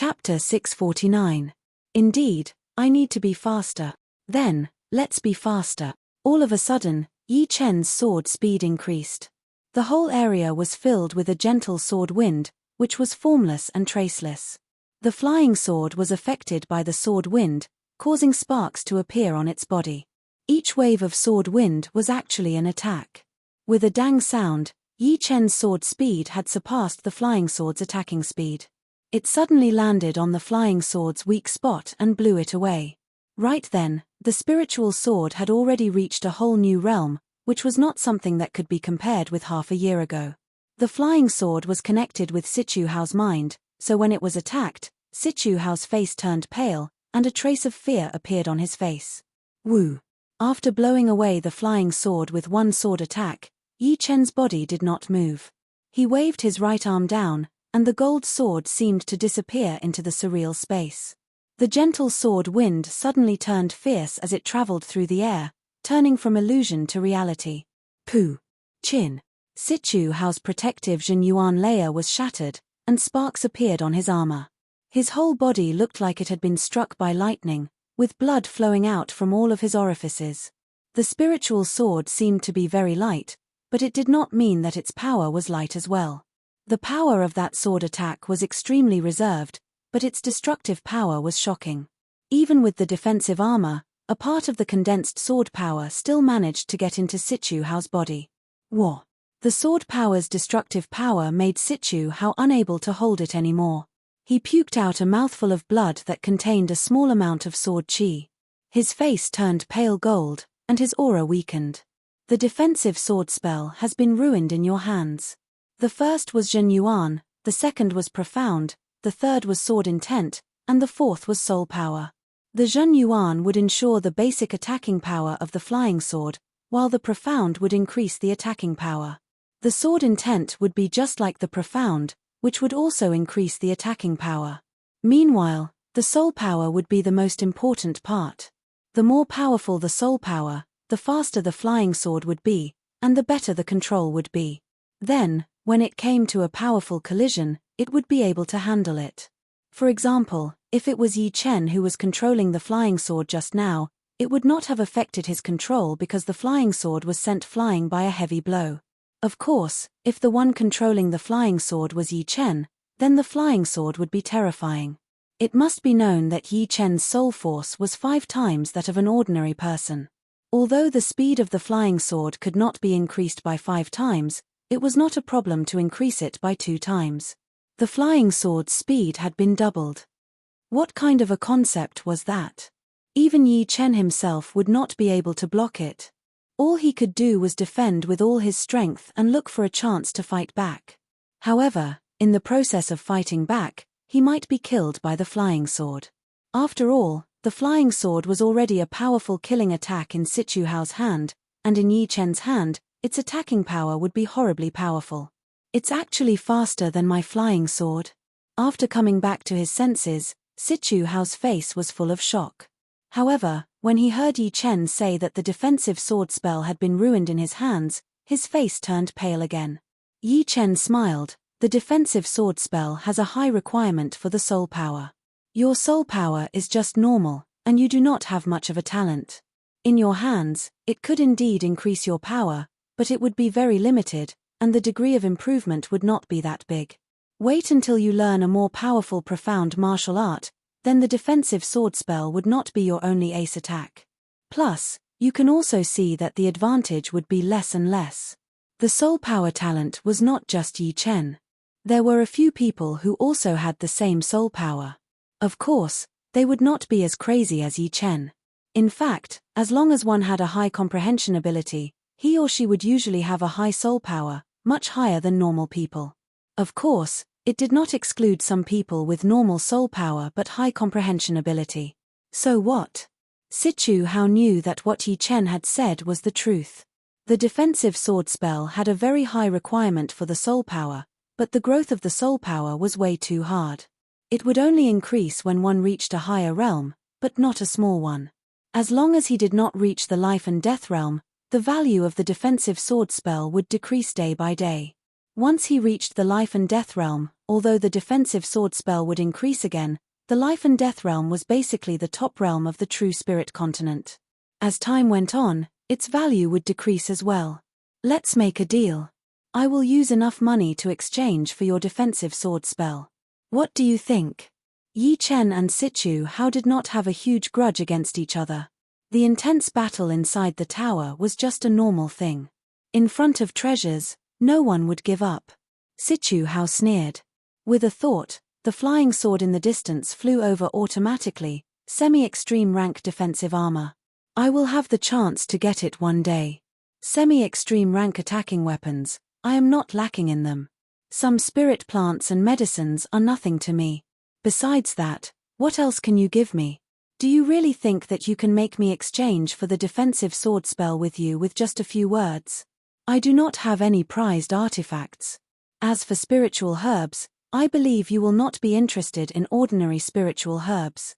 Chapter 649. Indeed, I need to be faster. Then, let's be faster. All of a sudden, Yi Chen's sword speed increased. The whole area was filled with a gentle sword wind, which was formless and traceless. The flying sword was affected by the sword wind, causing sparks to appear on its body. Each wave of sword wind was actually an attack. With a dang sound, Yi Chen's sword speed had surpassed the flying sword's attacking speed. It suddenly landed on the flying sword's weak spot and blew it away. Right then, the spiritual sword had already reached a whole new realm, which was not something that could be compared with half a year ago. The flying sword was connected with Sichu Hao's mind, so when it was attacked, Sichu Hao's face turned pale, and a trace of fear appeared on his face. Woo! After blowing away the flying sword with one sword attack, Yi Chen's body did not move. He waved his right arm down, and the gold sword seemed to disappear into the surreal space. The gentle sword wind suddenly turned fierce as it traveled through the air, turning from illusion to reality. Pooh! Chin! Sichu Hao's protective Zhenyuan layer was shattered, and sparks appeared on his armor. His whole body looked like it had been struck by lightning, with blood flowing out from all of his orifices. The spiritual sword seemed to be very light, but it did not mean that its power was light as well. The power of that sword attack was extremely reserved, but its destructive power was shocking. Even with the defensive armor, a part of the condensed sword power still managed to get into Sichu Hao's body. Whoa! The sword power's destructive power made Sichu Hao unable to hold it anymore. He puked out a mouthful of blood that contained a small amount of sword qi. His face turned pale gold, and his aura weakened. The defensive sword spell has been ruined in your hands. The first was Zhenyuan, the second was profound, the third was sword intent, and the fourth was soul power. The Zhenyuan would ensure the basic attacking power of the flying sword, while the profound would increase the attacking power. The sword intent would be just like the profound, which would also increase the attacking power. Meanwhile, the soul power would be the most important part. The more powerful the soul power, the faster the flying sword would be, and the better the control would be. Then, when it came to a powerful collision, it would be able to handle it. For example, if it was Yi Chen who was controlling the flying sword just now, it would not have affected his control because the flying sword was sent flying by a heavy blow. Of course, if the one controlling the flying sword was Yi Chen, then the flying sword would be terrifying. It must be known that Yi Chen's soul force was 5 times that of an ordinary person. Although the speed of the flying sword could not be increased by 5 times, it was not a problem to increase it by 2 times. The flying sword's speed had been doubled. What kind of a concept was that? Even Yi Chen himself would not be able to block it. All he could do was defend with all his strength and look for a chance to fight back. However, in the process of fighting back, he might be killed by the flying sword. After all, the flying sword was already a powerful killing attack in Sichu Hao's hand, and in Yi Chen's hand, its attacking power would be horribly powerful. It's actually faster than my flying sword. After coming back to his senses, Sichu Hao's face was full of shock. However, when he heard Yi Chen say that the defensive sword spell had been ruined in his hands, his face turned pale again. Yi Chen smiled. The defensive sword spell has a high requirement for the soul power. Your soul power is just normal, and you do not have much of a talent. In your hands, it could indeed increase your power, but it would be very limited, and the degree of improvement would not be that big. Wait until you learn a more powerful profound martial art, then the defensive sword spell would not be your only ace attack. Plus, you can also see that the advantage would be less and less. The soul power talent was not just Yi Chen. There were a few people who also had the same soul power. Of course, they would not be as crazy as Yi Chen. In fact, as long as one had a high comprehension ability, he or she would usually have a high soul power, much higher than normal people. Of course, it did not exclude some people with normal soul power but high comprehension ability. So what? Sichu Hao knew that what Yi Chen had said was the truth. The defensive sword spell had a very high requirement for the soul power, but the growth of the soul power was way too hard. It would only increase when one reached a higher realm, but not a small one. As long as he did not reach the life and death realm, the value of the defensive sword spell would decrease day by day. Once he reached the life and death realm, Although the defensive sword spell would increase again, the life and death realm was basically the top realm of the true spirit continent. As time went on, its value would decrease as well. Let's make a deal. I will use enough money to exchange for your defensive sword spell. What do you think? Yi Chen and Sichu Hao did not have a huge grudge against each other. The intense battle inside the tower was just a normal thing. In front of treasures, no one would give up. Sichu Hao sneered. With a thought, the flying sword in the distance flew over automatically, semi-extreme rank defensive armor. I will have the chance to get it one day. Semi-extreme rank attacking weapons, I am not lacking in them. Some spirit plants and medicines are nothing to me. Besides that, what else can you give me? Do you really think that you can make me exchange for the defensive sword spell with you with just a few words? I do not have any prized artifacts. As for spiritual herbs, I believe you will not be interested in ordinary spiritual herbs.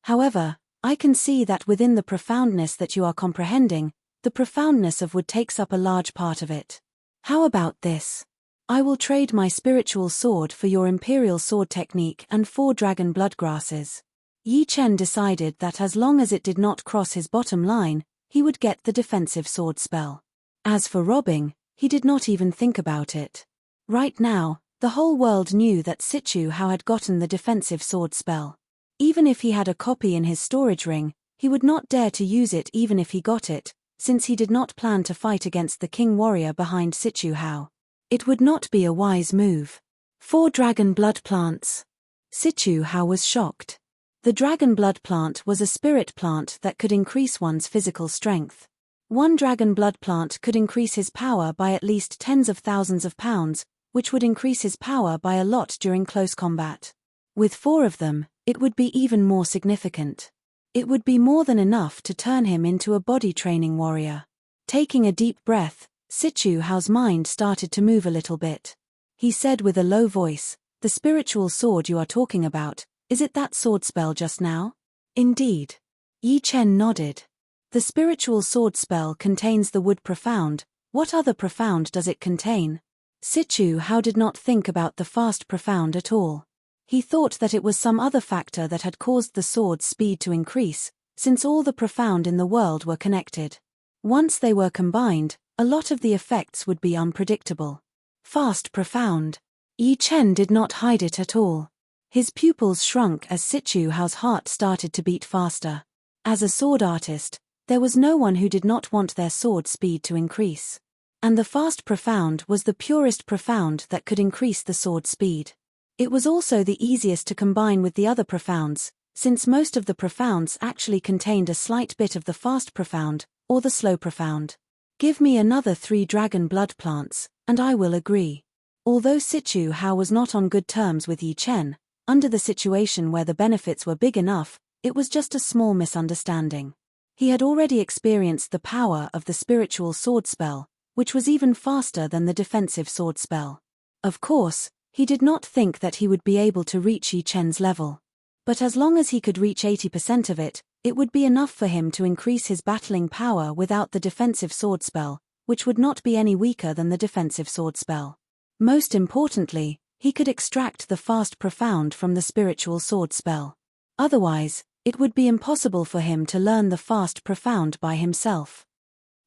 However, I can see that within the profoundness that you are comprehending, the profoundness of wood takes up a large part of it. How about this? I will trade my spiritual sword for your imperial sword technique and 4 dragon blood grasses. Yi Chen decided that as long as it did not cross his bottom line, he would get the defensive sword spell. As for robbing, he did not even think about it. Right now, the whole world knew that Sichu Hao had gotten the defensive sword spell. Even if he had a copy in his storage ring, he would not dare to use it even if he got it, since he did not plan to fight against the king warrior behind Sichu Hao. It would not be a wise move. 4 dragon blood plants. Sichu Hao was shocked. The dragon blood plant was a spirit plant that could increase one's physical strength. 1 dragon blood plant could increase his power by at least tens of thousands of pounds, which would increase his power by a lot during close combat. With 4 of them, it would be even more significant. It would be more than enough to turn him into a body training warrior. Taking a deep breath, Sichu Hao's mind started to move a little bit. He said with a low voice, "The spiritual sword you are talking about, is it that sword spell just now?" "Indeed." Yi Chen nodded. "The spiritual sword spell contains the wood profound. What other profound does it contain?" Sichu Hao did not think about the fast profound at all. He thought that it was some other factor that had caused the sword's speed to increase, since all the profound in the world were connected. Once they were combined, a lot of the effects would be unpredictable. Fast profound. Yi Chen did not hide it at all. His pupils shrunk as Sichu Hao's heart started to beat faster. As a sword artist, there was no one who did not want their sword speed to increase. And the fast profound was the purest profound that could increase the sword speed. It was also the easiest to combine with the other profounds, since most of the profounds actually contained a slight bit of the fast profound, or the slow profound. Give me another 3 dragon blood plants, and I will agree. Although Sichu Hao was not on good terms with Yi Chen, under the situation where the benefits were big enough, it was just a small misunderstanding. He had already experienced the power of the spiritual sword spell, which was even faster than the defensive sword spell. Of course, he did not think that he would be able to reach Yi Chen's level. But as long as he could reach 80% of it, it would be enough for him to increase his battling power without the defensive sword spell, which would not be any weaker than the defensive sword spell. Most importantly, he could extract the fast profound from the spiritual sword spell. Otherwise, it would be impossible for him to learn the fast profound by himself.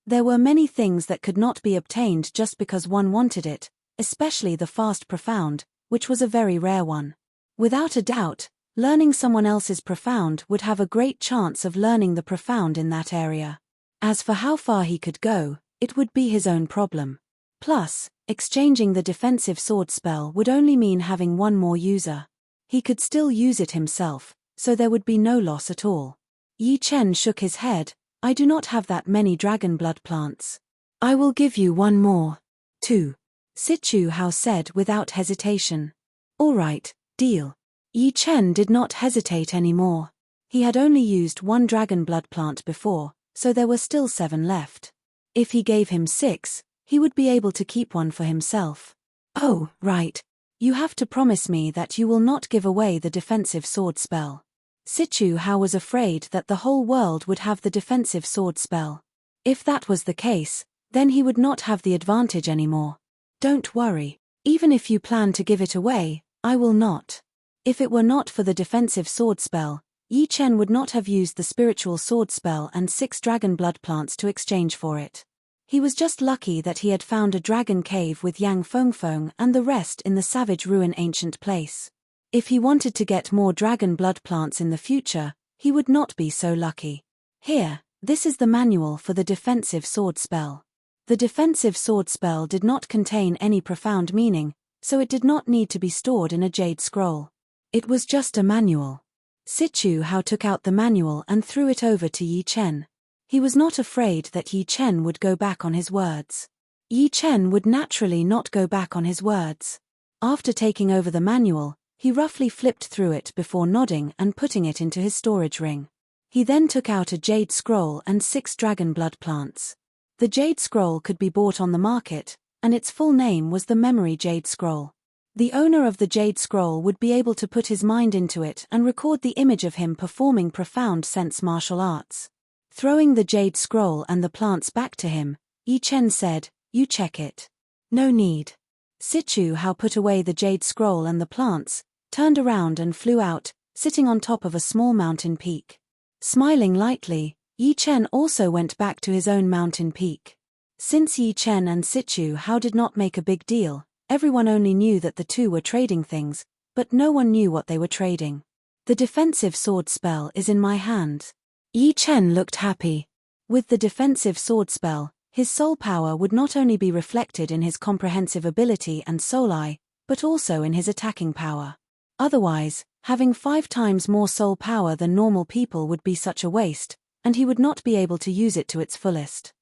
There were many things that could not be obtained just because one wanted it, especially the fast profound, which was a very rare one. Without a doubt, learning someone else's profound would have a great chance of learning the profound in that area. As for how far he could go, it would be his own problem. Plus, exchanging the defensive sword spell would only mean having one more user. He could still use it himself, so there would be no loss at all. Yi Chen shook his head. "I do not have that many dragon blood plants. I will give you 1 more. 2. Sichu Hao said without hesitation. "All right, deal." Yi Chen did not hesitate anymore. He had only used 1 dragon blood plant before, so there were still 7 left. If he gave him 6, he would be able to keep 1 for himself. "Oh, right. You have to promise me that you will not give away the defensive sword spell." Sichu Hao was afraid that the whole world would have the defensive sword spell. If that was the case, then he would not have the advantage anymore. "Don't worry. Even if you plan to give it away, I will not. If it were not for the defensive sword spell, Yi Chen would not have used the spiritual sword spell and 6 dragon blood plants to exchange for it. He was just lucky that he had found a dragon cave with Yang Fengfeng and the rest in the Savage Ruin ancient place. If he wanted to get more dragon blood plants in the future, he would not be so lucky. Here, this is the manual for the defensive sword spell. The defensive sword spell did not contain any profound meaning, so it did not need to be stored in a jade scroll. It was just a manual. Sichu Hao took out the manual and threw it over to Yi Chen. He was not afraid that Yi Chen would go back on his words. Yi Chen would naturally not go back on his words. After taking over the manual, he roughly flipped through it before nodding and putting it into his storage ring. He then took out a jade scroll and 6 dragon blood plants. The jade scroll could be bought on the market, and its full name was the Memory Jade Scroll. The owner of the jade scroll would be able to put his mind into it and record the image of him performing profound sense martial arts. Throwing the jade scroll and the plants back to him, Yi Chen said, "You check it." "No need." Sichu Hao put away the jade scroll and the plants, turned around and flew out, sitting on top of a small mountain peak. Smiling lightly, Yi Chen also went back to his own mountain peak. Since Yi Chen and Sichu Hao did not make a big deal, everyone only knew that the two were trading things, but no one knew what they were trading. The defensive sword spell is in my hand. Yi Chen looked happy. With the defensive sword spell, his soul power would not only be reflected in his comprehensive ability and soul eye, but also in his attacking power. Otherwise, having 5 times more soul power than normal people would be such a waste, and he would not be able to use it to its fullest.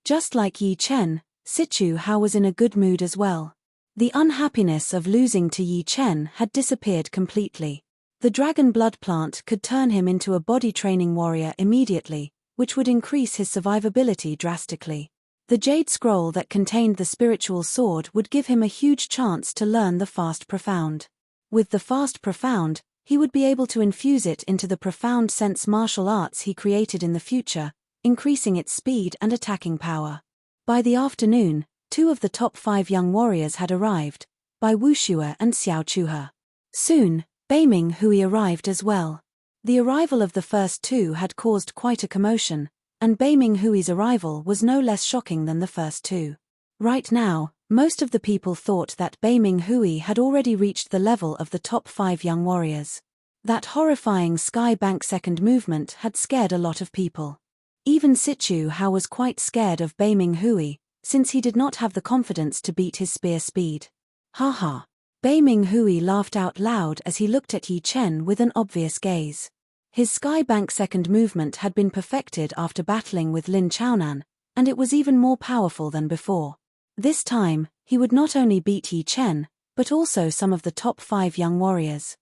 Just like Yi Chen, Sichu Hao was in a good mood as well. The unhappiness of losing to Yi Chen had disappeared completely. The dragon blood plant could turn him into a body training warrior immediately, which would increase his survivability drastically. The jade scroll that contained the spiritual sword would give him a huge chance to learn the fast profound. With the fast profound, he would be able to infuse it into the profound sense martial arts he created in the future, increasing its speed and attacking power. By the afternoon, 2 of the top 5 young warriors had arrived, Bai Wuxue and Xiao Chuhe. Soon, Beiming Hui arrived as well. The arrival of the first 2 had caused quite a commotion, and Beiming Hui's arrival was no less shocking than the first 2. Right now, most of the people thought that Beiming Hui had already reached the level of the top 5 young warriors. That horrifying sky bank second movement had scared a lot of people. Even Sichu Hao was quite scared of Beiming Hui, since he did not have the confidence to beat his spear speed. Haha. Beiming Hui laughed out loud as he looked at Yi Chen with an obvious gaze. His sky bank second movement had been perfected after battling with Lin Chaonan, and it was even more powerful than before. This time, he would not only beat Yi Chen, but also some of the top 5 young warriors.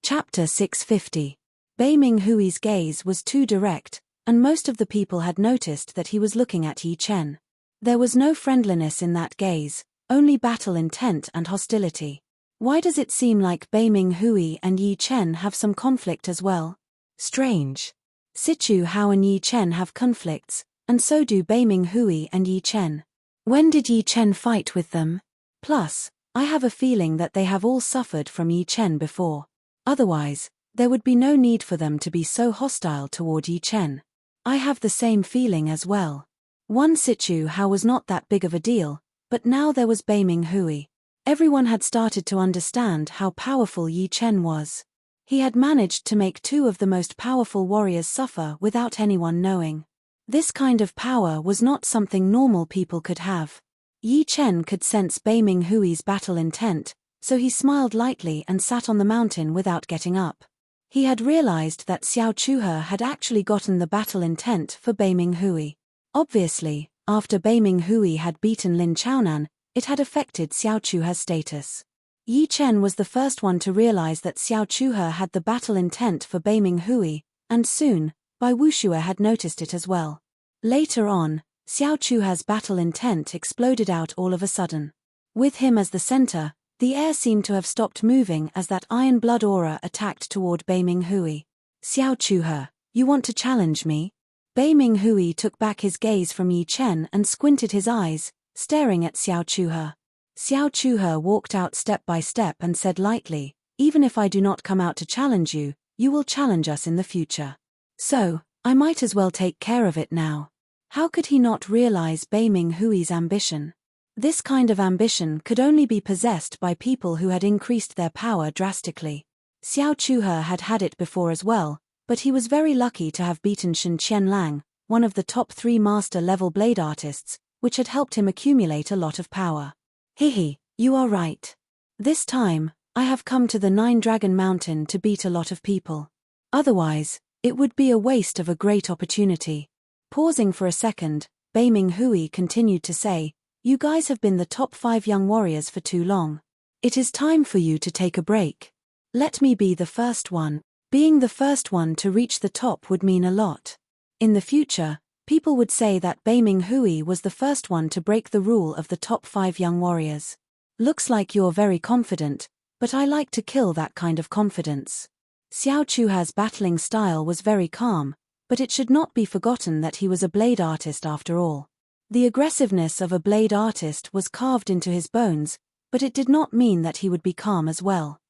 Chapter 650. Beiming Hui's gaze was too direct, and most of the people had noticed that he was looking at Yi Chen. There was no friendliness in that gaze, only battle intent and hostility. Why does it seem like Beiming Hui and Yi Chen have some conflict as well? Strange. Sichu Hao and Yi Chen have conflicts, and so do Beiming Hui and Yi Chen. When did Yi Chen fight with them? Plus, I have a feeling that they have all suffered from Yi Chen before. Otherwise, there would be no need for them to be so hostile toward Yi Chen. I have the same feeling as well. One Sichu Hao was not that big of a deal, but now there was Beiming Hui. Everyone had started to understand how powerful Yi Chen was. He had managed to make 2 of the most powerful warriors suffer without anyone knowing. This kind of power was not something normal people could have. Yi Chen could sense Beiming Hui's battle intent, so he smiled lightly and sat on the mountain without getting up. He had realized that Xiao Chuhe had actually gotten the battle intent for Beiming Hui. Obviously, after Beiming Hui had beaten Lin Chaonan, it had affected Xiao Chuhe's status. Yi Chen was the first one to realize that Xiao Chuhe had the battle intent for Beiming Hui, and soon, Bai Wuxue had noticed it as well. Later on, Xiao Chuhe's battle intent exploded out all of a sudden. With him as the center, the air seemed to have stopped moving as that iron blood aura attacked toward Beiming Hui. Xiao Chuhe, you want to challenge me? Beiming Hui took back his gaze from Yi Chen and squinted his eyes, staring at Xiao Chuhe. Xiao Chuhe walked out step by step and said lightly, "Even if I do not come out to challenge you, you will challenge us in the future. So, I might as well take care of it now." How could he not realize Bei Ming Hui's ambition? This kind of ambition could only be possessed by people who had increased their power drastically. Xiao Chuhe had had it before as well, but he was very lucky to have beaten Shen Qianlang, one of the top 3 master-level blade artists, which had helped him accumulate a lot of power. Hihi, you are right. This time, I have come to the 9-Dragon Mountain to beat a lot of people. Otherwise, it would be a waste of a great opportunity. Pausing for a second, Bei Ming Hui continued to say, "You guys have been the top 5 young warriors for too long. It is time for you to take a break. Let me be the first one." Being the first one to reach the top would mean a lot. In the future, people would say that Bei Ming Hui was the first one to break the rule of the top 5 young warriors. Looks like you're very confident, but I like to kill that kind of confidence. Xiao Chuhe's battling style was very calm, but it should not be forgotten that he was a blade artist after all. The aggressiveness of a blade artist was carved into his bones, but it did not mean that he would be calm as well.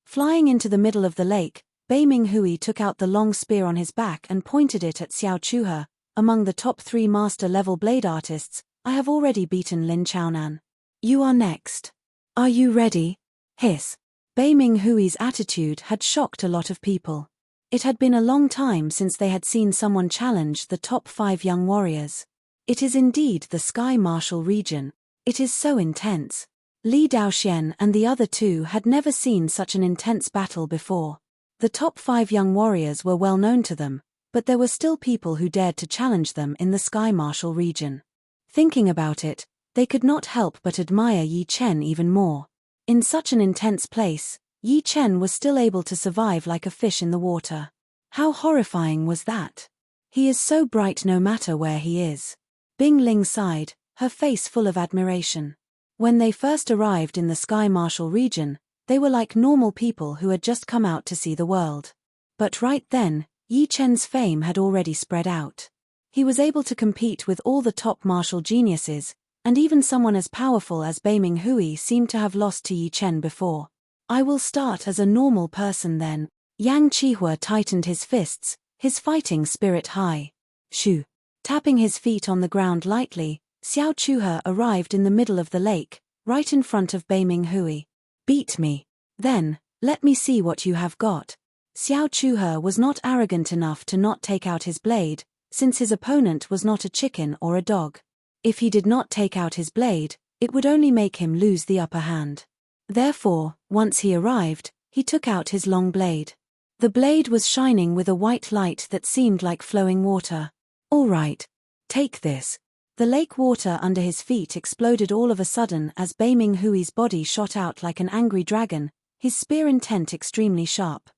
Flying into the middle of the lake, Bei Ming Hui took out the long spear on his back and pointed it at Xiao Chuhe. "Among the top 3 master-level blade artists, I have already beaten Lin Chaonan. You are next. Are you ready?" Hiss. Bei Ming Hui's attitude had shocked a lot of people. It had been a long time since they had seen someone challenge the top 5 young warriors. It is indeed the Sky Martial region. It is so intense. Li Daoxian and the other 2 had never seen such an intense battle before. The top 5 young warriors were well known to them, but there were still people who dared to challenge them in the Sky Martial region. Thinking about it, they could not help but admire Yi Chen even more. In such an intense place, Yi Chen was still able to survive like a fish in the water. How horrifying was that? He is so bright no matter where he is. Bing Ling sighed, her face full of admiration. When they first arrived in the Sky Martial region, they were like normal people who had just come out to see the world. But right then, Yi Chen's fame had already spread out. He was able to compete with all the top martial geniuses, and even someone as powerful as Bei Ming Hui seemed to have lost to Yi Chen before. "I will start as a normal person then." Yang Qihua tightened his fists, his fighting spirit high. Shoo! Tapping his feet on the ground lightly, Xiao Chuhe arrived in the middle of the lake, right in front of Bei Ming Hui. "Beat me. Then, let me see what you have got." Xiao Chuhe was not arrogant enough to not take out his blade, since his opponent was not a chicken or a dog. If he did not take out his blade, it would only make him lose the upper hand. Therefore, once he arrived, he took out his long blade. The blade was shining with a white light that seemed like flowing water. "All right. Take this." The lake water under his feet exploded all of a sudden as Bei Ming Hui's body shot out like an angry dragon, his spear intent extremely sharp.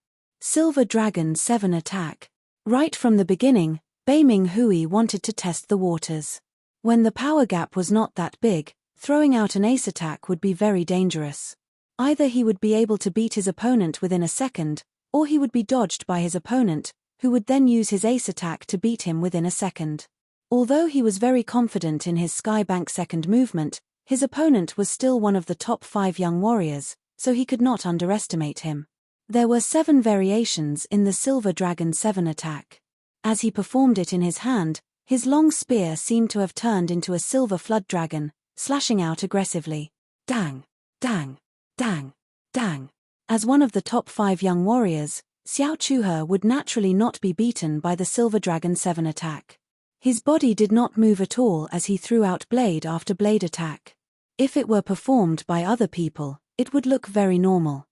Silver Dragon 7 attack. Right from the beginning, Bei Ming Hui wanted to test the waters. When the power gap was not that big, throwing out an ace attack would be very dangerous. Either he would be able to beat his opponent within a second, or he would be dodged by his opponent, who would then use his ace attack to beat him within a second. Although he was very confident in his Skybank second movement, his opponent was still one of the top 5 young warriors, so he could not underestimate him. There were 7 variations in the Silver Dragon 7 attack. As he performed it in his hand, his long spear seemed to have turned into a silver flood dragon, slashing out aggressively. Dang! Dang! Dang! Dang! As one of the top 5 young warriors, Xiao Chuhe would naturally not be beaten by the Silver Dragon 7 attack. His body did not move at all as he threw out blade after blade attack. If it were performed by other people, it would look very normal.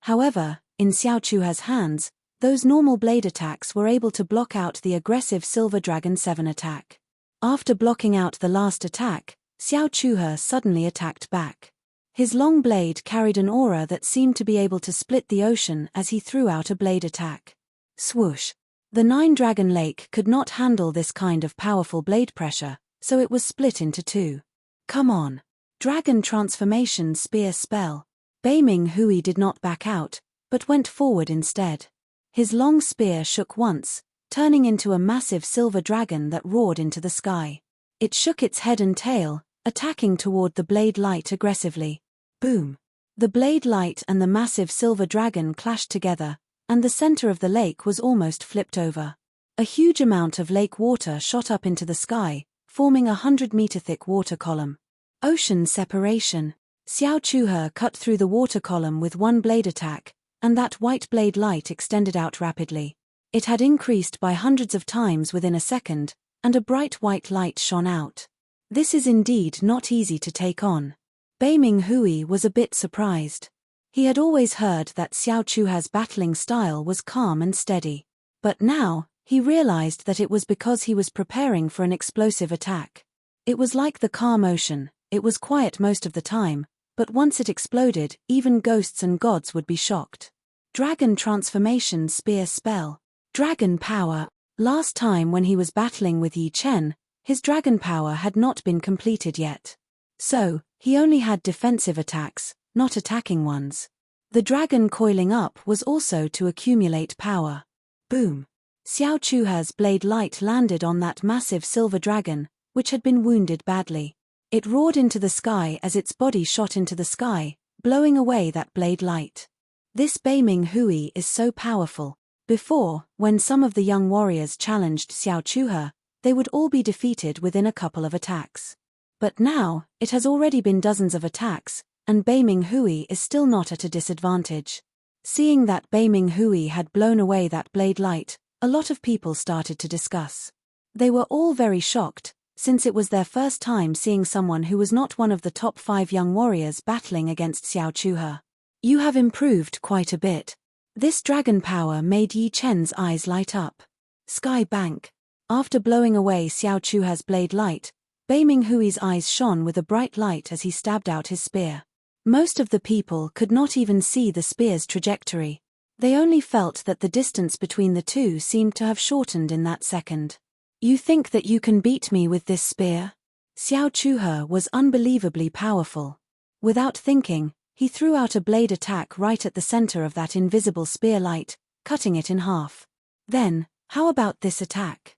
However, in Xiao Chuhe's hands, those normal blade attacks were able to block out the aggressive Silver Dragon 7 attack. After blocking out the last attack, Xiao Chuhe suddenly attacked back. His long blade carried an aura that seemed to be able to split the ocean as he threw out a blade attack. Swoosh! The 9-Dragon Lake could not handle this kind of powerful blade pressure, so it was split into 2. Come on! Dragon Transformation Spear Spell. Bei Ming Hui did not back out, but went forward instead. His long spear shook once, turning into a massive silver dragon that roared into the sky. It shook its head and tail, attacking toward the blade light aggressively. Boom! The blade light and the massive silver dragon clashed together, and the center of the lake was almost flipped over. A huge amount of lake water shot up into the sky, forming a 100-meter-thick water column. Ocean separation. Xiao Chuhe cut through the water column with one blade attack, and that white blade light extended out rapidly. It had increased by hundreds of times within a second, and a bright white light shone out. This is indeed not easy to take on. Beiming Hui was a bit surprised. He had always heard that Xiao Chuhe's battling style was calm and steady. But now, he realized that it was because he was preparing for an explosive attack. It was like the calm ocean, it was quiet most of the time, but once it exploded, even ghosts and gods would be shocked. Dragon Transformation Spear Spell. Dragon Power. Last time when he was battling with Yi Chen, his dragon power had not been completed yet. So, he only had defensive attacks, not attacking ones. The dragon coiling up was also to accumulate power. Boom! Xiao Chuhe's blade light landed on that massive silver dragon, which had been wounded badly. It roared into the sky as its body shot into the sky, blowing away that blade light. This Beiming Hui is so powerful. Before, when some of the young warriors challenged Xiao Chuhe, they would all be defeated within a couple of attacks. But now, it has already been dozens of attacks, and Beiming Hui is still not at a disadvantage. Seeing that Beiming Hui had blown away that blade light, a lot of people started to discuss. They were all very shocked, since it was their first time seeing someone who was not one of the top 5 young warriors battling against Xiao Chuhe. You have improved quite a bit. This dragon power made Yi Chen's eyes light up. Sky Bank. After blowing away Xiao Chuhe's blade light, Beiming Hui's eyes shone with a bright light as he stabbed out his spear. Most of the people could not even see the spear's trajectory. They only felt that the distance between the two seemed to have shortened in that second. You think that you can beat me with this spear? Xiao Chuhe was unbelievably powerful. Without thinking, he threw out a blade attack right at the center of that invisible spear light, cutting it in half. Then, how about this attack?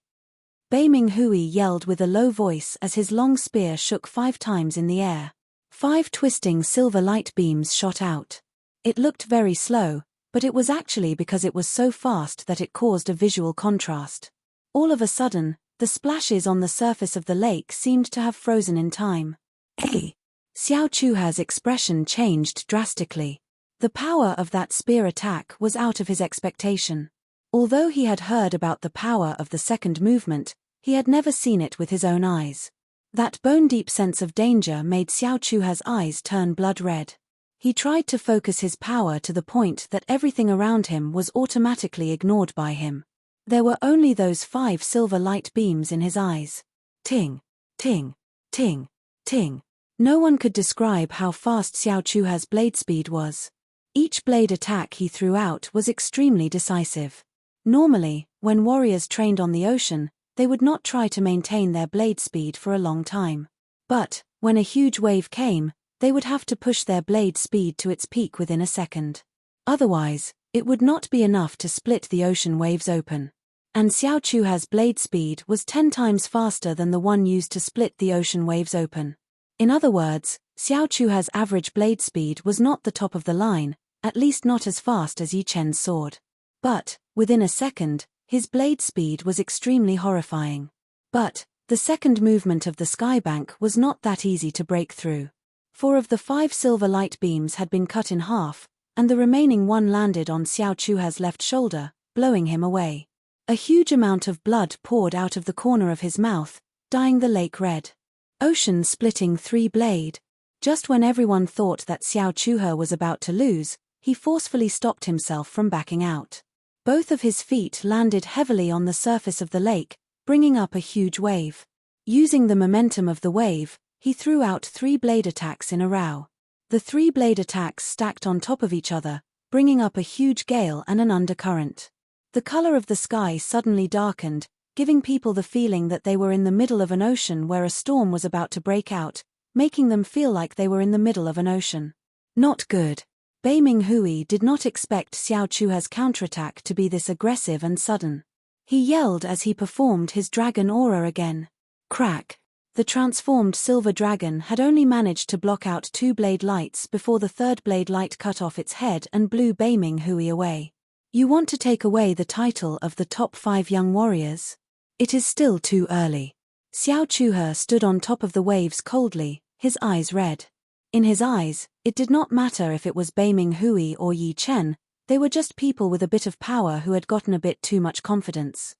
Beiming Hui yelled with a low voice as his long spear shook 5 times in the air. 5 twisting silver light beams shot out. It looked very slow, but it was actually because it was so fast that it caused a visual contrast. All of a sudden, the splashes on the surface of the lake seemed to have frozen in time. Hey! Xiao Chuhe's expression changed drastically. The power of that spear attack was out of his expectation. Although he had heard about the power of the second movement, he had never seen it with his own eyes. That bone-deep sense of danger made Xiao Chuhe's eyes turn blood red. He tried to focus his power to the point that everything around him was automatically ignored by him. There were only those 5 silver light beams in his eyes. Ting, ting, ting, ting. No one could describe how fast Xiao Chuhe's blade speed was. Each blade attack he threw out was extremely decisive. Normally, when warriors trained on the ocean, they would not try to maintain their blade speed for a long time. But, when a huge wave came, they would have to push their blade speed to its peak within a second. Otherwise, it would not be enough to split the ocean waves open. And Xiao Chuhe's blade speed was 10 times faster than the one used to split the ocean waves open. In other words, Xiao Chuhe's average blade speed was not the top of the line, at least not as fast as Yi Chen's sword. But, within a second, his blade speed was extremely horrifying. But, the second movement of the skybank was not that easy to break through. 4 of the 5 silver light beams had been cut in half, and the remaining one landed on Xiao Chuhe's left shoulder, blowing him away. A huge amount of blood poured out of the corner of his mouth, dyeing the lake red. Ocean-splitting 3-blade. Just when everyone thought that Xiao Chuhe was about to lose, he forcefully stopped himself from backing out. Both of his feet landed heavily on the surface of the lake, bringing up a huge wave. Using the momentum of the wave, he threw out 3 blade attacks in a row. The 3 blade attacks stacked on top of each other, bringing up a huge gale and an undercurrent. The color of the sky suddenly darkened, giving people the feeling that they were in the middle of an ocean where a storm was about to break out, making them feel like they were in the middle of an ocean. Not good. Beiming Hui did not expect Xiao Chuhe's counterattack to be this aggressive and sudden. He yelled as he performed his dragon aura again. Crack! The transformed silver dragon had only managed to block out 2 blade lights before the third blade light cut off its head and blew Beiming Hui away. You want to take away the title of the top 5 young warriors? It is still too early. Xiao Chuhe stood on top of the waves coldly, his eyes red. In his eyes, it did not matter if it was Beiming Hui or Yi Chen, they were just people with a bit of power who had gotten a bit too much confidence.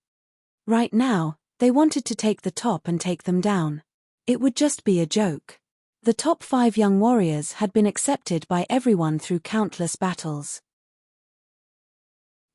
Right now, they wanted to take the top and take them down. It would just be a joke. The top 5 young warriors had been accepted by everyone through countless battles.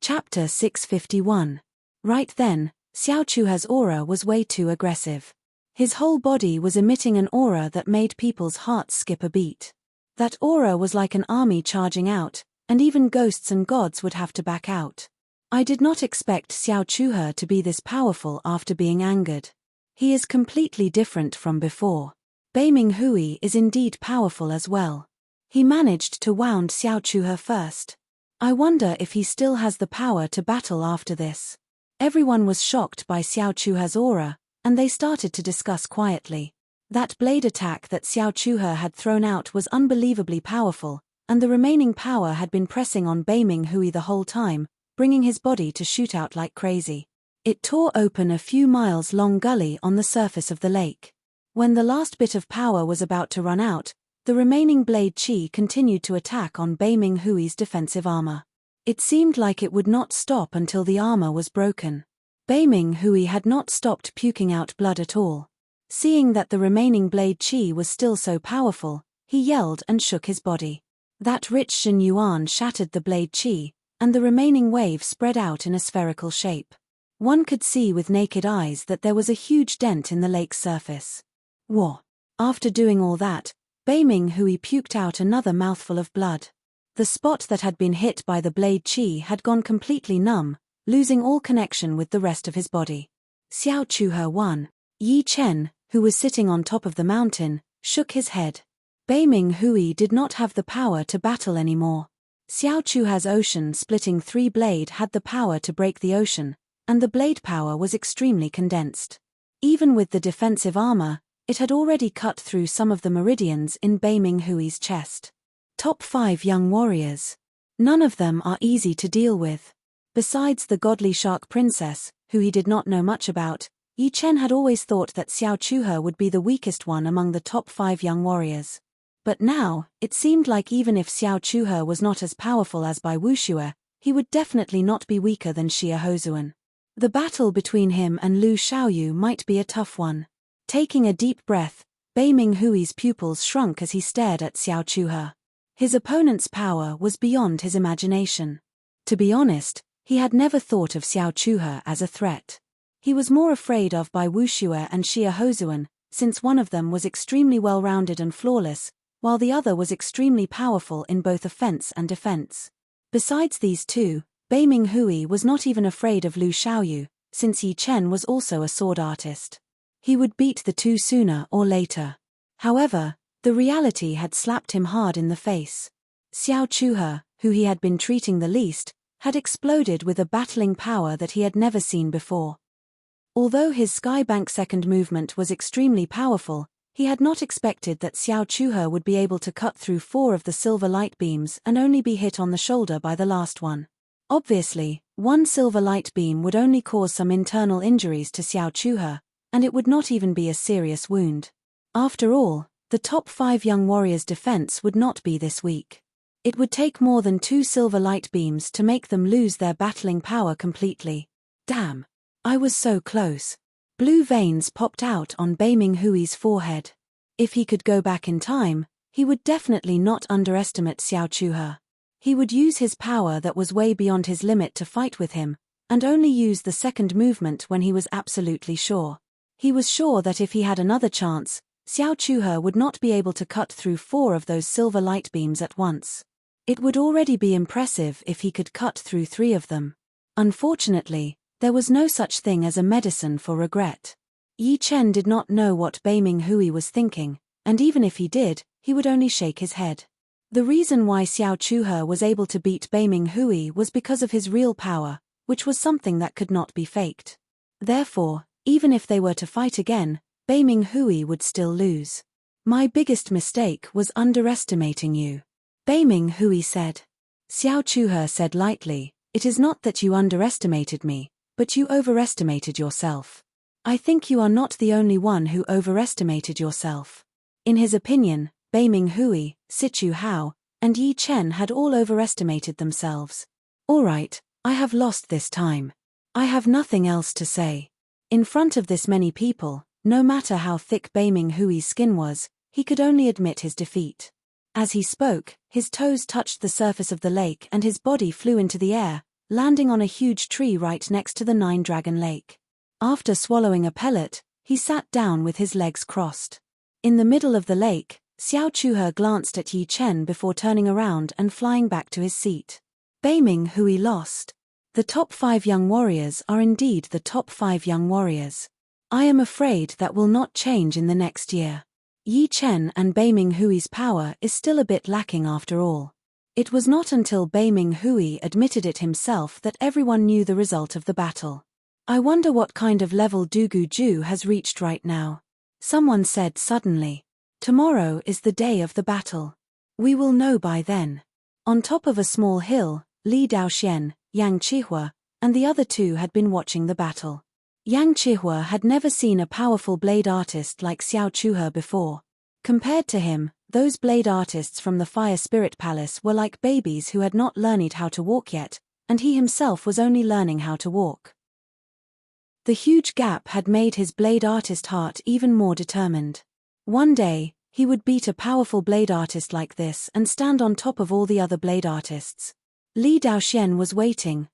Chapter 651. Right then, Xiao Chuhe's aura was way too aggressive. His whole body was emitting an aura that made people's hearts skip a beat. That aura was like an army charging out, and even ghosts and gods would have to back out. I did not expect Xiao Chuhe to be this powerful after being angered. He is completely different from before. Beiming Hui is indeed powerful as well. He managed to wound Xiao Chuhe first. I wonder if he still has the power to battle after this. Everyone was shocked by Xiao Chuhe's aura, and they started to discuss quietly. That blade attack that Xiao Chuhe had thrown out was unbelievably powerful, and the remaining power had been pressing on Beiming Hui the whole time, bringing his body to shoot out like crazy. It tore open a few miles-long gully on the surface of the lake. When the last bit of power was about to run out, the remaining blade chi continued to attack on Beiming Hui's defensive armor. It seemed like it would not stop until the armor was broken. Beiming Hui had not stopped puking out blood at all. Seeing that the remaining blade chi was still so powerful, he yelled and shook his body. That rich Shen Yuan shattered the blade chi, and the remaining wave spread out in a spherical shape. One could see with naked eyes that there was a huge dent in the lake's surface. Whoa! After doing all that, Beiming Hui puked out another mouthful of blood. The spot that had been hit by the blade chi had gone completely numb, losing all connection with the rest of his body. Xiao Chuhe won. Yi Chen, who was sitting on top of the mountain, shook his head. Beiming Hui did not have the power to battle anymore. Xiao Chuhe's ocean-splitting 3-blade had the power to break the ocean, and the blade power was extremely condensed. Even with the defensive armor, it had already cut through some of the meridians in Beiming Hui's chest. Top 5 young warriors. None of them are easy to deal with. Besides the godly shark princess, who he did not know much about, Yi Chen had always thought that Xiao Chuhe would be the weakest one among the top 5 young warriors. But now, it seemed like even if Xiao Chuhe was not as powerful as Bai Wuxue, he would definitely not be weaker than Xie Hozuan. The battle between him and Lu Xiaoyu might be a tough one. Taking a deep breath, Beiming Hui's pupils shrunk as he stared at Xiao Chuhe. His opponent's power was beyond his imagination. To be honest, he had never thought of Xiao Chuhe as a threat. He was more afraid of Bai Wuxue and Xie Hozuan, since one of them was extremely well-rounded and flawless, while the other was extremely powerful in both offense and defense. Besides these two, Beiming Hui was not even afraid of Lu Xiaoyu, since Yi Chen was also a sword artist. He would beat the two sooner or later. However, the reality had slapped him hard in the face. Xiao Chuhe, who he had been treating the least, had exploded with a battling power that he had never seen before. Although his Skybank second movement was extremely powerful, he had not expected that Xiao Chuhe would be able to cut through 4 of the silver light beams and only be hit on the shoulder by the last one. Obviously, one silver light beam would only cause some internal injuries to Xiao Chuhe, and it would not even be a serious wound. After all, the top 5 young warriors' defense would not be this weak. It would take more than 2 silver light beams to make them lose their battling power completely. Damn! I was so close. Blue veins popped out on Beiming Hui's forehead. If he could go back in time, he would definitely not underestimate Xiao Chuhe. He would use his power that was way beyond his limit to fight with him, and only use the second movement when he was absolutely sure. He was sure that if he had another chance, Xiao Chuhe would not be able to cut through 4 of those silver light beams at once. It would already be impressive if he could cut through 3 of them. Unfortunately, there was no such thing as a medicine for regret. Yi Chen did not know what Beiming Hui was thinking, and even if he did, he would only shake his head. The reason why Xiao Chuhe was able to beat Beiming Hui was because of his real power, which was something that could not be faked. Therefore, even if they were to fight again, Beiming Hui would still lose. My biggest mistake was underestimating you. Beiming Hui said. Xiao Chuhe said lightly, it is not that you underestimated me, but you overestimated yourself. I think you are not the only one who overestimated yourself. In his opinion, Beiming Hui, Sichu Hao, and Yi Chen had all overestimated themselves. All right, I have lost this time. I have nothing else to say. In front of this many people, no matter how thick Beiming Hui's skin was, he could only admit his defeat. As he spoke, his toes touched the surface of the lake and his body flew into the air, landing on a huge tree right next to the Nine-Dragon Lake. After swallowing a pellet, he sat down with his legs crossed. In the middle of the lake, Xiao Chuhe glanced at Yi Chen before turning around and flying back to his seat. Beiming Hui lost. The top 5 young warriors are indeed the top 5 young warriors. I am afraid that will not change in the next year. Yi Chen and Beiming Hui's power is still a bit lacking after all. It was not until Beiming Hui admitted it himself that everyone knew the result of the battle. I wonder what kind of level Dugu Ju has reached right now. Someone said suddenly. Tomorrow is the day of the battle. We will know by then. On top of a small hill, Li Daoxian, Yang Qihua, and the other two had been watching the battle. Yang Qihua had never seen a powerful blade artist like Xiao Chuhe before. Compared to him, those blade artists from the Fire Spirit Palace were like babies who had not learned how to walk yet, and he himself was only learning how to walk. The huge gap had made his blade artist heart even more determined. One day, he would beat a powerful blade artist like this and stand on top of all the other blade artists. Li Daoxian was waiting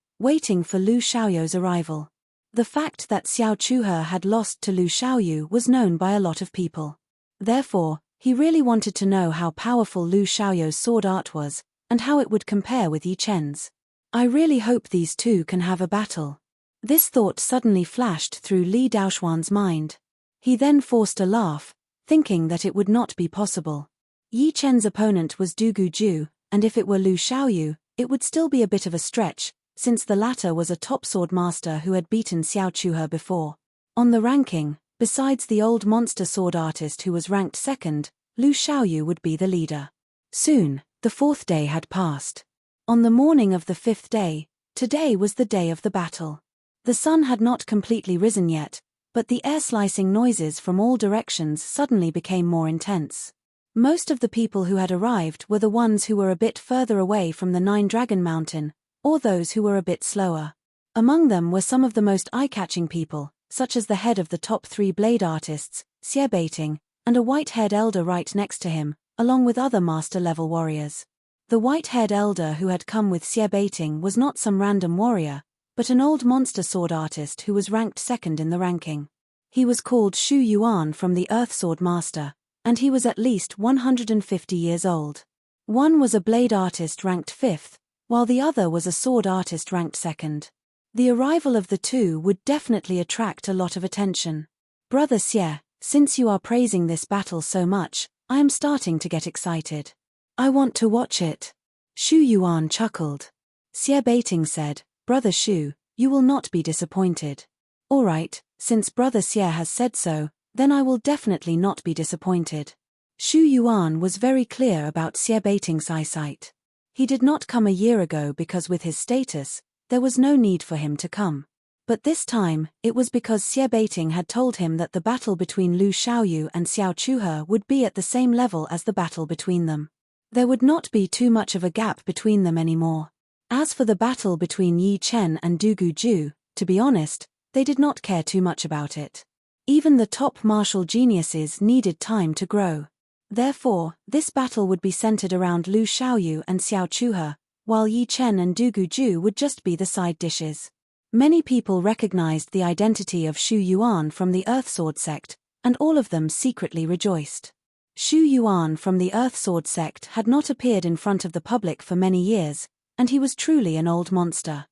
for Lu Xiaoyu's arrival. The fact that Xiao Chuhe had lost to Lu Xiaoyu was known by a lot of people. Therefore, he really wanted to know how powerful Lu Xiaoyu's sword art was, and how it would compare with Yi Chen's. I really hope these two can have a battle. This thought suddenly flashed through Li Daoxuan's mind. He then forced a laugh, thinking that it would not be possible. Yi Chen's opponent was Dugu Ju, and if it were Lu Xiaoyu, it would still be a bit of a stretch, since the latter was a top sword master who had beaten Xiao Chuhe before. On the ranking, besides the old monster sword artist who was ranked second, Lu Xiaoyu would be the leader. Soon, the 4th day had passed. On the morning of the 5th day, today was the day of the battle. The sun had not completely risen yet, but the air-slicing noises from all directions suddenly became more intense. Most of the people who had arrived were the ones who were a bit further away from the Nine-Dragon Mountain, or those who were a bit slower. Among them were some of the most eye-catching people, such as the head of the top 3 blade artists, Xie Baiting, and a white-haired elder right next to him, along with other master-level warriors. The white-haired elder who had come with Xie Baiting was not some random warrior, but an old monster sword artist who was ranked second in the ranking. He was called Shu Yuan from the Earth Sword Master, and he was at least 150 years old. One was a blade artist ranked 5th, while the other was a sword artist ranked 2nd. The arrival of the two would definitely attract a lot of attention. Brother Xie, since you are praising this battle so much, I am starting to get excited. I want to watch it. Shu Yuan chuckled. Xie Baiting said, Brother Shu, you will not be disappointed. All right, since Brother Xie has said so, then I will definitely not be disappointed. Shu Yuan was very clear about Xie Baiting's eyesight. He did not come a year ago because with his status, there was no need for him to come. But this time, it was because Xie Baiting had told him that the battle between Lu Xiaoyu and Xiao Chuhe would be at the same level as the battle between them. There would not be too much of a gap between them anymore. As for the battle between Yi Chen and Dugu Ju, to be honest, they did not care too much about it. Even the top martial geniuses needed time to grow. Therefore, this battle would be centered around Lu Xiaoyu and Xiao Chuhe, while Yi Chen and Dugu Ju would just be the side dishes. Many people recognized the identity of Shu Yuan from the Earth Sword sect, and all of them secretly rejoiced. Shu Yuan from the Earth Sword sect had not appeared in front of the public for many years, and he was truly an old monster.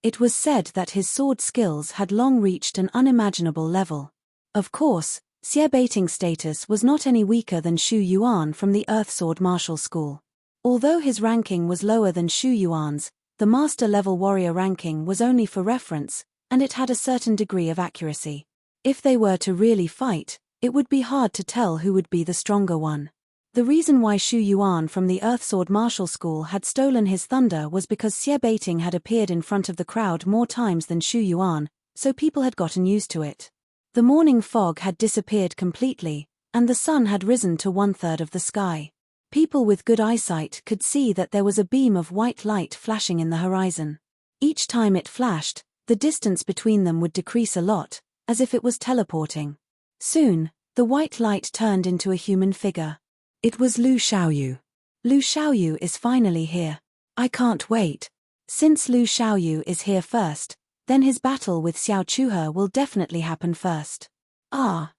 It was said that his sword skills had long reached an unimaginable level. Of course, Xie Baiting's status was not any weaker than Shu Yuan from the Earth Sword Martial School. Although his ranking was lower than Shu Yuan's, the Master Level Warrior ranking was only for reference, and it had a certain degree of accuracy. If they were to really fight, it would be hard to tell who would be the stronger one. The reason why Xu Yuan from the Earthsword Martial School had stolen his thunder was because Xie Baiting had appeared in front of the crowd more times than Xu Yuan, so people had gotten used to it. The morning fog had disappeared completely, and the sun had risen to 1/3 of the sky. People with good eyesight could see that there was a beam of white light flashing in the horizon. Each time it flashed, the distance between them would decrease a lot, as if it was teleporting. Soon, the white light turned into a human figure. It was Lu Xiaoyu. Lu Xiaoyu is finally here. I can't wait. Since Lu Xiaoyu is here first, then his battle with Xiao Chuhe will definitely happen first.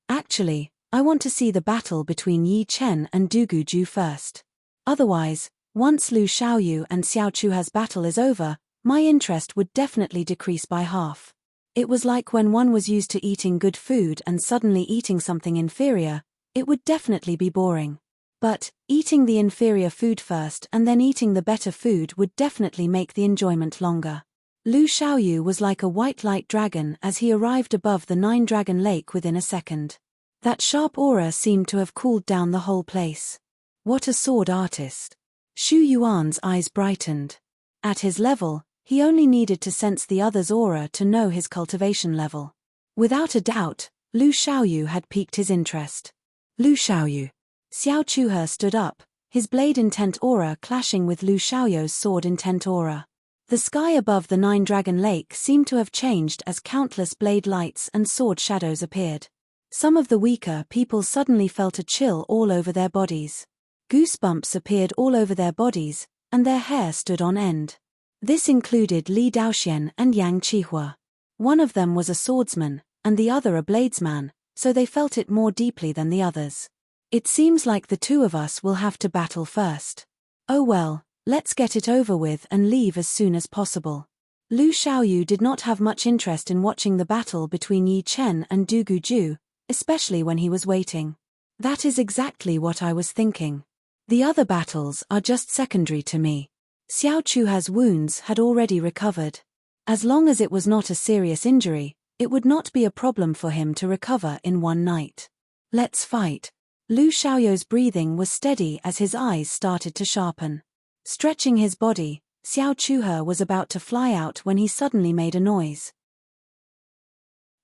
Actually, I want to see the battle between Yi Chen and Du Guju first. Otherwise, once Lu Xiaoyu and Xiao Chuhe's battle is over, my interest would definitely decrease by half. It was like when one was used to eating good food and suddenly eating something inferior, it would definitely be boring. But, eating the inferior food first and then eating the better food would definitely make the enjoyment longer. Lu Xiaoyu was like a white light dragon as he arrived above the 9-dragon lake within a second. That sharp aura seemed to have cooled down the whole place. What a sword artist. Xu Yuan's eyes brightened. At his level, he only needed to sense the other's aura to know his cultivation level. Without a doubt, Lu Xiaoyu had piqued his interest. Lu Xiaoyu. Xiao Chuhe stood up, his blade intent aura clashing with Lu Xiaoyu's sword intent aura. The sky above the 9-dragon lake seemed to have changed as countless blade lights and sword shadows appeared. Some of the weaker people suddenly felt a chill all over their bodies. Goosebumps appeared all over their bodies, and their hair stood on end. This included Li Daoxian and Yang Qihua. One of them was a swordsman, and the other a bladesman, so they felt it more deeply than the others. It seems like the two of us will have to battle first. Oh well, let's get it over with and leave as soon as possible. Lu Xiaoyu did not have much interest in watching the battle between Yi Chen and Du Guju, especially when he was waiting. That is exactly what I was thinking. The other battles are just secondary to me. Xiao Chuhe's wounds had already recovered. As long as it was not a serious injury, it would not be a problem for him to recover in one night. Let's fight. Lu Xiaoyu's breathing was steady as his eyes started to sharpen. Stretching his body, Xiao Chuhe was about to fly out when he suddenly made a noise.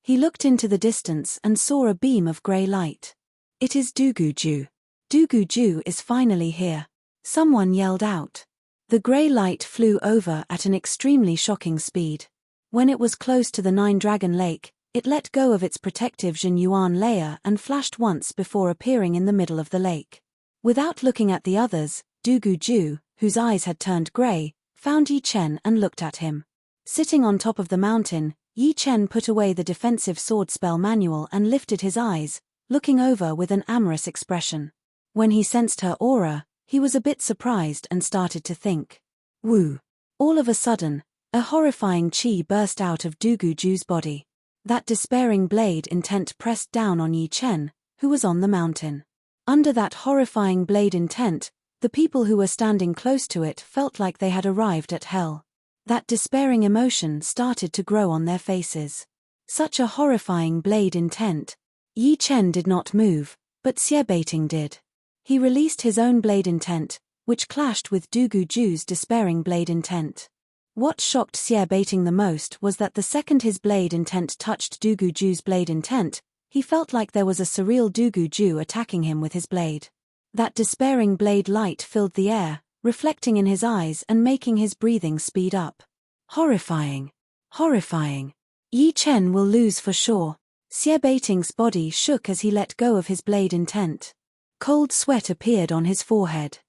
He looked into the distance and saw a beam of grey light. It is Du Guju. Du Guju is finally here. Someone yelled out. The grey light flew over at an extremely shocking speed. When it was close to the 9-dragon lake, it let go of its protective Jin Yuan layer and flashed once before appearing in the middle of the lake. Without looking at the others, Du Guju, whose eyes had turned grey, found Yi Chen and looked at him. Sitting on top of the mountain, Yi Chen put away the defensive sword spell manual and lifted his eyes, looking over with an amorous expression. When he sensed her aura, he was a bit surprised and started to think. Woo! All of a sudden, a horrifying chi burst out of Du Guju's body. That despairing blade intent pressed down on Yi Chen, who was on the mountain. Under that horrifying blade intent, the people who were standing close to it felt like they had arrived at hell. That despairing emotion started to grow on their faces. Such a horrifying blade intent. Yi Chen did not move, but Xie Baiting did. He released his own blade intent, which clashed with Du Guju's despairing blade intent. What shocked Xie Baiting the most was that the second his blade intent touched Du Guju's blade intent, he felt like there was a surreal Du Guju attacking him with his blade. That despairing blade light filled the air, reflecting in his eyes and making his breathing speed up. Horrifying. Horrifying. Yi Chen will lose for sure. Xie Baiting's body shook as he let go of his blade intent. Cold sweat appeared on his forehead.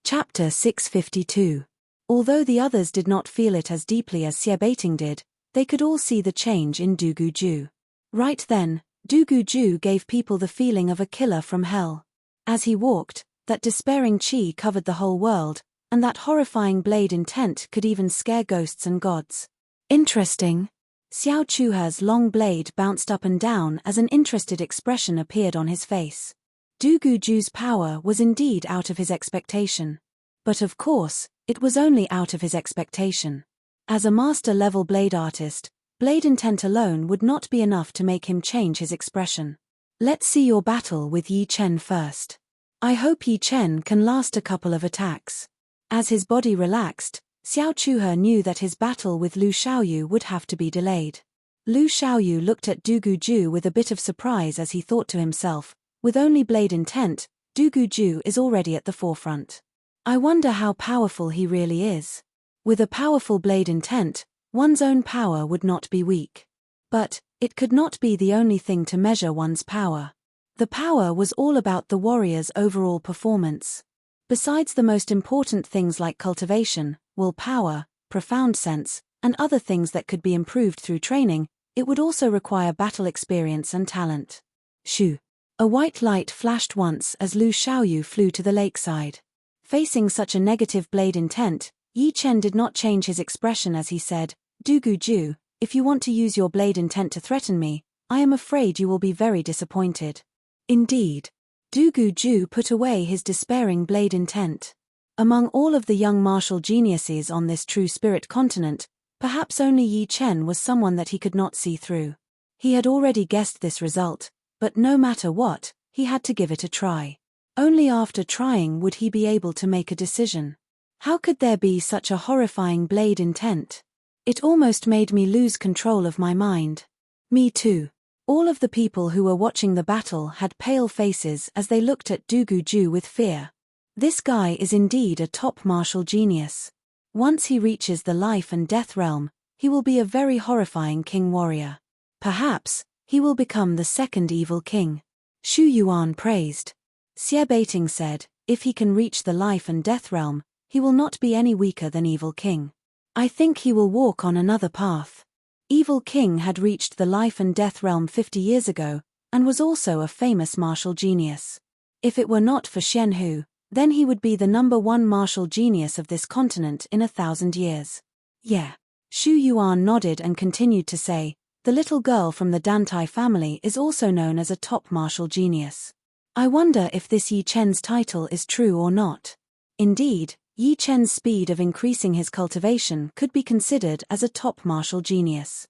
Chapter 652. Although the others did not feel it as deeply as Xie Baiting did, they could all see the change in Du Guju. Right then, Du Guju gave people the feeling of a killer from hell. As he walked, that despairing chi covered the whole world, and that horrifying blade intent could even scare ghosts and gods. Interesting. Xiao Chuhe's long blade bounced up and down as an interested expression appeared on his face. Du Guju's power was indeed out of his expectation. But of course, it was only out of his expectation. As a master-level blade artist, Blade intent alone would not be enough to make him change his expression. Let's see your battle with Yi Chen first. I hope Yi Chen can last a couple of attacks. As his body relaxed, Xiao Chuhe knew that his battle with Lu Xiaoyu would have to be delayed. Lu Xiaoyu looked at Du Guju with a bit of surprise as he thought to himself, with only blade intent, Du Guju is already at the forefront. I wonder how powerful he really is. With a powerful blade intent, one's own power would not be weak. But it could not be the only thing to measure one's power. The power was all about the warrior's overall performance. Besides the most important things like cultivation, willpower, profound sense, and other things that could be improved through training, it would also require battle experience and talent. Shoo! A white light flashed once as Lu Xiaoyu flew to the lakeside. Facing such a negative blade intent, Yi Chen did not change his expression as he said, Du Guju, if you want to use your blade intent to threaten me, I am afraid you will be very disappointed. Indeed. Du Guju put away his despairing blade intent. Among all of the young martial geniuses on this true spirit continent, perhaps only Yi Chen was someone that he could not see through. He had already guessed this result, but no matter what, he had to give it a try. Only after trying would he be able to make a decision. How could there be such a horrifying blade intent? It almost made me lose control of my mind. Me too. All of the people who were watching the battle had pale faces as they looked at Du Guju with fear. This guy is indeed a top martial genius. Once he reaches the life and death realm, he will be a very horrifying king warrior. Perhaps, he will become the second evil king. Xu Yuan praised. Xie Baiting said, if he can reach the life and death realm, he will not be any weaker than evil king. I think he will walk on another path. Evil King had reached the life and death realm 50 years ago, and was also a famous martial genius. If it were not for Xian Hu, then he would be the #1 martial genius of this continent in 1,000 years. Yeah. Xu Yuan nodded and continued to say, the little girl from the Dantai family is also known as a top martial genius. I wonder if this Yi Chen's title is true or not. Indeed, Yi Chen's speed of increasing his cultivation could be considered as a top martial genius.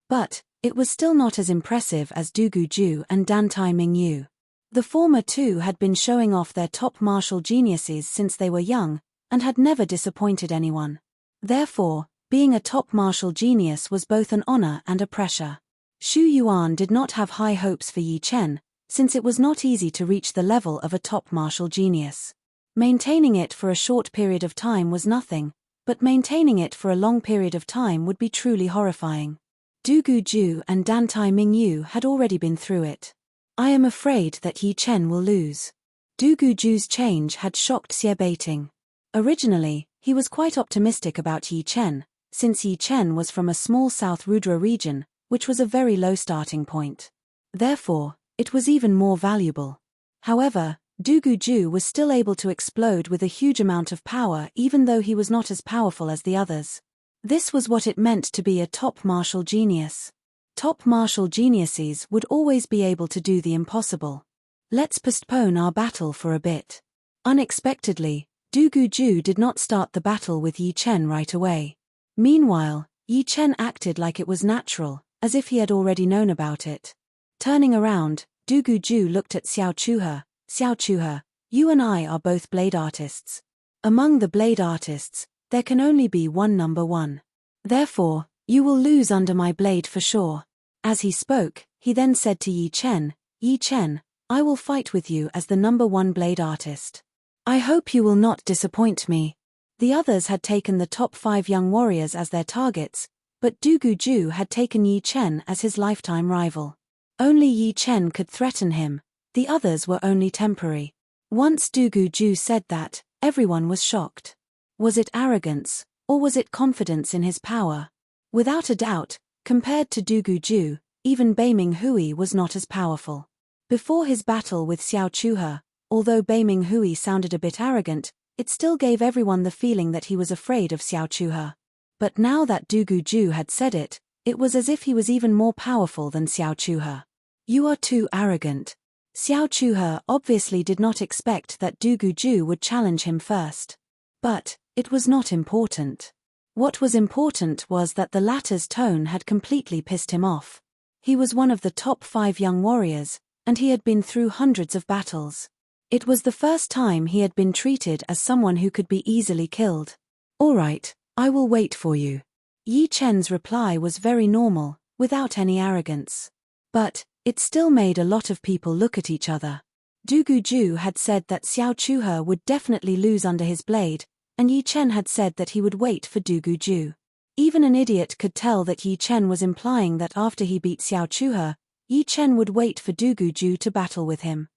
But it was still not as impressive as Du Guju and Dantai Mingyu. The former two had been showing off their top martial geniuses since they were young, and had never disappointed anyone. Therefore, being a top martial genius was both an honor and a pressure. Xu Yuan did not have high hopes for Yi Chen, since it was not easy to reach the level of a top martial genius. Maintaining it for a short period of time was nothing, but maintaining it for a long period of time would be truly horrifying. Du Guju and Dantai Mingyu had already been through it. I am afraid that Yi Chen will lose. Du Guju's change had shocked Xie Baiting. Originally, he was quite optimistic about Yi Chen, since Yi Chen was from a small South Rudra region, which was a very low starting point. Therefore, it was even more valuable. However, Du Guju was still able to explode with a huge amount of power even though he was not as powerful as the others. This was what it meant to be a top martial genius. Top martial geniuses would always be able to do the impossible. Let's postpone our battle for a bit. Unexpectedly, Du Guju did not start the battle with Yi Chen right away. Meanwhile, Yi Chen acted like it was natural, as if he had already known about it. Turning around, Du Guju looked at Xiao Chuhe. Xiao Chuhe, you and I are both blade artists. Among the blade artists, there can only be one #1. Therefore, you will lose under my blade for sure. As he spoke, he then said to Yi Chen, I will fight with you as the #1 blade artist. I hope you will not disappoint me. The others had taken the top 5 young warriors as their targets, but Du Guju had taken Yi Chen as his lifetime rival. Only Yi Chen could threaten him. The others were only temporary. Once Du Guju said that, everyone was shocked. Was it arrogance, or was it confidence in his power? Without a doubt, compared to Du Guju, even Beiming Hui was not as powerful. Before his battle with Xiao Chuhe, although Beiming Hui sounded a bit arrogant, it still gave everyone the feeling that he was afraid of Xiao Chuhe. But now that Du Guju had said it, it was as if he was even more powerful than Xiao Chuhe. You are too arrogant. Xiao Chuhe obviously did not expect that Du Guju would challenge him first. But it was not important. What was important was that the latter's tone had completely pissed him off. He was one of the top 5 young warriors, and he had been through hundreds of battles. It was the first time he had been treated as someone who could be easily killed. "All right, I will wait for you." Yi Chen's reply was very normal, without any arrogance. But it still made a lot of people look at each other. Du Guju had said that Xiao Chuhe would definitely lose under his blade, and Yi Chen had said that he would wait for Du Guju. Even an idiot could tell that Yi Chen was implying that after he beat Xiao Chuhe, Yi Chen would wait for Du Guju to battle with him.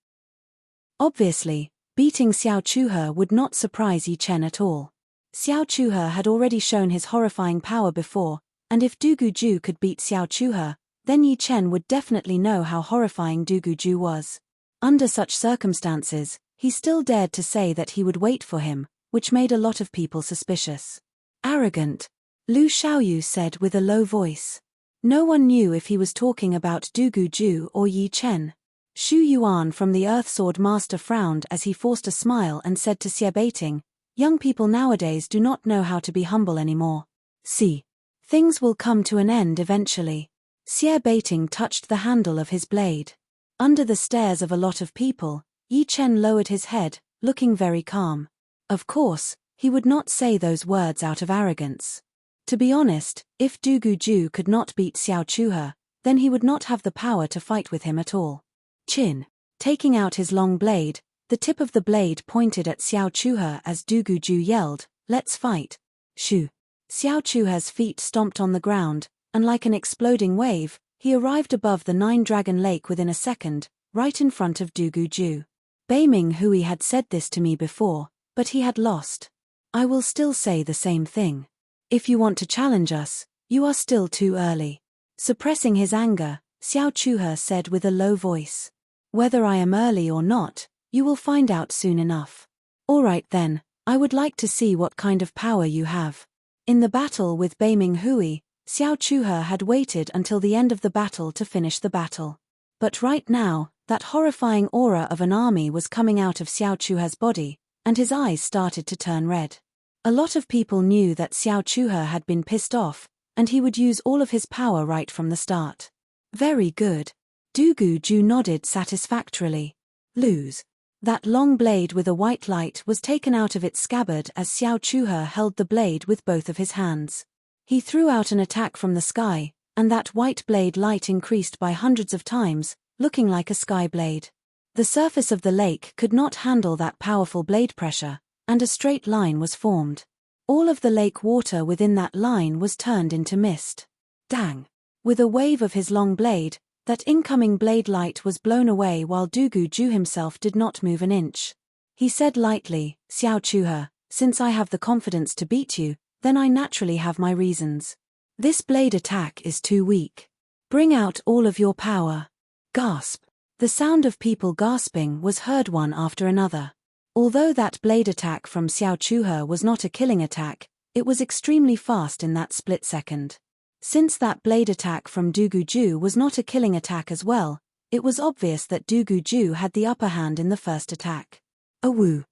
Obviously, beating Xiao Chuhe would not surprise Yi Chen at all. Xiao Chuhe had already shown his horrifying power before, and if Du Guju could beat Xiao Chuhe, then Yi Chen would definitely know how horrifying Du Guju was. Under such circumstances, he still dared to say that he would wait for him, which made a lot of people suspicious. "Arrogant," Lu Xiaoyu said with a low voice. No one knew if he was talking about Du Guju or Yi Chen. Shu Yuan from the Earth Sword Master frowned as he forced a smile and said to Xie Baiting, "Young people nowadays do not know how to be humble anymore. See, things will come to an end eventually." Xie Baiting touched the handle of his blade. Under the stares of a lot of people, Yi Chen lowered his head, looking very calm. Of course, he would not say those words out of arrogance. To be honest, if Du Guju could not beat Xiao Chuhe, then he would not have the power to fight with him at all. Chin. Taking out his long blade, the tip of the blade pointed at Xiao Chuhe as Du Guju yelled, "Let's fight." Shoo. Xiao Chuhe's feet stomped on the ground, and like an exploding wave, he arrived above the 9-dragon lake within a second, right in front of Du Guju. Beiming Hui had said this to me before, but he had lost. I will still say the same thing. If you want to challenge us, you are still too early. Suppressing his anger, Xiao Chuhe said with a low voice. Whether I am early or not, you will find out soon enough. All right then, I would like to see what kind of power you have. In the battle with Beiming Hui, Xiao Chuhe had waited until the end of the battle to finish the battle. But right now, that horrifying aura of an army was coming out of Xiao Chuhe's body, and his eyes started to turn red. A lot of people knew that Xiao Chuhe had been pissed off, and he would use all of his power right from the start. Very good. Du Guju nodded satisfactorily. Lose. That long blade with a white light was taken out of its scabbard as Xiao Chuhe held the blade with both of his hands. He threw out an attack from the sky, and that white blade light increased by hundreds of times, looking like a sky blade. The surface of the lake could not handle that powerful blade pressure, and a straight line was formed. All of the lake water within that line was turned into mist. Dang! With a wave of his long blade, that incoming blade light was blown away while Du Guju himself did not move an inch. He said lightly, "Xiao Chuhe, since I have the confidence to beat you, then I naturally have my reasons. This blade attack is too weak. Bring out all of your power." Gasp. The sound of people gasping was heard one after another. Although that blade attack from Xiao Chuhe was not a killing attack, it was extremely fast in that split second. Since that blade attack from Du Guju was not a killing attack as well, it was obvious that Du Guju had the upper hand in the first attack. Awoo!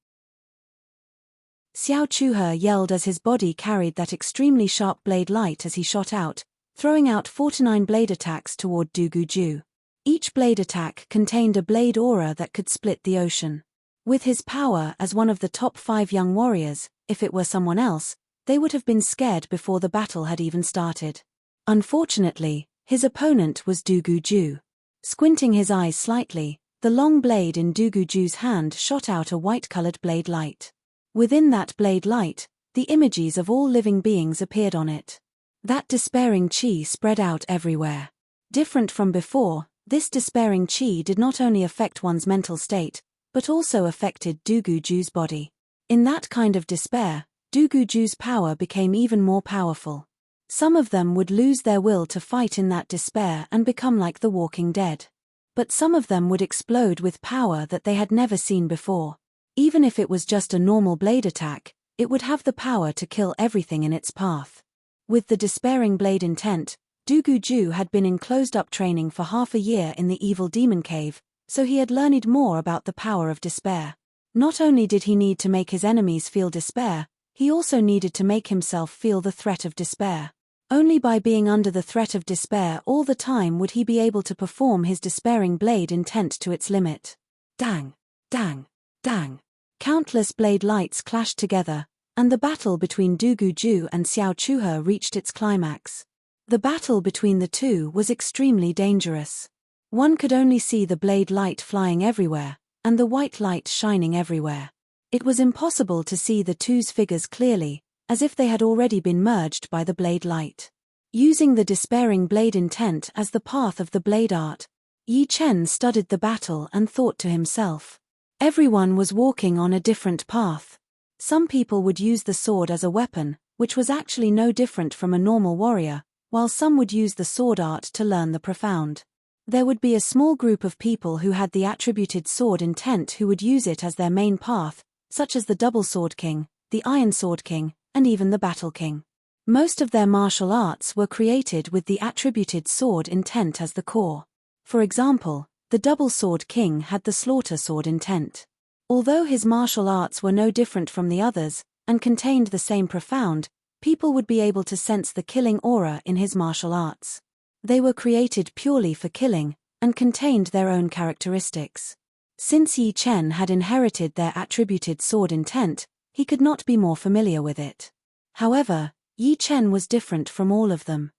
Xiao Chuhe yelled as his body carried that extremely sharp blade light as he shot out, throwing out 49 blade attacks toward Du Guju. Each blade attack contained a blade aura that could split the ocean. With his power as one of the top 5 young warriors, if it were someone else, they would have been scared before the battle had even started. Unfortunately, his opponent was Du Guju. Squinting his eyes slightly, the long blade in Du Guju's hand shot out a white-colored blade light. Within that blade light, the images of all living beings appeared on it. That despairing chi spread out everywhere. Different from before, this despairing chi did not only affect one's mental state, but also affected Du Guju's body. In that kind of despair, Du Guju's power became even more powerful. Some of them would lose their will to fight in that despair and become like the walking dead. But some of them would explode with power that they had never seen before. Even if it was just a normal blade attack, it would have the power to kill everything in its path. With the despairing blade intent, Du Guju had been in closed-up training for half a year in the evil demon cave, so he had learned more about the power of despair. Not only did he need to make his enemies feel despair, He also needed to make himself feel the threat of despair. Only by being under the threat of despair all the time would he be able to perform his despairing blade intent to its limit. Dang! Dang! Dang! Countless blade lights clashed together, and the battle between Du Guju and Xiao Chuhe reached its climax. The battle between the two was extremely dangerous. One could only see the blade light flying everywhere, and the white light shining everywhere. It was impossible to see the two's figures clearly, as if they had already been merged by the blade light. Using the despairing blade intent as the path of the blade art, Yi Chen studied the battle and thought to himself. Everyone was walking on a different path. Some people would use the sword as a weapon, which was actually no different from a normal warrior, while some would use the sword art to learn the profound. There would be a small group of people who had the attributed sword intent who would use it as their main path, such as the Double Sword King, the Iron Sword King, and even the Battle King. Most of their martial arts were created with the attributed sword intent as the core. For example, the Double Sword King had the Slaughter Sword intent. Although his martial arts were no different from the others, and contained the same profound, people would be able to sense the killing aura in his martial arts. They were created purely for killing, and contained their own characteristics. Since Yi Chen had inherited their attributed sword intent, he could not be more familiar with it. However, Yi Chen was different from all of them.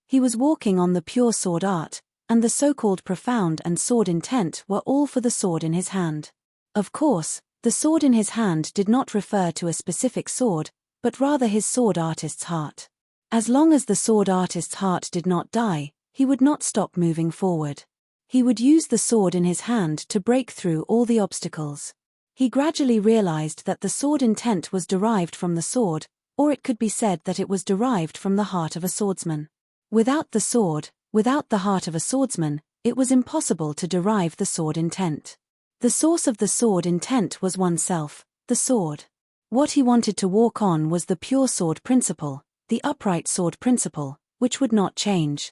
He was walking on the pure sword art, and the so-called profound and sword intent were all for the sword in his hand. Of course, the sword in his hand did not refer to a specific sword, but rather his sword artist's heart. As long as the sword artist's heart did not die, he would not stop moving forward. He would use the sword in his hand to break through all the obstacles. He gradually realized that the sword intent was derived from the sword, or it could be said that it was derived from the heart of a swordsman. Without the sword, without the heart of a swordsman, it was impossible to derive the sword intent. The source of the sword intent was oneself, the sword. What he wanted to walk on was the pure sword principle, the upright sword principle, which would not change.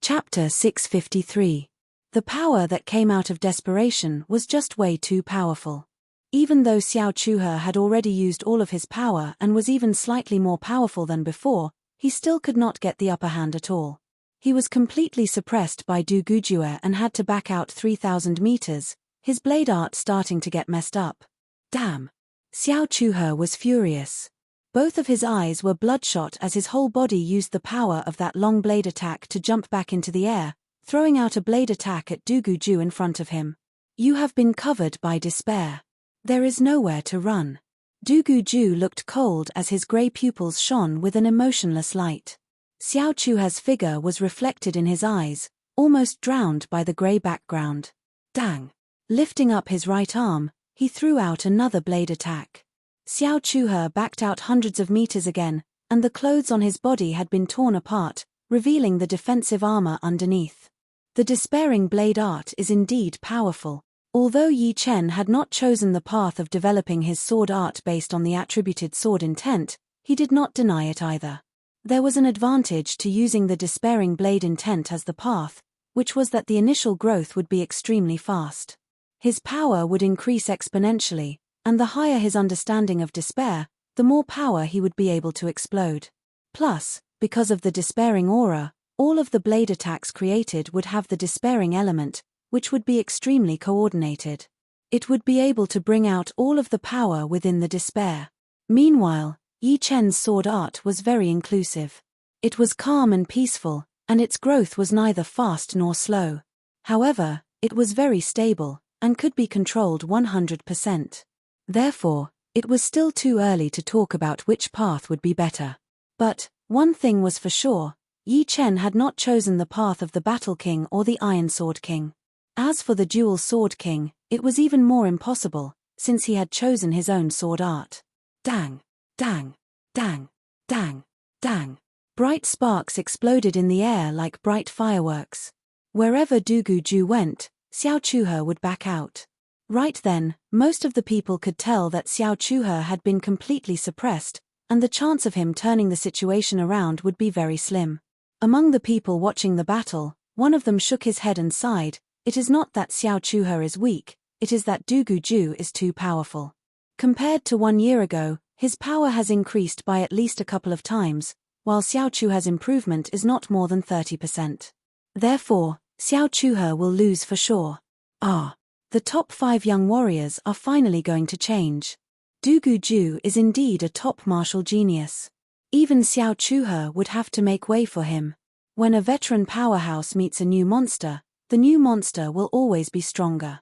Chapter 653. The power that came out of desperation was just way too powerful. Even though Xiao Chuhe had already used all of his power and was even slightly more powerful than before, he still could not get the upper hand at all. He was completely suppressed by Du Guju and had to back out 3,000 meters, his blade art starting to get messed up. Damn! Xiao Chuhe was furious. Both of his eyes were bloodshot as his whole body used the power of that long blade attack to jump back into the air, throwing out a blade attack at Du Guju in front of him. You have been covered by despair. There is nowhere to run. Du Guju looked cold as his grey pupils shone with an emotionless light. Xiao Chuhe's figure was reflected in his eyes, almost drowned by the grey background. Dang! Lifting up his right arm, he threw out another blade attack. Xiao Chuhe backed out hundreds of meters again, and the clothes on his body had been torn apart, revealing the defensive armor underneath. The despairing blade art is indeed powerful. Although Yi Chen had not chosen the path of developing his sword art based on the attributed sword intent, he did not deny it either. There was an advantage to using the despairing blade intent as the path, which was that the initial growth would be extremely fast. His power would increase exponentially, and the higher his understanding of despair, the more power he would be able to explode. Plus, because of the despairing aura, all of the blade attacks created would have the despairing element, which would be extremely coordinated. It would be able to bring out all of the power within the despair. Meanwhile, Yi Chen's sword art was very inclusive. It was calm and peaceful, and its growth was neither fast nor slow. However, it was very stable, and could be controlled 100%. Therefore, it was still too early to talk about which path would be better. But, one thing was for sure, Yi Chen had not chosen the path of the Battle King or the Iron Sword King. As for the Dual Sword King, it was even more impossible, since he had chosen his own sword art. Dang! Dang! Dang! Dang! Dang! Bright sparks exploded in the air like bright fireworks. Wherever Du Guju went, Xiao Chuhe would back out. Right then, most of the people could tell that Xiao Chuhe had been completely suppressed, and the chance of him turning the situation around would be very slim. Among the people watching the battle, one of them shook his head and sighed. It is not that Xiao Chuhe is weak, it is that Du Guju is too powerful. Compared to 1 year ago, his power has increased by at least a couple of times, while Xiao Chuhe's improvement is not more than 30%. Therefore, Xiao Chuhe will lose for sure. The top 5 young warriors are finally going to change. Du Guju is indeed a top martial genius. Even Xiao Chuhe would have to make way for him. When a veteran powerhouse meets a new monster, the new monster will always be stronger.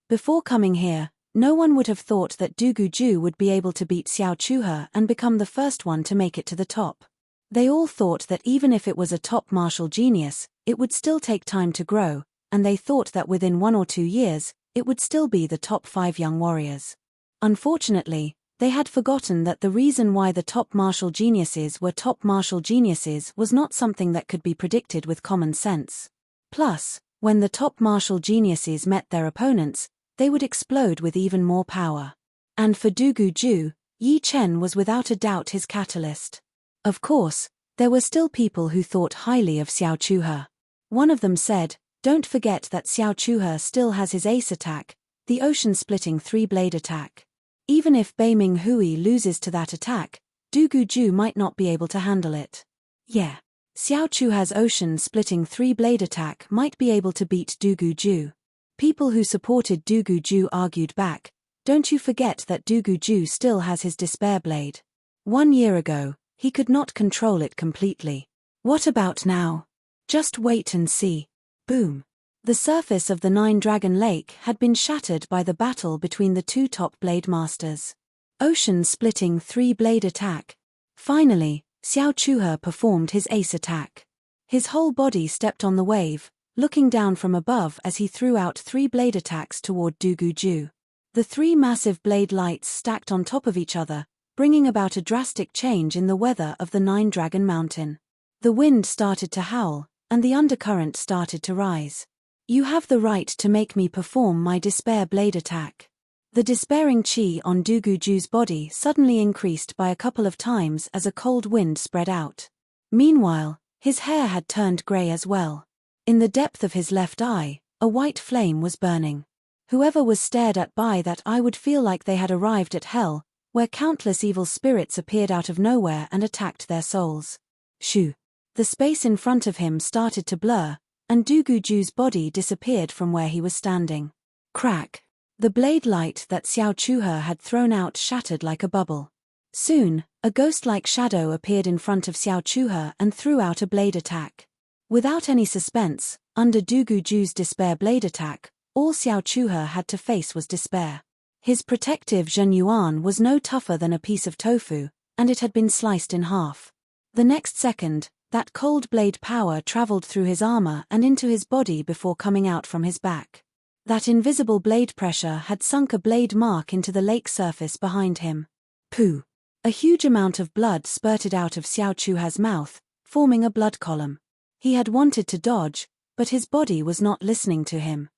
Before coming here, no one would have thought that Du Guju would be able to beat Xiao Chuhe and become the first one to make it to the top. They all thought that even if it was a top martial genius, it would still take time to grow, and they thought that within 1 or 2 years, it would still be the top 5 young warriors. Unfortunately, they had forgotten that the reason why the top martial geniuses were top martial geniuses was not something that could be predicted with common sense. Plus, when the top martial geniuses met their opponents, they would explode with even more power. And for Du Guju, Yi Chen was without a doubt his catalyst. Of course, there were still people who thought highly of Xiao Chuhe. One of them said, "Don't forget that Xiao Chuhe still has his ace attack, the ocean-splitting 3-blade attack. Even if Beiming Hui loses to that attack, Du Guju might not be able to handle it." Yeah. Xiao Chuhe's ocean-splitting 3-blade attack might be able to beat Du Guju. People who supported Du Guju argued back, "Don't you forget that Du Guju still has his despair blade. 1 year ago, he could not control it completely. What about now? Just wait and see." Boom. The surface of the 9-Dragon Lake had been shattered by the battle between the 2 top blade masters. Ocean-splitting 3-blade attack. Finally, Xiao Chuhe performed his ace attack. His whole body stepped on the wave, looking down from above as he threw out 3-blade attacks toward Du Guju. The 3 massive blade lights stacked on top of each other, bringing about a drastic change in the weather of the 9-Dragon Mountain. The wind started to howl, and the undercurrent started to rise. "You have the right to make me perform my despair blade attack." The despairing chi on Du Guju's body suddenly increased by a couple of times as a cold wind spread out. Meanwhile, his hair had turned grey as well. In the depth of his left eye, a white flame was burning. Whoever was stared at by that eye would feel like they had arrived at hell, where countless evil spirits appeared out of nowhere and attacked their souls. Shoo! The space in front of him started to blur, and Du Guju's body disappeared from where he was standing. Crack! The blade light that Xiao Chuhe had thrown out shattered like a bubble. Soon, a ghost-like shadow appeared in front of Xiao Chuhe and threw out a blade attack. Without any suspense, under Du Guju's despair blade attack, all Xiao Chuhe had to face was despair. His protective Zhen Yuan was no tougher than a piece of tofu, and it had been sliced in half. The next second, that cold blade power traveled through his armor and into his body before coming out from his back. That invisible blade pressure had sunk a blade mark into the lake surface behind him. Pooh! A huge amount of blood spurted out of Xiao Chuhe's mouth, forming a blood column. He had wanted to dodge, but his body was not listening to him.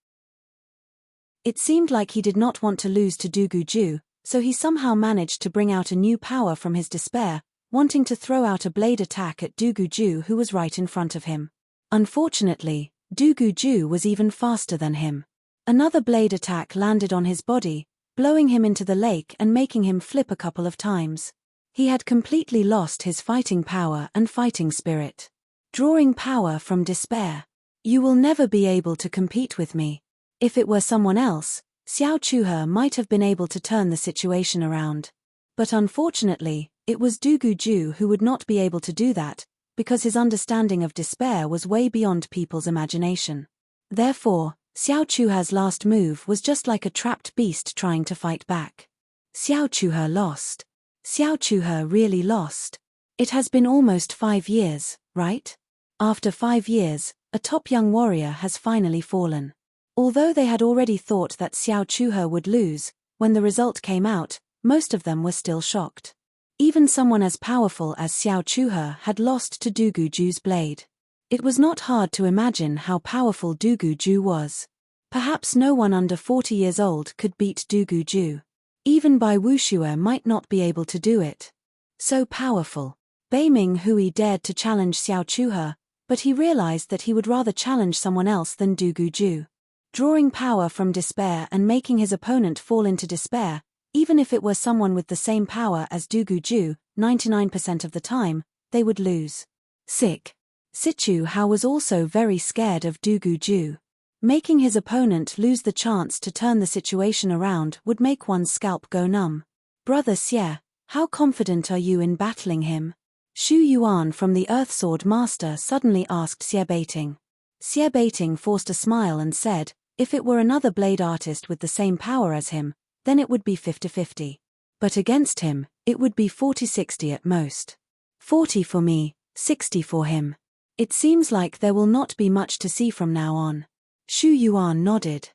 It seemed like he did not want to lose to Du Guju, so he somehow managed to bring out a new power from his despair, wanting to throw out a blade attack at Du Guju who was right in front of him. Unfortunately, Du Guju was even faster than him. Another blade attack landed on his body, blowing him into the lake and making him flip a couple of times. He had completely lost his fighting power and fighting spirit. Drawing power from despair. "You will never be able to compete with me." If it were someone else, Xiao Chuhe might have been able to turn the situation around. But unfortunately, it was Du Guju who would not be able to do that, because his understanding of despair was way beyond people's imagination. Therefore, Xiao Chuhe's last move was just like a trapped beast trying to fight back. Xiao Chuhe lost. Xiao Chuhe really lost. It has been almost 5 years, right? After 5 years, a top young warrior has finally fallen. Although they had already thought that Xiao Chuhe would lose, when the result came out, most of them were still shocked. Even someone as powerful as Xiao Chuhe had lost to Du Guju's blade. It was not hard to imagine how powerful Du Guju was. Perhaps no one under 40 years old could beat Du Guju. Even Bai Wuxue might not be able to do it. So powerful. Beiming Hui dared to challenge Xiao Chuhe, but he realized that he would rather challenge someone else than Du Guju. drawing power from despair and making his opponent fall into despair. Even if it were someone with the same power as Dugu-ju, 99% of the time, they would lose. Sick. Sichu Hao was also very scared of Dugu-ju. Making his opponent lose the chance to turn the situation around would make one's scalp go numb. Brother Xie, how confident are you in battling him? Xu Yuan from the Earthsword Master suddenly asked Xie Baiting. Xie Baiting forced a smile and said, if it were another blade artist with the same power as him, then it would be 50-50. But against him, it would be 40-60 at most. 40 for me, 60 for him. It seems like there will not be much to see from now on. Xu Yuan nodded.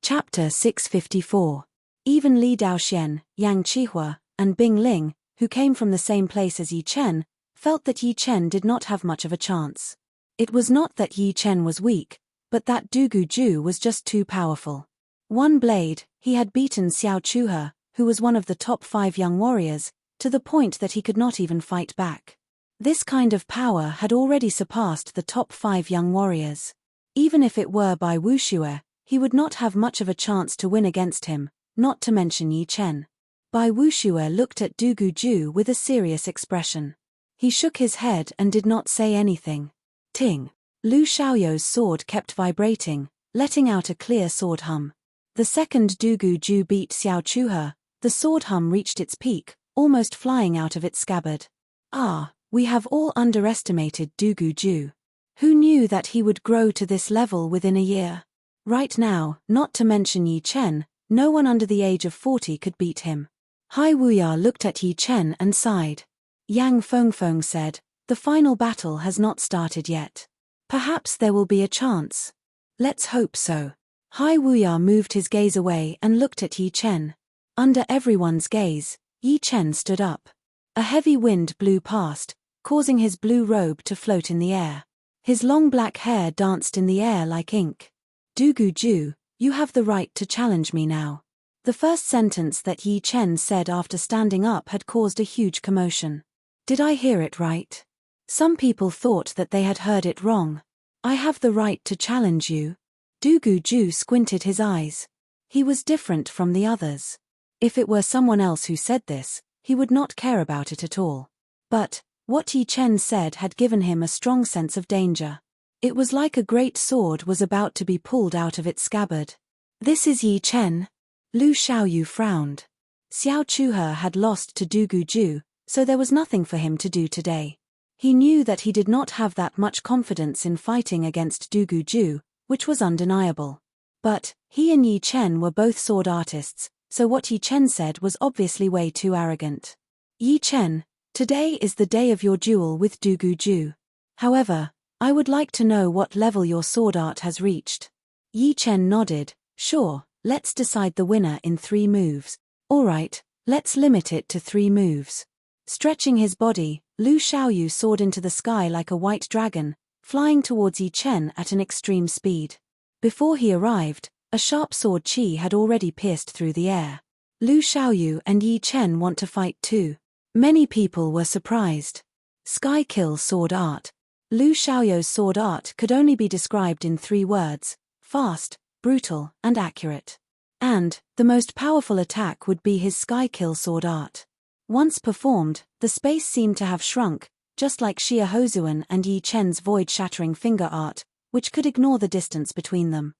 Chapter 654. Even Li Daoxian, Yang Qihua, and Bing Ling, who came from the same place as Yi Chen, felt that Yi Chen did not have much of a chance. It was not that Yi Chen was weak, but that Dugu-ju was just too powerful. One blade, he had beaten Xiao Chuhe, who was one of the top 5 young warriors, to the point that he could not even fight back. This kind of power had already surpassed the top 5 young warriors. Even if it were by Wuxue, he would not have much of a chance to win against him, not to mention Yi Chen. Bai Wuxue looked at Dugu-ju with a serious expression. He shook his head and did not say anything. Ting. Lu Xiaoyou's sword kept vibrating, letting out a clear sword hum. The second Dugu-ju beat Xiao Chuhe, the sword hum reached its peak, almost flying out of its scabbard. Ah, we have all underestimated Dugu-ju. Who knew that he would grow to this level within a year? Right now, not to mention Yi Chen, no one under the age of 40 could beat him. Hai Wuya looked at Yi Chen and sighed. Yang Fengfeng said, the final battle has not started yet. Perhaps there will be a chance. Let's hope so. Hai Wuya moved his gaze away and looked at Yi Chen. Under everyone's gaze, Yi Chen stood up. A heavy wind blew past, causing his blue robe to float in the air. His long black hair danced in the air like ink. Dugu-ju, you have the right to challenge me now. The first sentence that Yi Chen said after standing up had caused a huge commotion. Did I hear it right? Some people thought that they had heard it wrong. I have the right to challenge you. Dugu-ju squinted his eyes. He was different from the others. If it were someone else who said this, he would not care about it at all. But what Yi Chen said had given him a strong sense of danger. It was like a great sword was about to be pulled out of its scabbard. This is Yi Chen. Lu Xiaoyu frowned. Xiao Chuhe had lost to Dugu-ju, so there was nothing for him to do today. He knew that he did not have that much confidence in fighting against Dugu-ju, which was undeniable. But he and Yi Chen were both sword artists, so what Yi Chen said was obviously way too arrogant. Yi Chen, today is the day of your duel with Dugu-ju. However, I would like to know what level your sword art has reached. Yi Chen nodded. Sure, let's decide the winner in 3 moves. Alright, let's limit it to 3 moves. Stretching his body, Lu Xiaoyu soared into the sky like a white dragon, flying towards Yi Chen at an extreme speed. Before he arrived, a sharp sword qi had already pierced through the air. Lu Xiaoyu and Yi Chen want to fight too. Many people were surprised. Sky Kill Sword Art. Lu Xiaoyou's sword art could only be described in 3 words: fast, brutal, and accurate. And the most powerful attack would be his Sky Kill Sword Art. Once performed, the space seemed to have shrunk, just like Xia Hozuan and Yi Chen's void-shattering finger art, which could ignore the distance between them.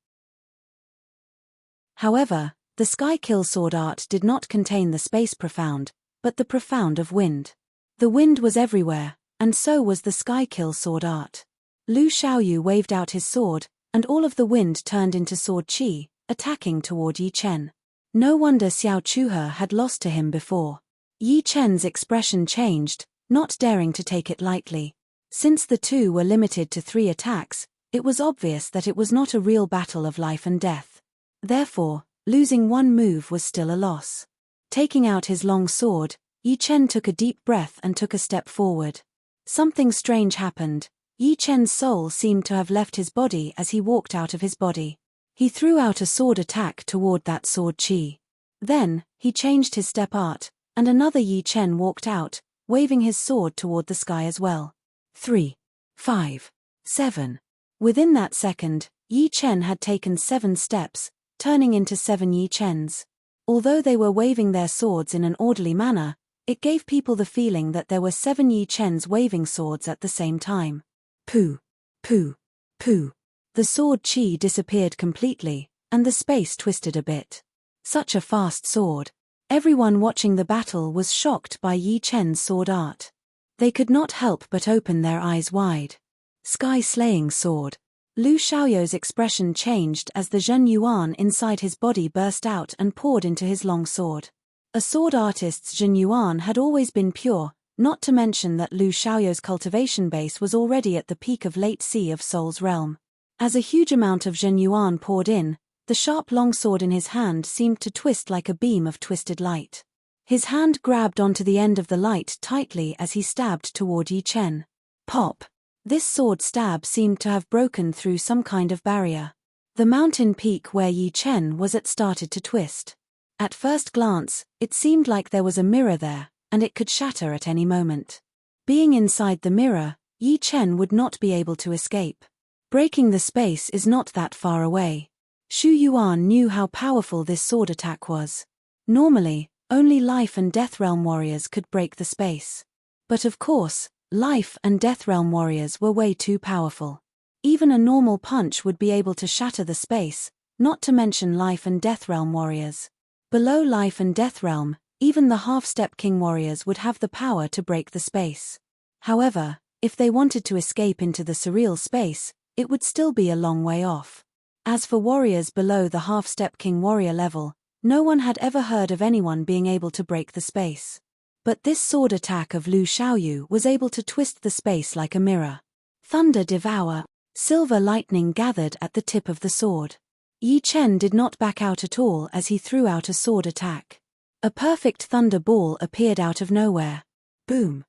However, the Sky Kill Sword Art did not contain the space profound, but the profound of wind. The wind was everywhere, and so was the Sky Kill Sword Art. Lu Xiaoyu waved out his sword, and all of the wind turned into sword qi, attacking toward Yi Chen. No wonder Xiao Chuhe had lost to him before. Yi Chen's expression changed, not daring to take it lightly. Since the two were limited to 3 attacks, it was obvious that it was not a real battle of life and death. Therefore, losing 1 move was still a loss. Taking out his long sword, Yi Chen took a deep breath and took a step forward. Something strange happened. Yi Chen's soul seemed to have left his body as he walked out of his body. He threw out a sword attack toward that sword qi. Then, he changed his step art, and another Yi Chen walked out, waving his sword toward the sky as well. 3, 5, 7. Within that second, Yi Chen had taken 7 steps, turning into 7 Yi Chens. Although they were waving their swords in an orderly manner, it gave people the feeling that there were 7 Yi Chens waving swords at the same time. Pooh! Pooh! Pooh! The sword chi disappeared completely, and the space twisted a bit. Such a fast sword. Everyone watching the battle was shocked by Yi Chen's sword art. They could not help but open their eyes wide. Sky-slaying sword. Lu Xiaoyu's expression changed as the Zhen Yuan inside his body burst out and poured into his long sword. A sword artist's Zhen Yuan had always been pure, not to mention that Lu Xiaoyu's cultivation base was already at the peak of late Sea of Soul's realm. As a huge amount of Zhen Yuan poured in, the sharp longsword in his hand seemed to twist like a beam of twisted light. His hand grabbed onto the end of the light tightly as he stabbed toward Yi Chen. Pop! This sword stab seemed to have broken through some kind of barrier. The mountain peak where Yi Chen was at started to twist. At first glance, it seemed like there was a mirror there, and it could shatter at any moment. Being inside the mirror, Yi Chen would not be able to escape. Breaking the space is not that far away. Xu Yuan knew how powerful this sword attack was. Normally, only Life and Death Realm warriors could break the space. But of course, Life and Death Realm warriors were way too powerful. Even a normal punch would be able to shatter the space, not to mention Life and Death Realm warriors. Below Life and Death Realm, even the half-step king warriors would have the power to break the space. However, if they wanted to escape into the surreal space, it would still be a long way off. As for warriors below the half-step king warrior level, no one had ever heard of anyone being able to break the space. But this sword attack of Lu Xiaoyu was able to twist the space like a mirror. Thunder devour. Silver lightning gathered at the tip of the sword. Yi Chen did not back out at all as he threw out a sword attack. A perfect thunder ball appeared out of nowhere. Boom!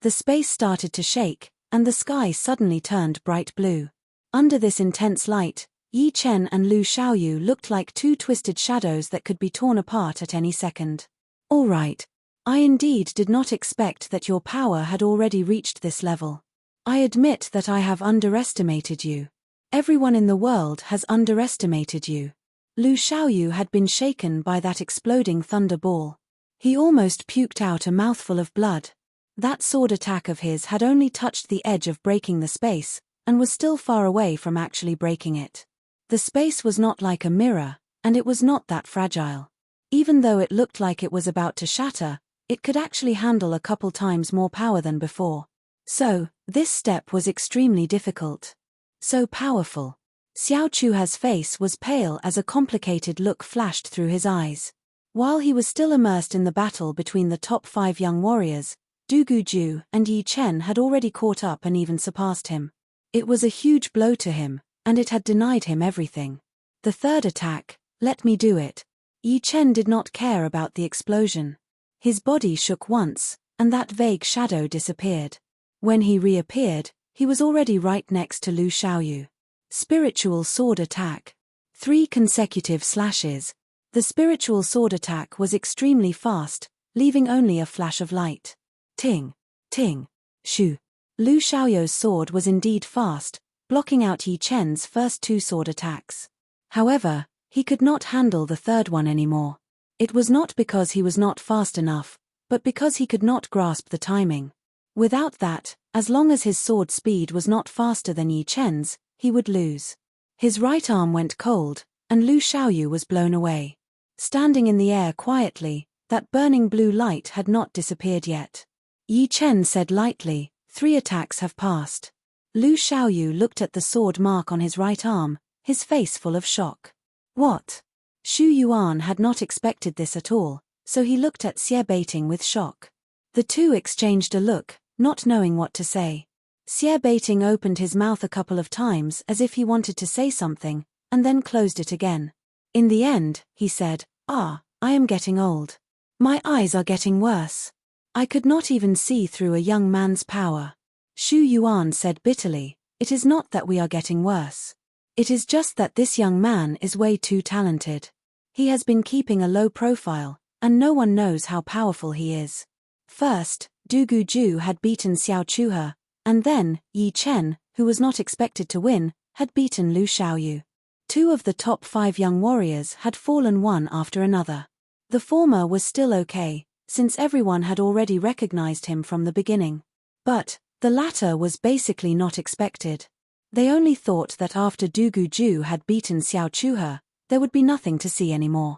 The space started to shake, and the sky suddenly turned bright blue. Under this intense light, Yi Chen and Lu Xiaoyu looked like 2 twisted shadows that could be torn apart at any second. All right. I indeed did not expect that your power had already reached this level. I admit that I have underestimated you. Everyone in the world has underestimated you. Lu Xiaoyu had been shaken by that exploding thunder ball. He almost puked out a mouthful of blood. That sword attack of his had only touched the edge of breaking the space, and was still far away from actually breaking it. The space was not like a mirror, and it was not that fragile. Even though it looked like it was about to shatter, it could actually handle a couple times more power than before. So, this step was extremely difficult. So powerful. Xiao Chuha's face was pale as a complicated look flashed through his eyes. While he was still immersed in the battle between the top 5 young warriors, Du Guju and Yi Chen had already caught up and even surpassed him. It was a huge blow to him, and it had denied him everything. The third attack, let me do it. Yi Chen did not care about the explosion. His body shook once, and that vague shadow disappeared. When he reappeared, he was already right next to Lu Xiaoyu. Spiritual sword attack. 3 consecutive slashes. The spiritual sword attack was extremely fast, leaving only a flash of light. Ting, ting, shoo. Lu Xiaoyu's sword was indeed fast, blocking out Yi Chen's first 2 sword attacks. However, he could not handle the third one anymore. It was not because he was not fast enough, but because he could not grasp the timing. Without that, as long as his sword speed was not faster than Yi Chen's, he would lose. His right arm went cold, and Lu Xiaoyu was blown away. Standing in the air quietly, that burning blue light had not disappeared yet. Yi Chen said lightly, 3 attacks have passed. Lu Xiaoyu looked at the sword mark on his right arm, his face full of shock. What? Xu Yuan had not expected this at all, so he looked at Xie Baiting with shock. The two exchanged a look, not knowing what to say. Xie Baiting opened his mouth a couple of times as if he wanted to say something, and then closed it again. In the end, he said, I am getting old. My eyes are getting worse. I could not even see through a young man's power. Xu Yuan said bitterly, it is not that we are getting worse. It is just that this young man is way too talented. He has been keeping a low profile, and no one knows how powerful he is. First, Du Guju had beaten Xiao Chuha, and then, Yi Chen, who was not expected to win, had beaten Lu Xiaoyu. 2 of the top 5 young warriors had fallen one after another. The former was still okay, since everyone had already recognized him from the beginning. But the latter was basically not expected. They only thought that after Du Guju had beaten Xiao Chuhe, there would be nothing to see anymore.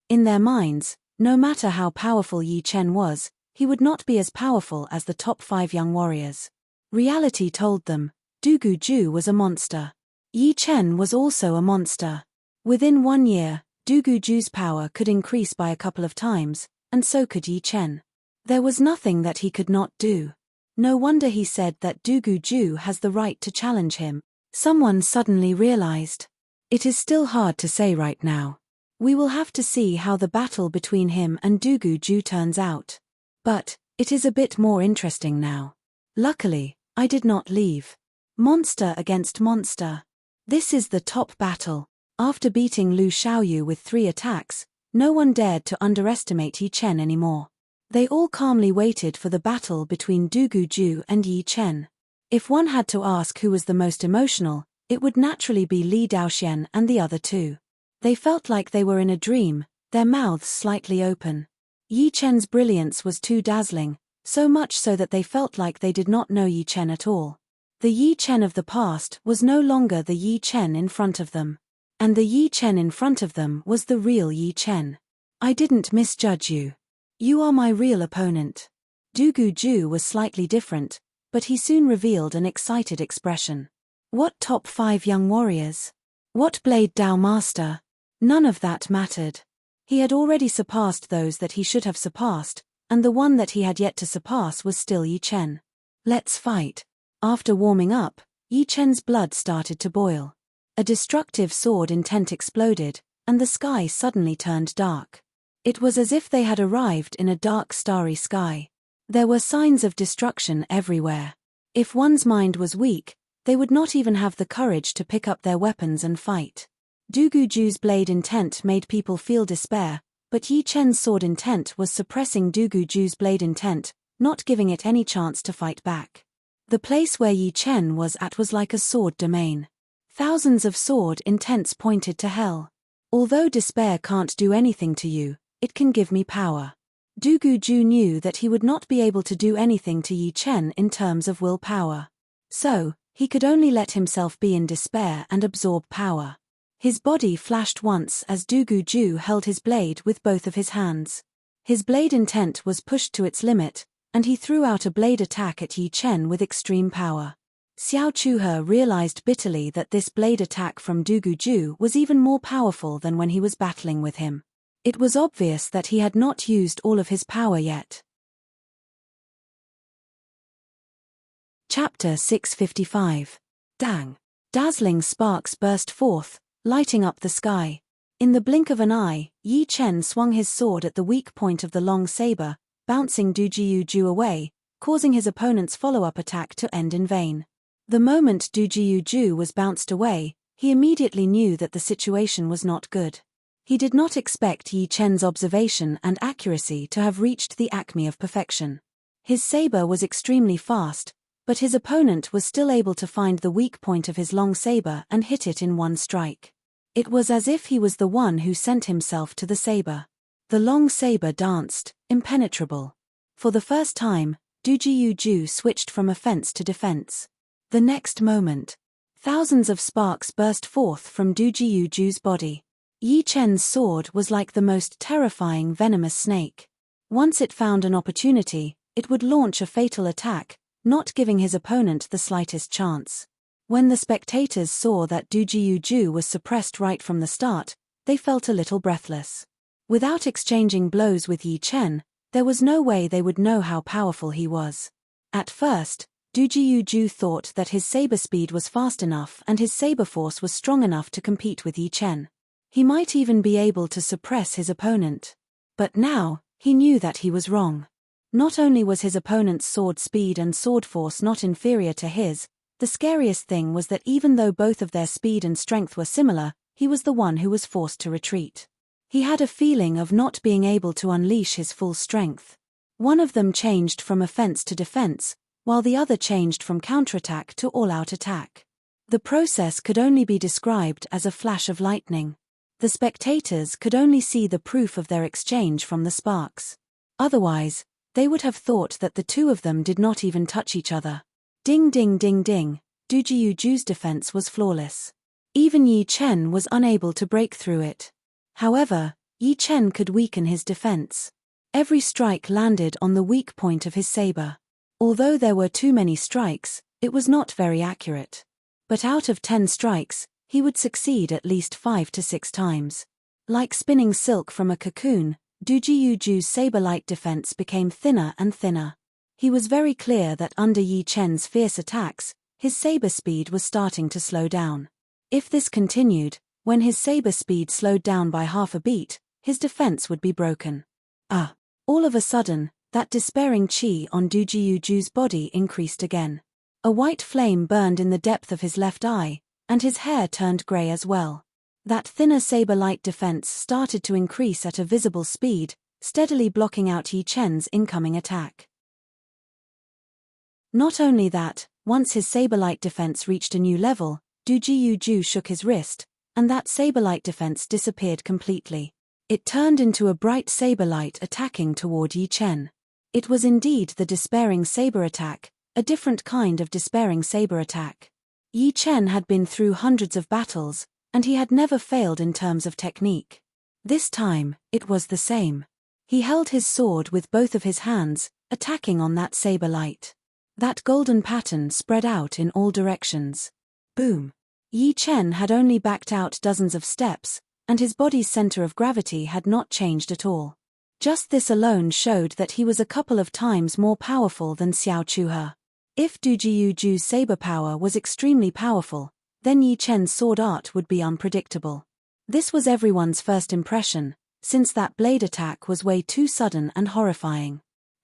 In their minds, no matter how powerful Yi Chen was, he would not be as powerful as the top 5 young warriors. Reality told them, Du Guju was a monster. Yi Chen was also a monster. Within 1 year, Du Guju's power could increase by a couple of times, and so could Yi Chen. There was nothing that he could not do. No wonder he said that Du Guju has the right to challenge him. Someone suddenly realized. It is still hard to say right now. We will have to see how the battle between him and Du Guju turns out. But it is a bit more interesting now. Luckily, I did not leave. Monster against monster. This is the top battle. After beating Lu Xiaoyu with 3 attacks, no one dared to underestimate Yi Chen anymore. They all calmly waited for the battle between Du Guju and Yi Chen. If one had to ask who was the most emotional, it would naturally be Li Daoxian and the other 2. They felt like they were in a dream, their mouths slightly open. Yi Chen's brilliance was too dazzling, so much so that they felt like they did not know Yi Chen at all. The Yi Chen of the past was no longer the Yi Chen in front of them. And the Yi Chen in front of them was the real Yi Chen. I didn't misjudge you. You are my real opponent. Du Guju was slightly different, but he soon revealed an excited expression. What top 5 young warriors? What Blade Dao Master? None of that mattered. He had already surpassed those that he should have surpassed, and the one that he had yet to surpass was still Yi Chen. Let's fight. After warming up, Yi Chen's blood started to boil. A destructive sword intent exploded, and the sky suddenly turned dark. It was as if they had arrived in a dark starry sky. There were signs of destruction everywhere. If one's mind was weak, they would not even have the courage to pick up their weapons and fight. Du Guju's blade intent made people feel despair, but Yi Chen's sword intent was suppressing Du Guju's blade intent, not giving it any chance to fight back. The place where Yi Chen was at was like a sword domain. Thousands of sword intents pointed to hell. Although despair can't do anything to you, it can give me power. Du Guju knew that he would not be able to do anything to Yi Chen in terms of willpower. So, he could only let himself be in despair and absorb power. His body flashed once as Du Guju held his blade with both of his hands. His blade intent was pushed to its limit, and he threw out a blade attack at Yi Chen with extreme power. Xiao Chuhe realized bitterly that this blade attack from Du Guju was even more powerful than when he was battling with him. It was obvious that he had not used all of his power yet. Chapter 655. Dang! Dazzling sparks burst forth, lighting up the sky. In the blink of an eye, Yi Chen swung his sword at the weak point of the long saber, bouncing Du Guju away, causing his opponent's follow-up attack to end in vain. The moment Du Guju was bounced away, he immediately knew that the situation was not good. He did not expect Yi Chen's observation and accuracy to have reached the acme of perfection. His saber was extremely fast, but his opponent was still able to find the weak point of his long saber and hit it in one strike. It was as if he was the one who sent himself to the saber. The long saber danced, impenetrable. For the first time, Du Guju switched from offense to defense. The next moment, thousands of sparks burst forth from Du Guju's body. Yi Chen's sword was like the most terrifying venomous snake. Once it found an opportunity, it would launch a fatal attack, not giving his opponent the slightest chance. When the spectators saw that Du Guju was suppressed right from the start, they felt a little breathless. Without exchanging blows with Yi Chen, there was no way they would know how powerful he was. At first, Du Guju thought that his saber speed was fast enough and his saber force was strong enough to compete with Yi Chen. He might even be able to suppress his opponent. But now, he knew that he was wrong. Not only was his opponent's sword speed and sword force not inferior to his, the scariest thing was that even though both of their speed and strength were similar, he was the one who was forced to retreat. He had a feeling of not being able to unleash his full strength. One of them changed from offense to defense, while the other changed from counterattack to all-out attack. The process could only be described as a flash of lightning. The spectators could only see the proof of their exchange from the sparks. Otherwise, they would have thought that the two of them did not even touch each other. Ding ding ding ding, Du Jiuju's defense was flawless. Even Yi Chen was unable to break through it. However, Yi Chen could weaken his defense. Every strike landed on the weak point of his saber. Although there were too many strikes, it was not very accurate. But out of 10 strikes, he would succeed at least 5 to 6 times. Like spinning silk from a cocoon, Du Jiuju's saber-like defense became thinner and thinner. He was very clear that under Yi Chen's fierce attacks, his saber speed was starting to slow down. If this continued, when his saber speed slowed down by half a beat, his defense would be broken. All of a sudden, that despairing chi on Du Jiuju's body increased again. A white flame burned in the depth of his left eye, and his hair turned grey as well. That thinner saber-like defense started to increase at a visible speed, steadily blocking out Yi Chen's incoming attack. Not only that, once his saber-like defense reached a new level, Du Jiuju shook his wrist, and that saber-like defense disappeared completely. It turned into a bright saber-light attacking toward Yi Chen. It was indeed the despairing saber attack, a different kind of despairing saber attack. Yi Chen had been through hundreds of battles, and he had never failed in terms of technique. This time, it was the same. He held his sword with both of his hands, attacking on that saber light. That golden pattern spread out in all directions. Boom! Yi Chen had only backed out dozens of steps, and his body's center of gravity had not changed at all. Just this alone showed that he was a couple of times more powerful than Xiao Chuhe. If Du Jiuju's saber power was extremely powerful, then Yi Chen's sword art would be unpredictable. This was everyone's first impression, since that blade attack was way too sudden and horrifying.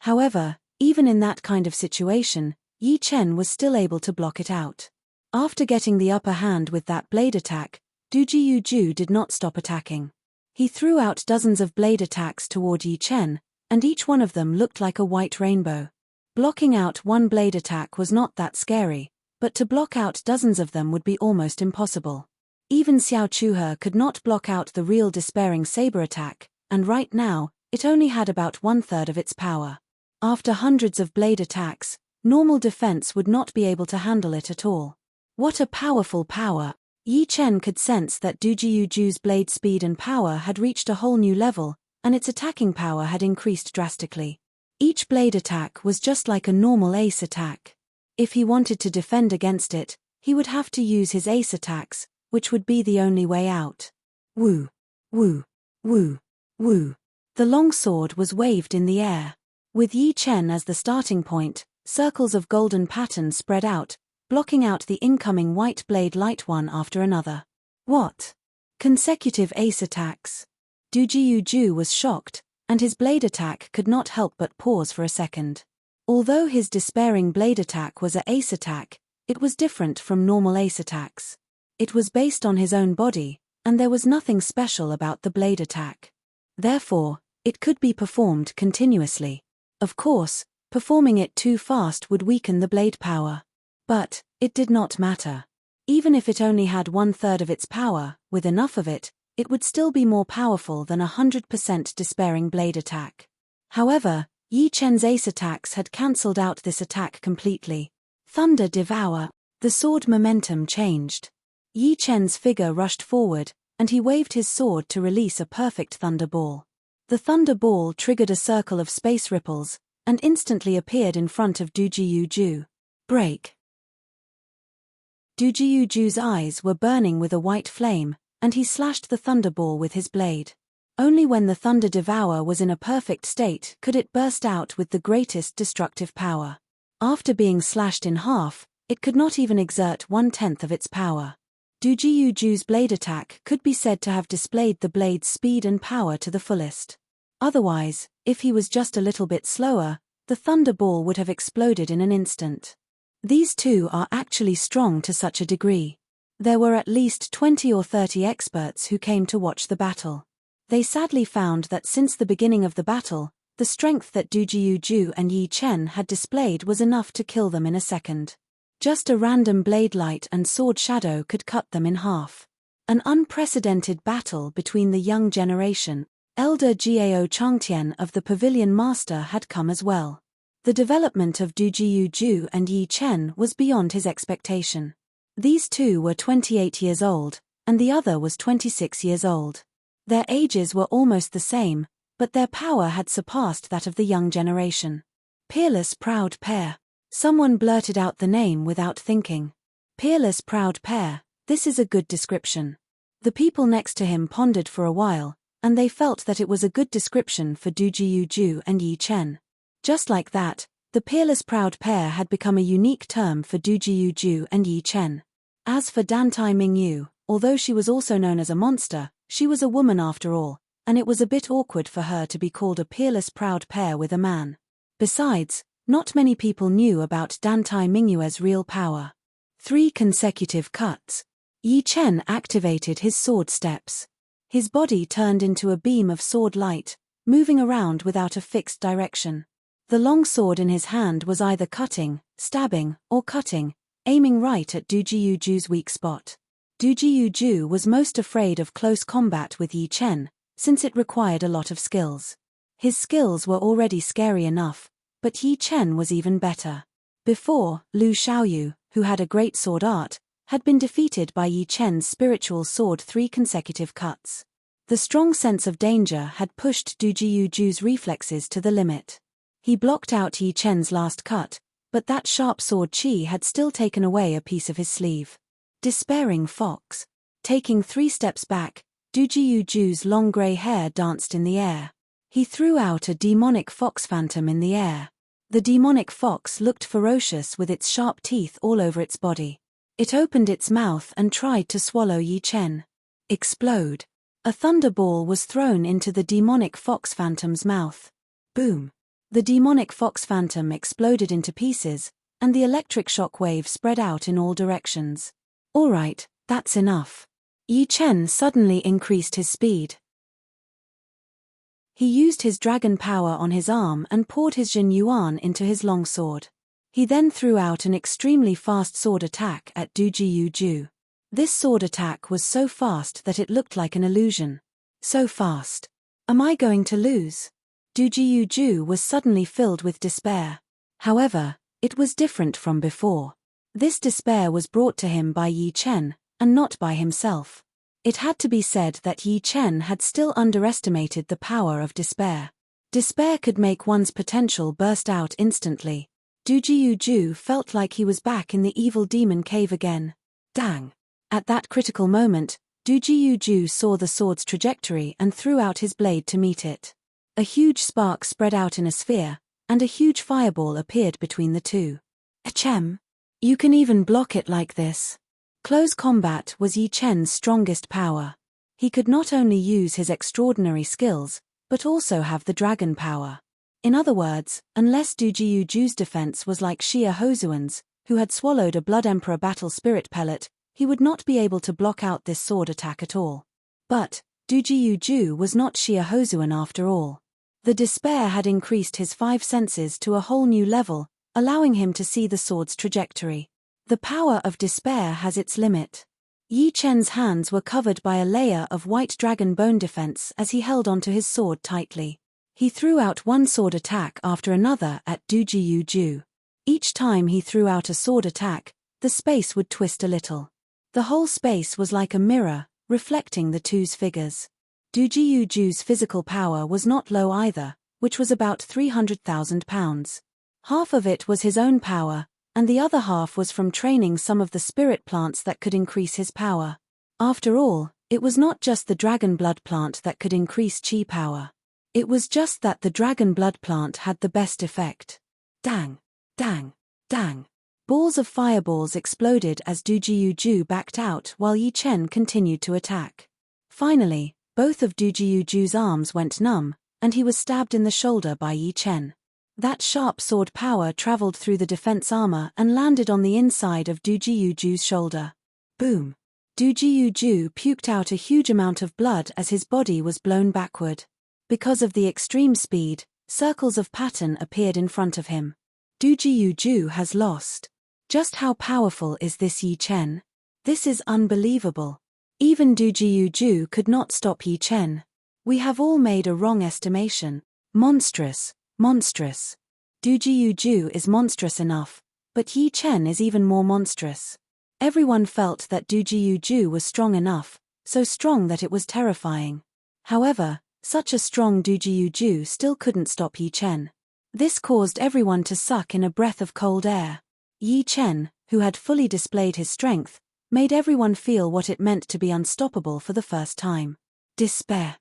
However, even in that kind of situation, Yi Chen was still able to block it out. After getting the upper hand with that blade attack, Du Jiuju did not stop attacking. He threw out dozens of blade attacks toward Yi Chen, and each one of them looked like a white rainbow. Blocking out one blade attack was not that scary, but to block out dozens of them would be almost impossible. Even Xiao Chuhe could not block out the real despairing saber attack, and right now, it only had about 1/3 of its power. After hundreds of blade attacks, normal defense would not be able to handle it at all. What a powerful power! Yi Chen could sense that Du Jiuju's blade speed and power had reached a whole new level, and its attacking power had increased drastically. Each blade attack was just like a normal ace attack. If he wanted to defend against it, he would have to use his ace attacks, which would be the only way out. Woo! Woo! Woo! Woo! The long sword was waved in the air. With Yi Chen as the starting point, circles of golden pattern spread out, blocking out the incoming white blade light one after another. What? Consecutive ace attacks. Du Jiuju was shocked, and his blade attack could not help but pause for a second. Although his despairing blade attack was an ace attack, it was different from normal ace attacks. It was based on his own body, and there was nothing special about the blade attack. Therefore, it could be performed continuously. Of course, performing it too fast would weaken the blade power. But it did not matter. Even if it only had 1/3 of its power, with enough of it, it would still be more powerful than 100% despairing blade attack. However, Yi Chen's ace attacks had cancelled out this attack completely. Thunder Devour. The sword momentum changed. Yi Chen's figure rushed forward, and he waved his sword to release a perfect thunder ball. The thunder ball triggered a circle of space ripples, and instantly appeared in front of Du Jiuju. Break. Du Jiuju's eyes were burning with a white flame, and he slashed the thunderball with his blade. Only when the Thunder Devour was in a perfect state could it burst out with the greatest destructive power. After being slashed in half, it could not even exert 1/10 of its power. Du Jiuju's blade attack could be said to have displayed the blade's speed and power to the fullest. Otherwise, if he was just a little bit slower, the thunderball would have exploded in an instant. These two are actually strong to such a degree. There were at least 20 or 30 experts who came to watch the battle. They sadly found that since the beginning of the battle, The strength that Du Jiuju and Yi Chen had displayed was enough to kill them in a second. Just a random blade light and sword shadow could cut them in half. An unprecedented battle between the young generation. Elder Jiao Changtian of the Pavilion Master had come as well. The development of Du Jiuju and Yi Chen was beyond his expectation. These two were 28 years old, and the other was 26 years old. Their ages were almost the same, but their power had surpassed that of the young generation. Peerless Proud Pair. Someone blurted out the name without thinking. Peerless Proud Pair, this is a good description. The people next to him pondered for a while, and they felt that it was a good description for Du Jiuju and Yi Chen. Just like that, the Peerless Proud Pair had become a unique term for Du Jiuju and Yi Chen. As for Dantai Mingyu, although she was also known as a monster, she was a woman after all, and it was a bit awkward for her to be called a Peerless Proud Pair with a man. Besides, not many people knew about Dantai Mingyue's real power. 3 consecutive cuts. Yi Chen activated his sword steps. His body turned into a beam of sword light, moving around without a fixed direction. The long sword in his hand was either cutting, stabbing, or cutting, aiming right at Du Jiuju's weak spot. Du Jiuju was most afraid of close combat with Yi Chen, since it required a lot of skills. His skills were already scary enough, but Yi Chen was even better. Before, Lu Xiaoyu, who had a great sword art, had been defeated by Yi Chen's spiritual sword 3 consecutive cuts. The strong sense of danger had pushed Du Jiuju's reflexes to the limit. He blocked out Yi Chen's last cut, but that sharp sword chi had still taken away a piece of his sleeve. Despairing Fox. Taking 3 steps back, Du Jiuju's long grey hair danced in the air. He threw out a demonic fox phantom in the air. The demonic fox looked ferocious with its sharp teeth all over its body. It opened its mouth and tried to swallow Yi Chen. Explode. A thunderball was thrown into the demonic fox phantom's mouth. Boom. The demonic fox phantom exploded into pieces, and the electric shock wave spread out in all directions. Alright, that's enough. Yi Chen suddenly increased his speed. He used his dragon power on his arm and poured his Jin Yuan into his longsword. He then threw out an extremely fast sword attack at Du Jiuju. This sword attack was so fast that it looked like an illusion. So fast. Am I going to lose? Du Jiuju was suddenly filled with despair. However, it was different from before. This despair was brought to him by Yi Chen, and not by himself. It had to be said that Yi Chen had still underestimated the power of despair. Despair could make one's potential burst out instantly. Du Jiuju felt like he was back in the evil demon cave again. Dang! At that critical moment, Du Jiuju saw the sword's trajectory and threw out his blade to meet it. A huge spark spread out in a sphere, and a huge fireball appeared between the two. Achem! You can even block it like this. Close combat was Yi Chen's strongest power. He could not only use his extraordinary skills, but also have the dragon power. In other words, unless Du Jiuju's defense was like Xia Hozuan's, who had swallowed a Blood Emperor battle spirit pellet, he would not be able to block out this sword attack at all. But Du Jiuju was not Xia Hozuan after all. The despair had increased his 5 senses to a whole new level, allowing him to see the sword's trajectory. The power of despair has its limit. Yi Chen's hands were covered by a layer of white dragon bone defense as he held onto his sword tightly. He threw out one sword attack after another at Du Jiuju. Each time he threw out a sword attack, the space would twist a little. The whole space was like a mirror, reflecting the two's figures. Du Jiuju's physical power was not low either, which was about 300,000 pounds. Half of it was his own power, and the other half was from training some of the spirit plants that could increase his power. After all, it was not just the dragon blood plant that could increase chi power. It was just that the dragon blood plant had the best effect. Dang! Dang! Dang! Balls of fireballs exploded as Du Jiuju backed out while Yi Chen continued to attack. Finally, both of Du Jiuju's arms went numb, and he was stabbed in the shoulder by Yi Chen. That sharp sword power traveled through the defense armor and landed on the inside of Du Jiuju's shoulder. Boom! Du Jiuju puked out a huge amount of blood as his body was blown backward. Because of the extreme speed, Circles of pattern appeared in front of him. Du Jiuju has lost. Just how powerful is this Yi Chen? This is unbelievable. Even Du Jiuju could not stop Yi Chen. We have all made a wrong estimation. Monstrous, monstrous. Du Jiuju is monstrous enough, but Yi Chen is even more monstrous. Everyone felt that Du Jiuju was strong enough, so strong that it was terrifying. However, such a strong Du Jiuju still couldn't stop Yi Chen. This caused everyone to suck in a breath of cold air. Yi Chen, who had fully displayed his strength, made everyone feel what it meant to be unstoppable for the first time. Despair.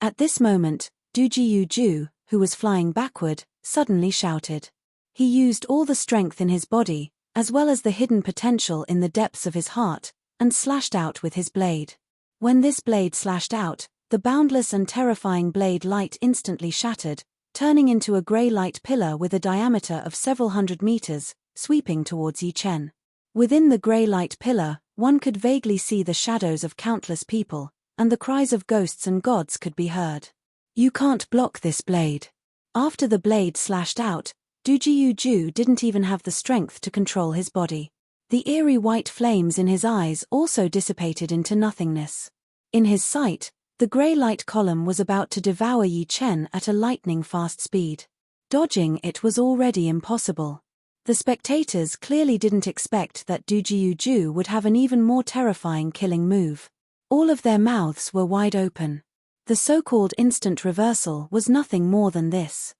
At this moment, Du Jiuju, who was flying backward, suddenly shouted. He used all the strength in his body, as well as the hidden potential in the depths of his heart, and slashed out with his blade. When this blade slashed out, the boundless and terrifying blade light instantly shattered, turning into a grey light pillar with a diameter of several hundred meters, sweeping towards Yi Chen. Within the grey light pillar, one could vaguely see the shadows of countless people, and the cries of ghosts and gods could be heard. You can't block this blade. After the blade slashed out, Du Jiuju didn't even have the strength to control his body. The eerie white flames in his eyes also dissipated into nothingness. In his sight, the grey light column was about to devour Yi Chen at a lightning-fast speed. Dodging it was already impossible. The spectators clearly didn't expect that Du Jiuju would have an even more terrifying killing move. All of their mouths were wide open. The so-called instant reversal was nothing more than this.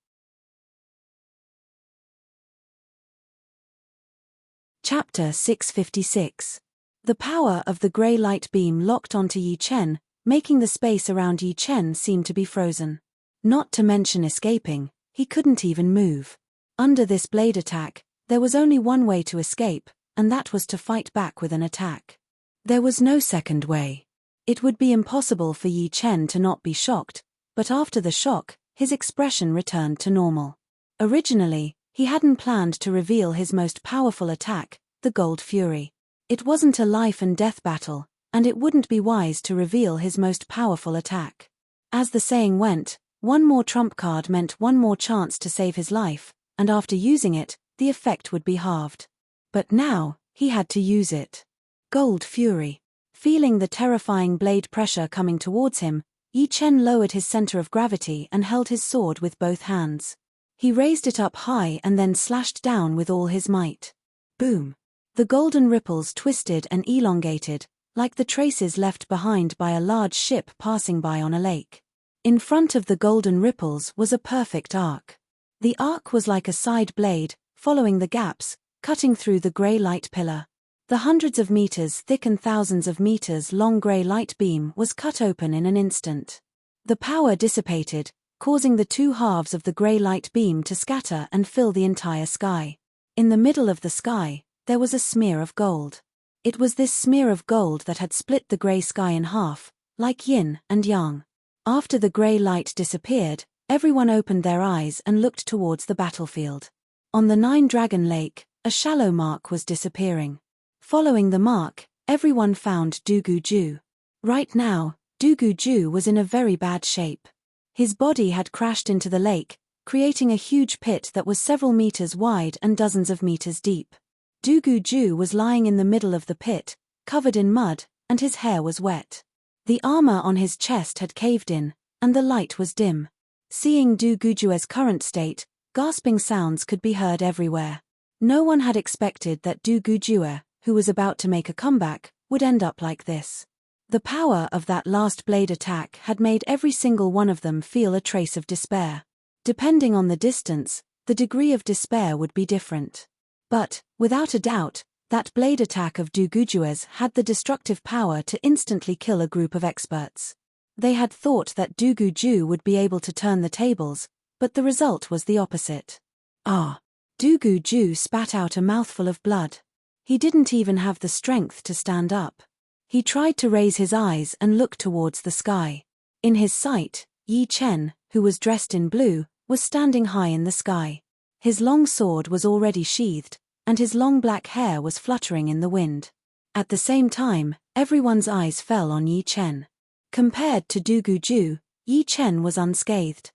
Chapter 656. The power of the grey light beam locked onto Yi Chen, making the space around Yi Chen seem to be frozen. Not to mention escaping, he couldn't even move. Under this blade attack, there was only one way to escape, and that was to fight back with an attack. There was no second way. It would be impossible for Yi Chen to not be shocked, but after the shock, his expression returned to normal. Originally, he hadn't planned to reveal his most powerful attack, the Gold Fury. It wasn't a life and death battle, and it wouldn't be wise to reveal his most powerful attack. As the saying went, one more trump card meant one more chance to save his life, and after using it, the effect would be halved. But now, he had to use it. Gold Fury. Feeling the terrifying blade pressure coming towards him, Yi Chen lowered his center of gravity and held his sword with both hands. He raised it up high and then slashed down with all his might. Boom. The golden ripples twisted and elongated, like the traces left behind by a large ship passing by on a lake. In front of the golden ripples was a perfect arc. The arc was like a side blade, following the gaps, cutting through the grey light pillar. The hundreds of meters thick and thousands of meters long grey light beam was cut open in an instant. The power dissipated, causing the two halves of the grey light beam to scatter and fill the entire sky. In the middle of the sky, there was a smear of gold. It was this smear of gold that had split the grey sky in half, like yin and yang. After the grey light disappeared, everyone opened their eyes and looked towards the battlefield. On the Nine-Dragon Lake, a shallow mark was disappearing. Following the mark, everyone found Du Guju. Right now, Du Guju was in a very bad shape. His body had crashed into the lake, creating a huge pit that was several meters wide and dozens of meters deep. Du Guju was lying in the middle of the pit, covered in mud, and his hair was wet. The armor on his chest had caved in, and the light was dim. Seeing Du Guju's current state, gasping sounds could be heard everywhere. No one had expected that Du Guju, who was about to make a comeback, would end up like this. The power of that last blade attack had made every single one of them feel a trace of despair. Depending on the distance, the degree of despair would be different. But, without a doubt, that blade attack of Du Guju's had the destructive power to instantly kill a group of experts. They had thought that Du Guju would be able to turn the tables, but the result was the opposite. Du Guju spat out a mouthful of blood. He didn't even have the strength to stand up. He tried to raise his eyes and look towards the sky. In his sight, Yi Chen, who was dressed in blue, was standing high in the sky. His long sword was already sheathed, and his long black hair was fluttering in the wind. At the same time, everyone's eyes fell on Yi Chen. Compared to Du Guju, Yi Chen was unscathed.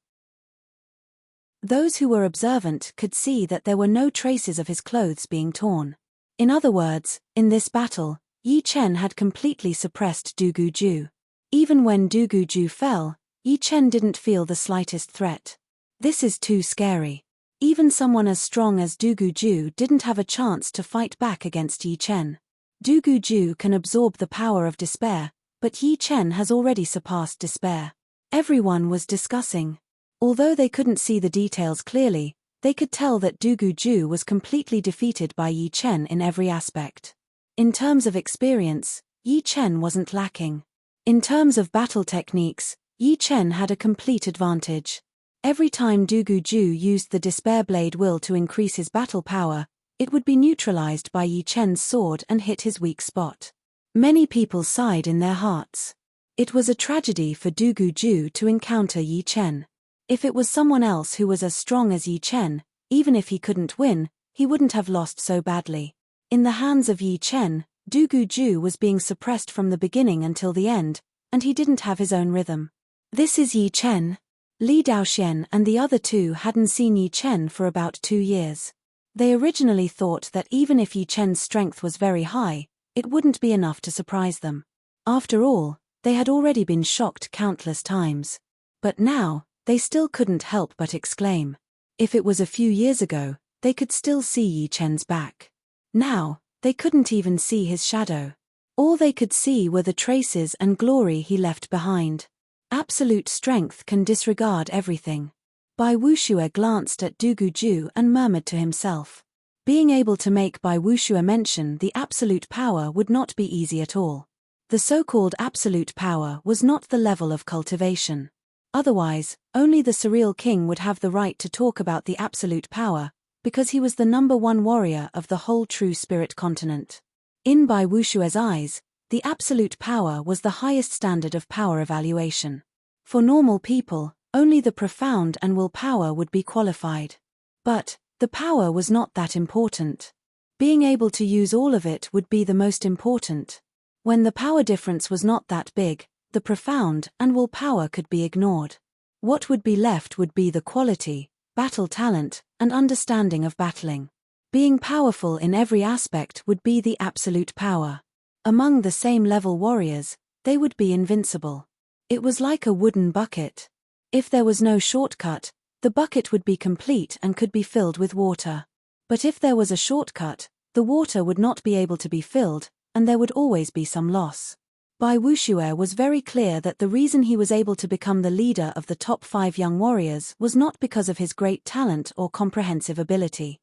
Those who were observant could see that there were no traces of his clothes being torn. In other words, in this battle, Yi Chen had completely suppressed Du Guju. Even when Du Guju fell, Yi Chen didn't feel the slightest threat. This is too scary. Even someone as strong as Du Guju didn't have a chance to fight back against Yi Chen. Du Guju can absorb the power of despair, but Yi Chen has already surpassed despair. Everyone was discussing. Although they couldn't see the details clearly, they could tell that Du Guju was completely defeated by Yi Chen in every aspect. In terms of experience, Yi Chen wasn't lacking. In terms of battle techniques, Yi Chen had a complete advantage. Every time Du Guju used the Despair Blade will to increase his battle power, it would be neutralized by Yi Chen's sword and hit his weak spot. Many people sighed in their hearts. It was a tragedy for Du Guju to encounter Yi Chen. If it was someone else who was as strong as Yi Chen, even if he couldn't win, he wouldn't have lost so badly. In the hands of Yi Chen, Du Guju was being suppressed from the beginning until the end, and he didn't have his own rhythm. This is Yi Chen. Li Daoxian and the other two hadn't seen Yi Chen for about 2 years. They originally thought that even if Yi Chen's strength was very high, it wouldn't be enough to surprise them. After all, they had already been shocked countless times. But now, they still couldn't help but exclaim. If it was a few years ago, they could still see Yi Chen's back. Now, they couldn't even see his shadow. All they could see were the traces and glory he left behind. Absolute strength can disregard everything. Bai Wuxue glanced at Du Guju and murmured to himself. Being able to make Bai Wuxue mention the absolute power would not be easy at all. The so-called absolute power was not the level of cultivation. Otherwise, only the Surreal King would have the right to talk about the absolute power, because he was the #1 warrior of the whole True Spirit continent. In Bai Wuxue's eyes, the absolute power was the highest standard of power evaluation. For normal people, only the profound and will power would be qualified. But, the power was not that important. Being able to use all of it would be the most important. When the power difference was not that big, the profound and will power could be ignored. What would be left would be the quality, battle talent, and understanding of battling. Being powerful in every aspect would be the absolute power. Among the same level warriors, they would be invincible. It was like a wooden bucket. If there was no shortcut, the bucket would be complete and could be filled with water. But if there was a shortcut, the water would not be able to be filled, and there would always be some loss. Bai Wuxue was very clear that the reason he was able to become the leader of the top 5 young warriors was not because of his great talent or comprehensive ability.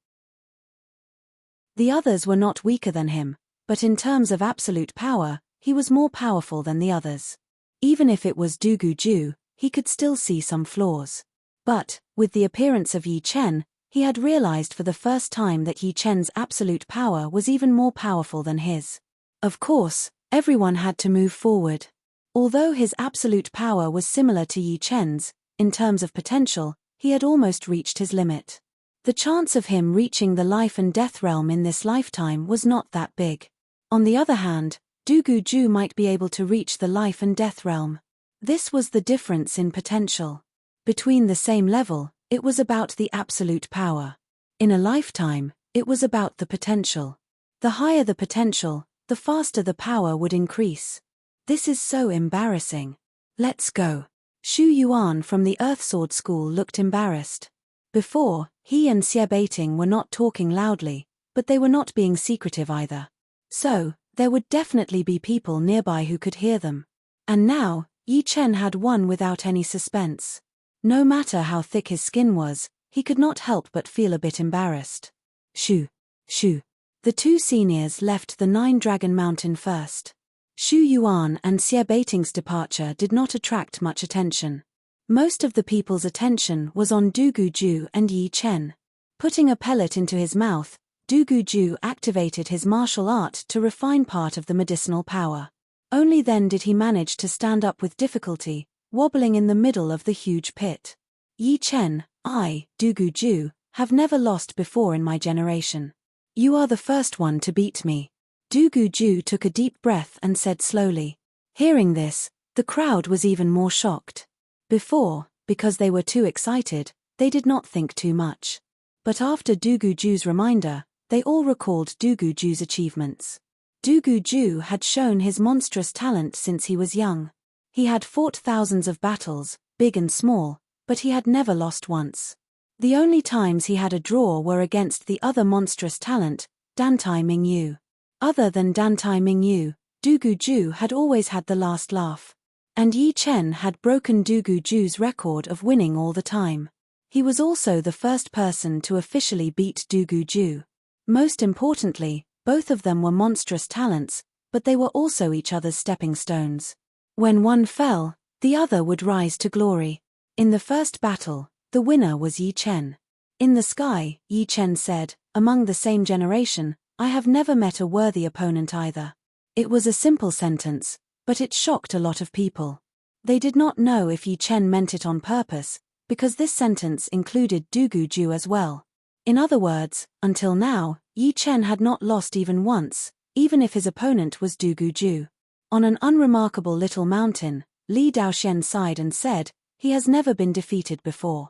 The others were not weaker than him, but in terms of absolute power, he was more powerful than the others. Even if it was Du Guju, he could still see some flaws. But, with the appearance of Yi Chen, he had realized for the first time that Yi Chen's absolute power was even more powerful than his. Of course, everyone had to move forward. Although his absolute power was similar to Yi Chen's, in terms of potential, he had almost reached his limit. The chance of him reaching the life and death realm in this lifetime was not that big. On the other hand, Du Guju might be able to reach the life and death realm. This was the difference in potential. Between the same level, it was about the absolute power. In a lifetime, it was about the potential. The higher the potential, the faster the power would increase. This is so embarrassing. Let's go. Xu Yuan from the Earth Sword School looked embarrassed. Before, he and Xie Beiting were not talking loudly, but they were not being secretive either. So, there would definitely be people nearby who could hear them. And now, Yi Chen had won without any suspense. No matter how thick his skin was, he could not help but feel a bit embarrassed. Shoo! Shoo! The 2 seniors left the 9-Dragon Mountain first. Xu Yuan and Xie Beiting's departure did not attract much attention. Most of the people's attention was on Du Guju and Yi Chen. Putting a pellet into his mouth, Du Guju activated his martial art to refine part of the medicinal power. Only then did he manage to stand up with difficulty, wobbling in the middle of the huge pit. Yi Chen, Du Guju, have never lost before in my generation. You are the first one to beat me. Du Guju took a deep breath and said slowly. Hearing this, the crowd was even more shocked. Before, because they were too excited, they did not think too much. But after Du Guju's reminder, they all recalled Du Guju's achievements. Du Guju had shown his monstrous talent since he was young. He had fought thousands of battles, big and small, but he had never lost once. The only times he had a draw were against the other monstrous talent, Dantai Mingyu. Other than Dantai Mingyu, Du Guju had always had the last laugh. And Yi Chen had broken Du Guju's record of winning all the time. He was also the first person to officially beat Du Guju. Most importantly, both of them were monstrous talents, but they were also each other's stepping stones. When one fell, the other would rise to glory. In the first battle, the winner was Yi Chen. In the sky, Yi Chen said, "Among the same generation, I have never met a worthy opponent either." It was a simple sentence, but it shocked a lot of people. They did not know if Yi Chen meant it on purpose, because this sentence included Du Guju as well. In other words, until now, Yi Chen had not lost even once, even if his opponent was Du Guju. On an unremarkable little mountain, Li Daoxian sighed and said, "He has never been defeated before."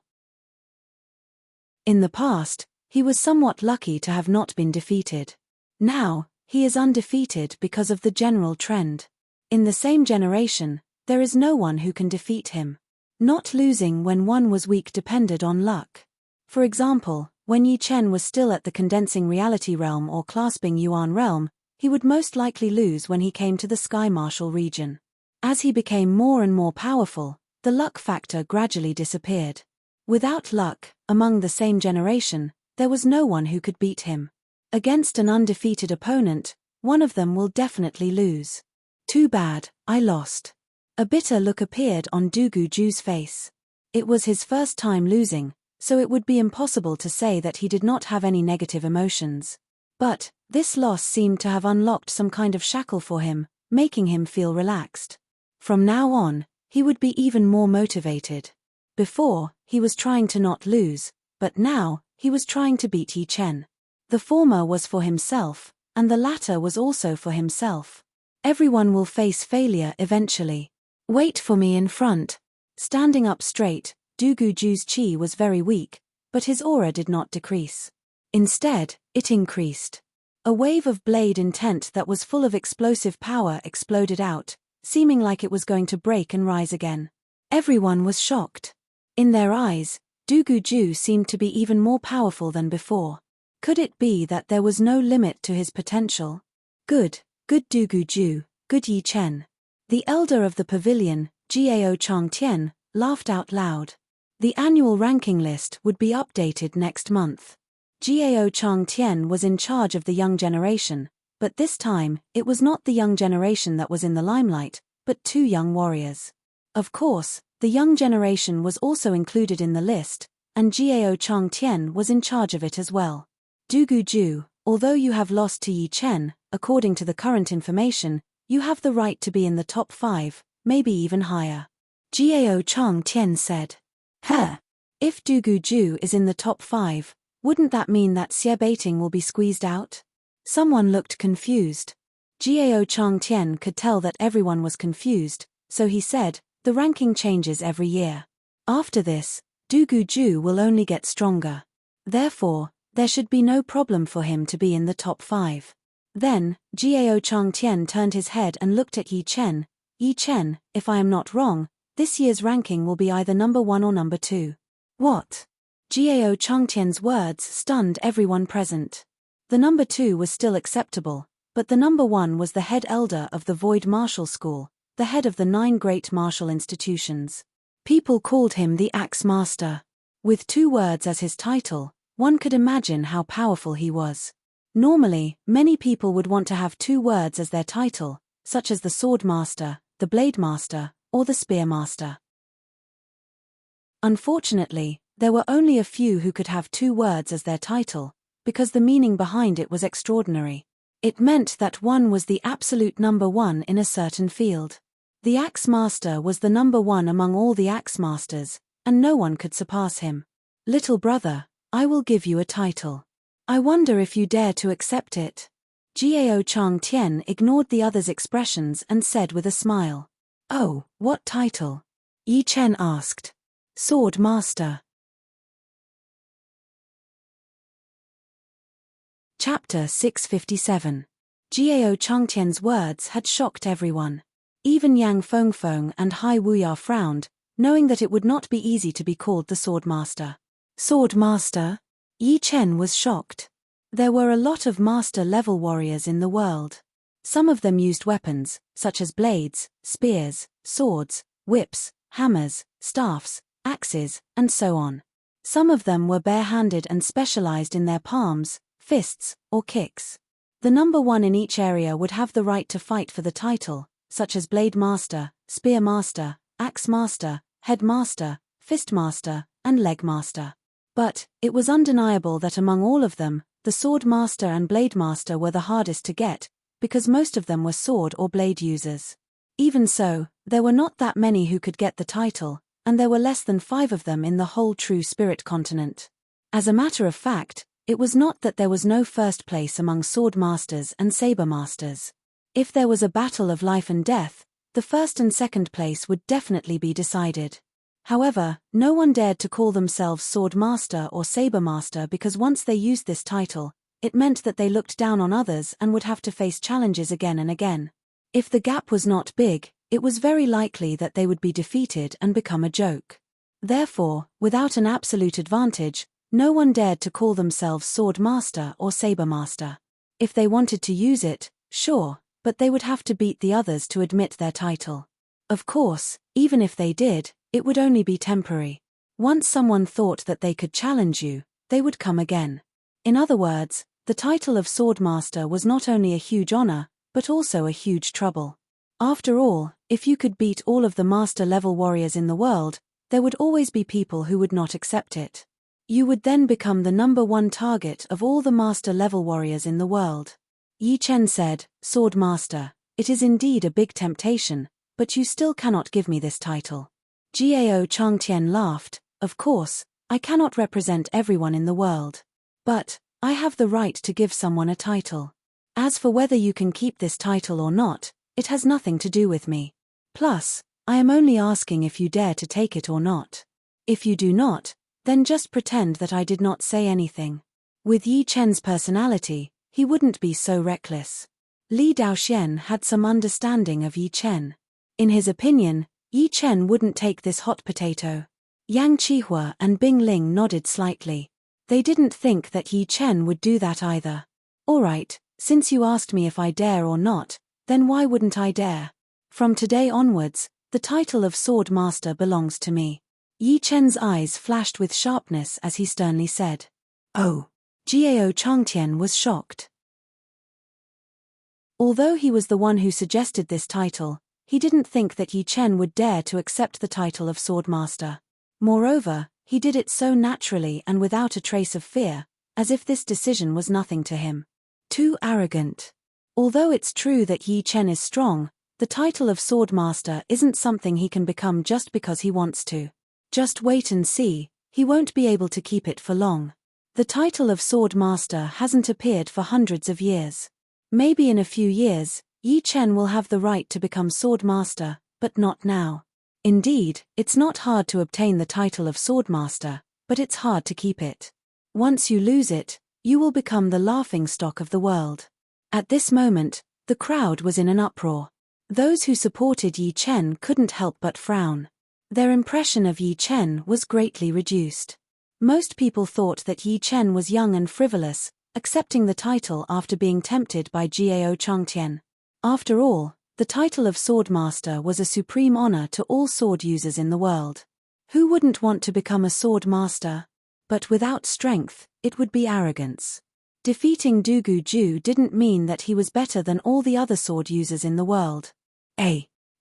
In the past, he was somewhat lucky to have not been defeated. Now, he is undefeated because of the general trend. In the same generation, there is no one who can defeat him. Not losing when one was weak depended on luck. For example, when Yi Chen was still at the condensing reality realm or clasping Yuan realm, he would most likely lose when he came to the Sky Martial region. As he became more and more powerful, the luck factor gradually disappeared. Without luck, among the same generation, there was no one who could beat him. Against an undefeated opponent, one of them will definitely lose. Too bad, I lost. A bitter look appeared on Du Guju's face. It was his first time losing, so it would be impossible to say that he did not have any negative emotions. But, this loss seemed to have unlocked some kind of shackle for him, making him feel relaxed. From now on, he would be even more motivated. Before, he was trying to not lose, but now, he was trying to beat Yi Chen. The former was for himself, and the latter was also for himself. Everyone will face failure eventually. Wait for me in front. Standing up straight, Du Guju's chi was very weak, but his aura did not decrease. Instead, it increased. A wave of blade intent that was full of explosive power exploded out, seeming like it was going to break and rise again. Everyone was shocked. In their eyes, Du Guju seemed to be even more powerful than before. Could it be that there was no limit to his potential? Good Du Guju, good Yi Chen. The elder of the pavilion, Jiao Changtian, laughed out loud. The annual ranking list would be updated next month. Jiao Changtian was in charge of the young generation, but this time, it was not the young generation that was in the limelight, but two young warriors. Of course, the young generation was also included in the list, and Jiao Changtian was in charge of it as well. Du Guju, although you have lost to Yi Chen, according to the current information, you have the right to be in the top 5, maybe even higher. Jiao Changtian said. If Du Guju is in the top 5, wouldn't that mean that Xie Baiting will be squeezed out? Someone looked confused. Jiao Changtian could tell that everyone was confused, so he said, the ranking changes every year. After this, Du Guju will only get stronger. Therefore, there should be no problem for him to be in the top 5. Then, Jiao Changtian turned his head and looked at Yi Chen. Yi Chen, if I am not wrong, this year's ranking will be either number 1 or number 2. What? Jiao Changtian's words stunned everyone present. The number 2 was still acceptable, but the number 1 was the head elder of the Void Martial School, the head of the 9 great martial institutions. People called him the Axe Master. With 2 words as his title, one could imagine how powerful he was. Normally, many people would want to have 2 words as their title, such as the Sword Master, the Blade Master, or the Spear Master. Unfortunately, there were only a few who could have 2 words as their title, because the meaning behind it was extraordinary. It meant that one was the absolute number 1 in a certain field. The Axe Master was the number 1 among all the Axe Masters, and no one could surpass him. Little brother, I will give you a title. I wonder if you dare to accept it. Jiao Changtian ignored the other's expressions and said with a smile. Oh, what title? Yi Chen asked. Sword Master. Chapter 657. Jiao Changtian's words had shocked everyone. Even Yang Fengfeng and Hai Wuya frowned, knowing that it would not be easy to be called the Sword Master. Sword Master? Yi Chen was shocked. There were a lot of master-level warriors in the world. Some of them used weapons, such as blades, spears, swords, whips, hammers, staffs, axes, and so on. Some of them were bare-handed and specialized in their palms, fists, or kicks. The number one in each area would have the right to fight for the title, such as Blade Master, Spear Master, Axe Master, Head Master, Fist Master, and Leg Master. But, it was undeniable that among all of them, the Sword Master and Blade Master were the hardest to get, because most of them were sword or blade users. Even so, there were not that many who could get the title, and there were less than 5 of them in the whole True Spirit continent. As a matter of fact, it was not that there was no first place among Sword Masters and Saber Masters. If there was a battle of life and death, the first and second place would definitely be decided. However, no one dared to call themselves Sword Master or Saber Master because once they used this title, it meant that they looked down on others and would have to face challenges again and again. If the gap was not big, it was very likely that they would be defeated and become a joke. Therefore, without an absolute advantage, no one dared to call themselves Sword Master or Saber Master. If they wanted to use it, sure, but they would have to beat the others to admit their title. Of course, even if they did, it would only be temporary. Once someone thought that they could challenge you, they would come again. In other words, the title of Sword Master was not only a huge honor, but also a huge trouble. After all, if you could beat all of the master-level warriors in the world, there would always be people who would not accept it. You would then become the number one target of all the master-level warriors in the world. Yi Chen said, Sword Master, it is indeed a big temptation, but you still cannot give me this title. Jiao Changtian laughed, of course, I cannot represent everyone in the world. But, I have the right to give someone a title. As for whether you can keep this title or not, it has nothing to do with me. Plus, I am only asking if you dare to take it or not. If you do not, then just pretend that I did not say anything. With Yi Chen's personality, he wouldn't be so reckless. Li Daoxian had some understanding of Yi Chen. In his opinion, Yi Chen wouldn't take this hot potato. Yang Qihua and Bing Ling nodded slightly. They didn't think that Yi Chen would do that either. Alright, since you asked me if I dare or not, then why wouldn't I dare? From today onwards, the title of Sword Master belongs to me. Yi Chen's eyes flashed with sharpness as he sternly said. Oh. Jiao Changtian was shocked. Although he was the one who suggested this title, he didn't think that Yi Chen would dare to accept the title of Sword Master. Moreover, he did it so naturally and without a trace of fear, as if this decision was nothing to him. Too arrogant. Although it's true that Yi Chen is strong, the title of Sword Master isn't something he can become just because he wants to. Just wait and see, he won't be able to keep it for long. The title of Sword Master hasn't appeared for hundreds of years. Maybe in a few years, Yi Chen will have the right to become Sword Master, but not now. Indeed, it's not hard to obtain the title of Sword Master, but it's hard to keep it. Once you lose it, you will become the laughingstock of the world. At this moment, the crowd was in an uproar. Those who supported Yi Chen couldn't help but frown. Their impression of Yi Chen was greatly reduced. Most people thought that Yi Chen was young and frivolous, accepting the title after being tempted by Jiao Changtian. After all, the title of Sword Master was a supreme honor to all sword users in the world. Who wouldn't want to become a Sword Master? But without strength, it would be arrogance. Defeating Dugu Ju didn't mean that he was better than all the other sword users in the world.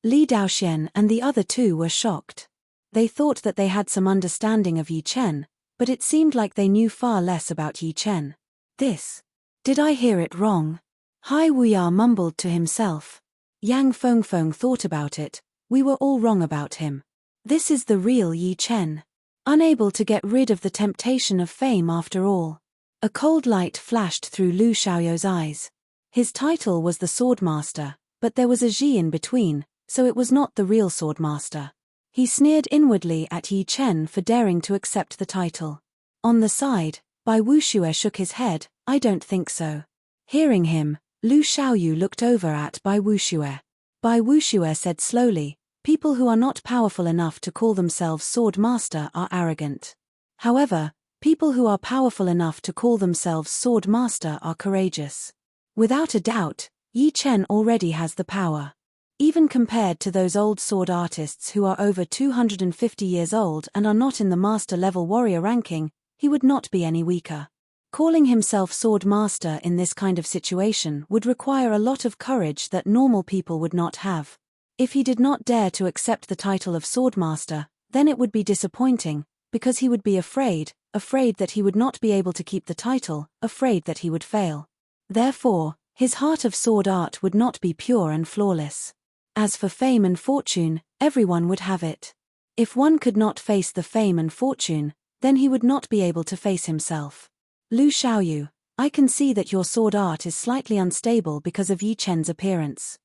Li Daoxian and the other two were shocked. They thought that they had some understanding of Yi Chen, but it seemed like they knew far less about Yi Chen. Did I hear it wrong? Hai Wuya mumbled to himself. Yang Fengfeng thought about it, we were all wrong about him. This is the real Yi Chen. Unable to get rid of the temptation of fame after all. A cold light flashed through Lu Xiaoyou's eyes. His title was the Sword Master, but there was a Ji in between, so it was not the real Sword Master. He sneered inwardly at Yi Chen for daring to accept the title. On the side, Bai Wuxue shook his head, I don't think so. Hearing him, Lu Xiaoyu looked over at Bai Wuxue. Bai Wuxue said slowly, people who are not powerful enough to call themselves sword master are arrogant. However, people who are powerful enough to call themselves sword master are courageous. Without a doubt, Yi Chen already has the power. Even compared to those old sword artists who are over 250 years old and are not in the master-level warrior ranking, he would not be any weaker. Calling himself sword master in this kind of situation would require a lot of courage that normal people would not have. If he did not dare to accept the title of sword master, then it would be disappointing, because he would be afraid that he would not be able to keep the title, afraid that he would fail. Therefore, his heart of sword art would not be pure and flawless. As for fame and fortune, everyone would have it. If one could not face the fame and fortune, then he would not be able to face himself. Lu Xiaoyu, I can see that your sword art is slightly unstable because of Yi Chen's appearance.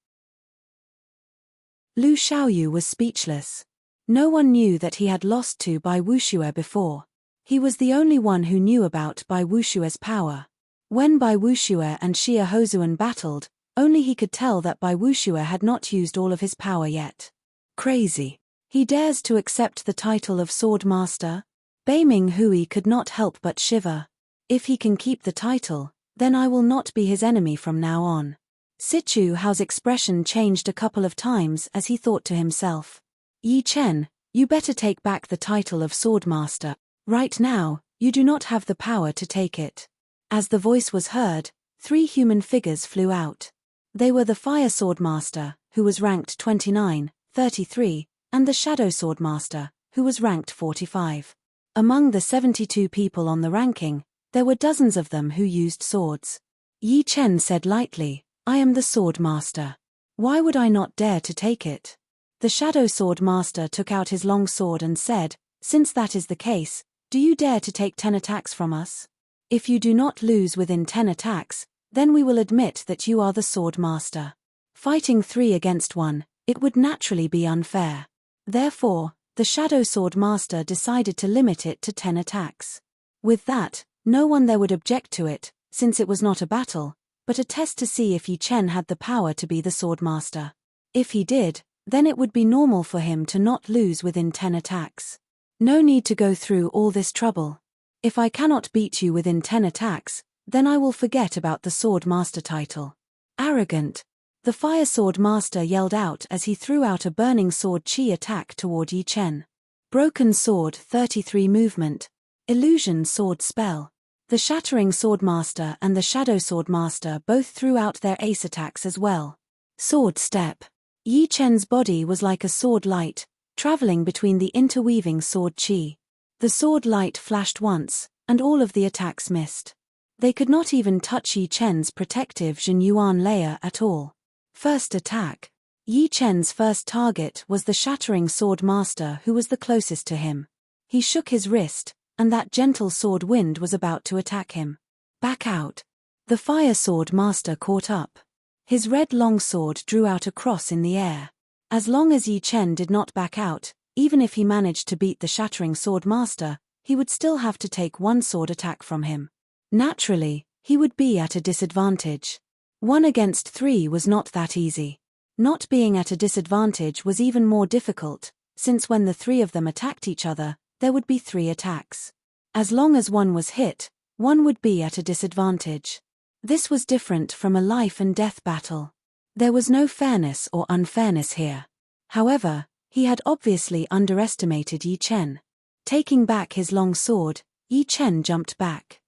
Lu Xiaoyu was speechless. No one knew that he had lost to Bai Wuxue before. He was the only one who knew about Bai Wuxue's power. When Bai Wuxue and Xia Hozuan battled, only he could tell that Bai Wuxue had not used all of his power yet. Crazy. He dares to accept the title of Sword Master? Bai Minghui could not help but shiver. If he can keep the title, then I will not be his enemy from now on. Sichu Hao's expression changed a couple of times as he thought to himself. Yi Chen, you better take back the title of Sword Master. Right now, you do not have the power to take it. As the voice was heard, 3 human figures flew out. They were the Fire Sword Master, who was ranked 29, 33, and the Shadow Sword Master, who was ranked 45. Among the 72 people on the ranking, there were dozens of them who used swords. Yi Chen said lightly, I am the Sword Master. Why would I not dare to take it? The Shadow Sword Master took out his long sword and said, since that is the case, do you dare to take 10 attacks from us? If you do not lose within 10 attacks, then we will admit that you are the Sword Master. Fighting 3 against 1, it would naturally be unfair. Therefore, the Shadow Sword Master decided to limit it to 10 attacks. With that, no one there would object to it, since it was not a battle, but a test to see if Yi Chen had the power to be the Sword Master. If he did, then it would be normal for him to not lose within 10 attacks. No need to go through all this trouble. If I cannot beat you within 10 attacks, then I will forget about the Sword Master title. Arrogant. The Fire Sword Master yelled out as he threw out a burning sword chi attack toward Yi Chen. Broken Sword 33 movement. Illusion Sword spell. The Shattering Sword Master and the Shadow Sword Master both threw out their ace attacks as well. Sword step. Yi Chen's body was like a sword light, traveling between the interweaving sword chi. The sword light flashed once, and all of the attacks missed. They could not even touch Yi Chen's protective Jin Yuan layer at all. First attack. Yi Chen's first target was the Shattering Sword Master who was the closest to him. He shook his wrist, and that gentle sword wind was about to attack him. Back out. The Fire Sword Master caught up. His red longsword drew out a cross in the air. As long as Yi Chen did not back out, even if he managed to beat the Shattering Sword Master, he would still have to take 1 sword attack from him. Naturally, he would be at a disadvantage. 1 against 3 was not that easy. Not being at a disadvantage was even more difficult, since when the 3 of them attacked each other, there would be 3 attacks. As long as 1 was hit, 1 would be at a disadvantage. This was different from a life and death battle. There was no fairness or unfairness here. However, he had obviously underestimated Yi Chen. Taking back his long sword, Yi Chen jumped back.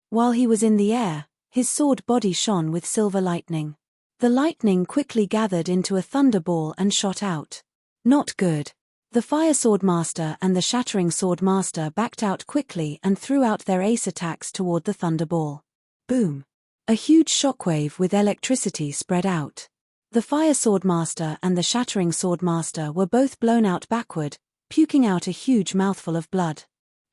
While he was in the air, his sword body shone with silver lightning. The lightning quickly gathered into a thunderball and shot out. Not good. The Fire Sword Master and the Shattering Sword Master backed out quickly and threw out their ace attacks toward the thunderball. Boom. A huge shockwave with electricity spread out. The Fire Sword Master and the Shattering Sword Master were both blown out backward, puking out a huge mouthful of blood.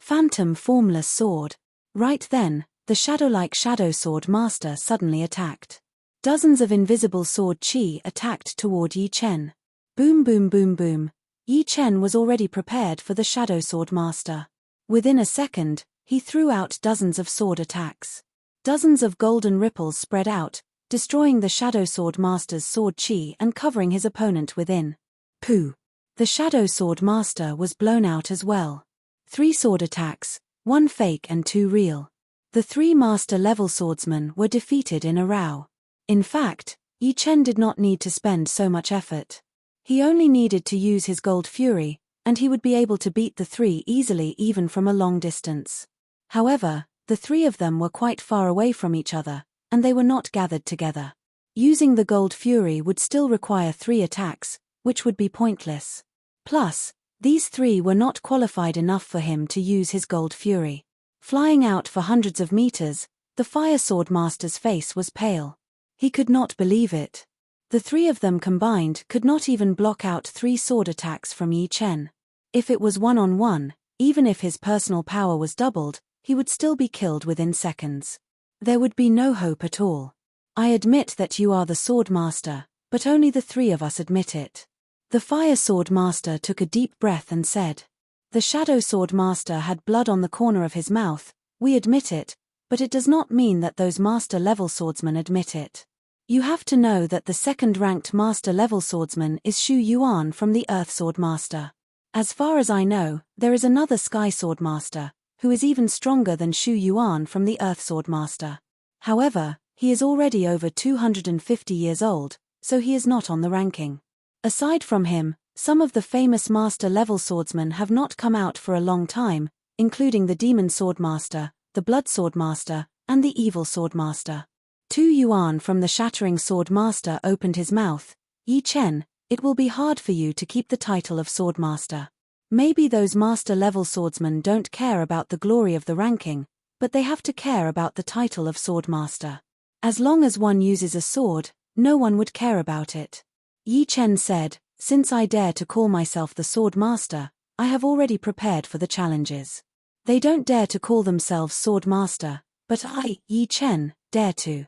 Phantom Formless Sword. Right then, the shadow-like Shadow Sword Master suddenly attacked. Dozens of invisible sword chi attacked toward Yi Chen. Boom boom boom boom. Yi Chen was already prepared for the Shadow Sword Master. Within a second, he threw out dozens of sword attacks. Dozens of golden ripples spread out, destroying the Shadow Sword Master's sword chi and covering his opponent within. Pooh! The Shadow Sword Master was blown out as well. 3 sword attacks, 1 fake and 2 real. The 3 master-level swordsmen were defeated in a row. In fact, Yi Chen did not need to spend so much effort. He only needed to use his Gold Fury, and he would be able to beat the 3 easily even from a long distance. However, the 3 of them were quite far away from each other, and they were not gathered together. Using the Gold Fury would still require 3 attacks, which would be pointless. Plus, these 3 were not qualified enough for him to use his Gold Fury. Flying out for hundreds of meters, the Fire Sword Master's face was pale. He could not believe it. The 3 of them combined could not even block out 3 sword attacks from Yi Chen. If it was one-on-one, even if his personal power was doubled, he would still be killed within seconds. There would be no hope at all. I admit that you are the Sword Master, but only the 3 of us admit it. The Fire Sword Master took a deep breath and said. The Shadow Sword Master had blood on the corner of his mouth. We admit it, but it does not mean that those master-level swordsmen admit it. You have to know that the second-ranked master-level swordsman is Shu Yuan from the Earth Sword Master. As far as I know, there is another Sky Sword Master, who is even stronger than Shu Yuan from the Earth Sword Master. However, he is already over 250 years old, so he is not on the ranking. Aside from him, some of the famous master-level swordsmen have not come out for a long time, including the Demon Sword Master, the Blood Sword Master, and the Evil Sword Master. Tu Yuan from the Shattering Sword Master opened his mouth. Yi Chen, it will be hard for you to keep the title of Sword Master. Maybe those master-level swordsmen don't care about the glory of the ranking, but they have to care about the title of Sword Master. As long as one uses a sword, no one would care about it. Yi Chen said, since I dare to call myself the Sword Master, I have already prepared for the challenges. They don't dare to call themselves Sword Master, but I, Yi Chen, dare to.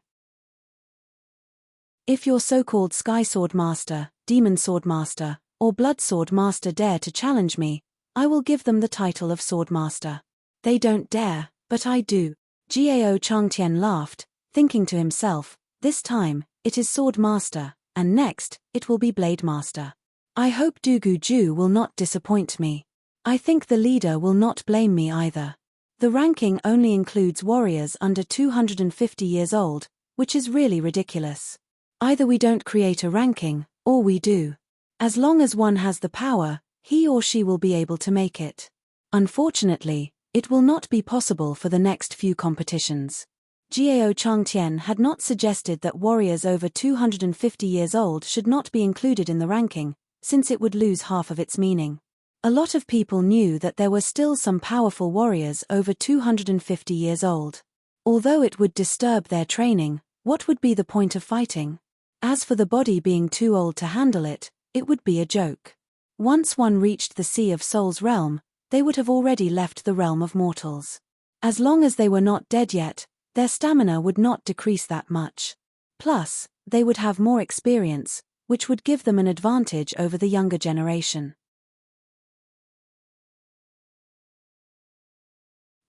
If your so-called Sky Sword Master, Demon Sword Master, or Blood Sword Master dare to challenge me, I will give them the title of Sword Master. They don't dare, but I do. Jiao Changtian laughed, thinking to himself, this time, it is Sword Master, and next, it will be Blade Master. I hope Dugu Ju will not disappoint me. I think the leader will not blame me either. The ranking only includes warriors under 250 years old, which is really ridiculous. Either we don't create a ranking, or we do. As long as one has the power, he or she will be able to make it. Unfortunately, it will not be possible for the next few competitions. Jiao Changtian had not suggested that warriors over 250 years old should not be included in the ranking, since it would lose half of its meaning. A lot of people knew that there were still some powerful warriors over 250 years old. Although it would disturb their training, what would be the point of fighting? As for the body being too old to handle it, it would be a joke. Once one reached the Sea of Souls realm, they would have already left the realm of mortals. As long as they were not dead yet, their stamina would not decrease that much. Plus, they would have more experience, which would give them an advantage over the younger generation.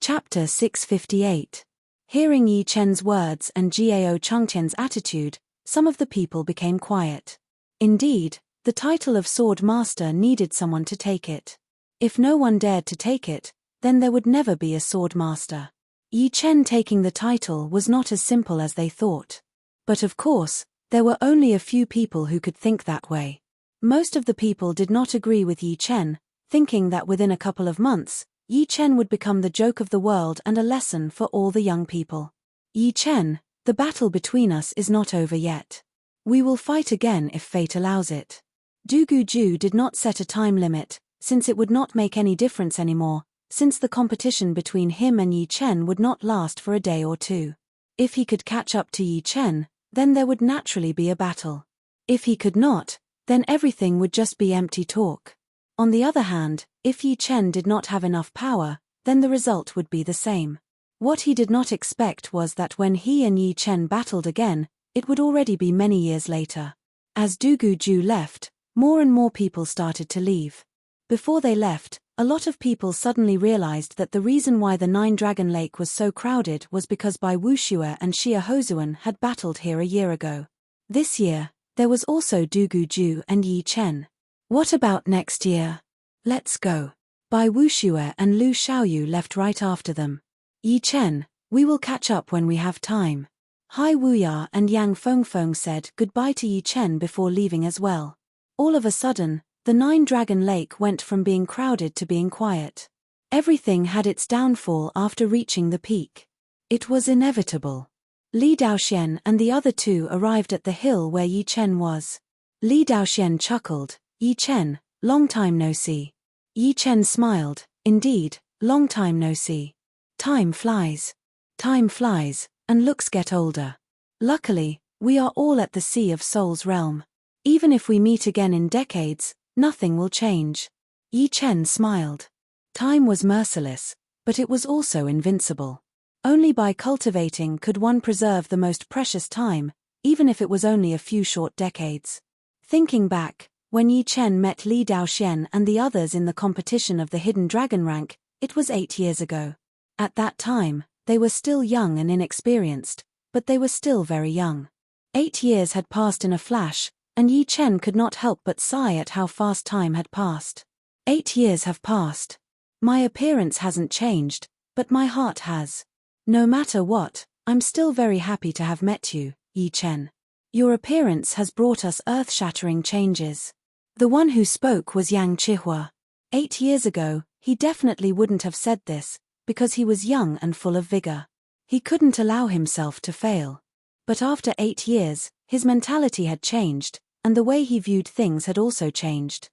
Chapter 658. Hearing Yi Chen's words and Jiao Changtian's attitude, some of the people became quiet. Indeed, the title of Sword Master needed someone to take it. If no one dared to take it, then there would never be a Sword Master. Yi Chen taking the title was not as simple as they thought. But of course, there were only a few people who could think that way. Most of the people did not agree with Yi Chen, thinking that within a couple of months, Yi Chen would become the joke of the world and a lesson for all the young people. Yi Chen, the battle between us is not over yet. We will fight again if fate allows it. Dugu Ju did not set a time limit, since it would not make any difference anymore, since the competition between him and Yi Chen would not last for a day or two. If he could catch up to Yi Chen, then there would naturally be a battle. If he could not, then everything would just be empty talk. On the other hand, if Yi Chen did not have enough power, then the result would be the same. What he did not expect was that when he and Yi Chen battled again, it would already be many years later. As Dugu Ju left, more and more people started to leave. Before they left, A lot of people suddenly realized that the reason why the Nine-Dragon Lake was so crowded was because Bai Wuxue and Xia Hozuan had battled here a year ago. This year, there was also Du Guju and Yi Chen. What about next year? Let's go. Bai Wuxue and Lu Xiaoyu left right after them. Yi Chen, we will catch up when we have time. Hai Wuya and Yang Fengfeng said goodbye to Yi Chen before leaving as well. All of a sudden, the Nine-Dragon Lake went from being crowded to being quiet. Everything had its downfall after reaching the peak. It was inevitable. Li Daoxian and the other two arrived at the hill where Yi Chen was. Li Daoxian chuckled, Yi Chen, long time no see. Yi Chen smiled, indeed, long time no see. Time flies. Time flies, and looks get older. Luckily, we are all at the Sea of Soul's realm. Even if we meet again in decades, nothing will change. Yi Chen smiled. Time was merciless, but it was also invincible. Only by cultivating could one preserve the most precious time, even if it was only a few short decades. Thinking back, when Yi Chen met Li Daoxian and the others in the competition of the Hidden Dragon rank, it was 8 years ago. At that time, they were still young and inexperienced, but they were still very young. 8 years had passed in a flash, and Yi Chen could not help but sigh at how fast time had passed. 8 years have passed. My appearance hasn't changed, but my heart has. No matter what, I'm still very happy to have met you, Yi Chen. Your appearance has brought us earth-shattering changes. The one who spoke was Yang Chihua. 8 years ago, he definitely wouldn't have said this, because he was young and full of vigor. He couldn't allow himself to fail. But after 8 years, his mentality had changed, and the way he viewed things had also changed.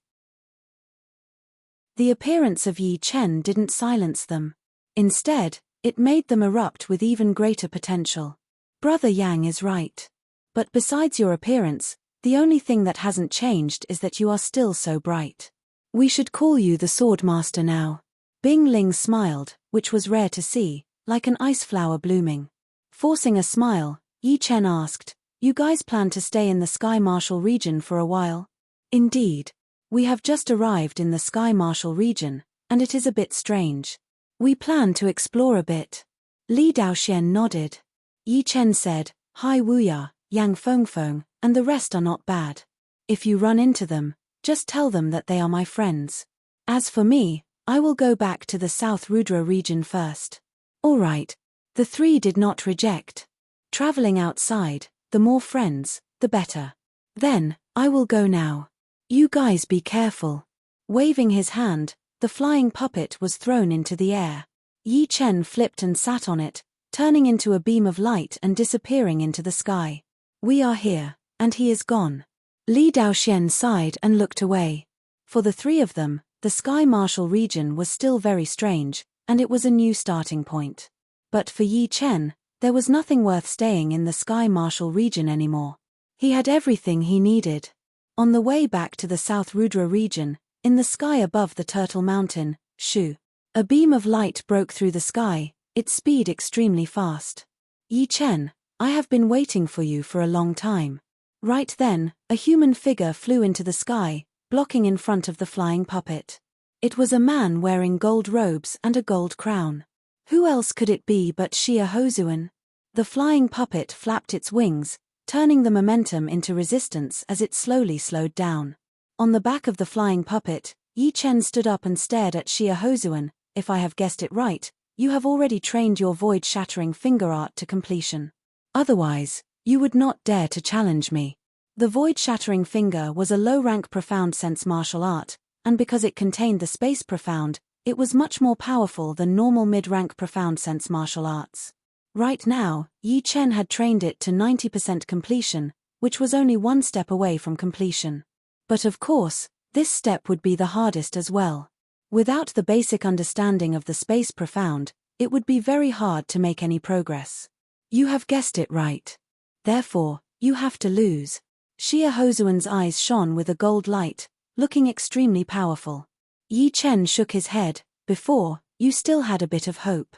The appearance of Yi Chen didn't silence them. Instead, it made them erupt with even greater potential. Brother Yang is right. But besides your appearance, the only thing that hasn't changed is that you are still so bright. We should call you the Swordmaster now. Bing Ling smiled, which was rare to see, like an ice flower blooming. Forcing a smile, Yi Chen asked, you guys plan to stay in the Sky Marshal region for a while? Indeed. We have just arrived in the Sky Marshal region, and it is a bit strange. We plan to explore a bit. Li Daoxian nodded. Yi Chen said, Hai Wuya, Yang Fengfeng, and the rest are not bad. If you run into them, just tell them that they are my friends. As for me, I will go back to the South Rudra region first. All right. The three did not reject. Traveling outside, the more friends, the better. Then, I will go now. You guys be careful. Waving his hand, the flying puppet was thrown into the air. Yi Chen flipped and sat on it, turning into a beam of light and disappearing into the sky. We are here, and he is gone. Li Daoxian sighed and looked away. For the three of them, the Sky Marshal region was still very strange, and it was a new starting point. But for Yi Chen, there was nothing worth staying in the Sky Marshal region anymore. He had everything he needed. On the way back to the South Rudra region, in the sky above the Turtle Mountain, Shu, a beam of light broke through the sky, its speed extremely fast. Yi Chen, I have been waiting for you for a long time. Right then, a human figure flew into the sky, blocking in front of the flying puppet. It was a man wearing gold robes and a gold crown. Who else could it be but Xia Hozuan? The flying puppet flapped its wings, turning the momentum into resistance as it slowly slowed down. On the back of the flying puppet, Yi Chen stood up and stared at Xia Hozuan. If I have guessed it right, you have already trained your void-shattering finger art to completion. Otherwise, you would not dare to challenge me. The void-shattering finger was a low-rank profound sense martial art, and because it contained the space profound, it was much more powerful than normal mid-rank profound sense martial arts. Right now, Yi Chen had trained it to 90% completion, which was only one step away from completion. But of course, this step would be the hardest as well. Without the basic understanding of the space profound, it would be very hard to make any progress. You have guessed it right. Therefore, you have to lose. Xia Hozuan's eyes shone with a gold light, looking extremely powerful. Yi Chen shook his head. Before, you still had a bit of hope.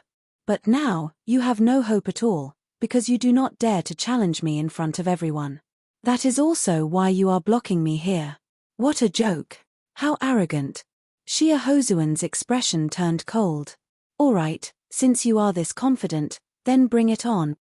But now, you have no hope at all, because you do not dare to challenge me in front of everyone. That is also why you are blocking me here. What a joke. How arrogant. Xia Hozuan's expression turned cold. All right, since you are this confident, then bring it on.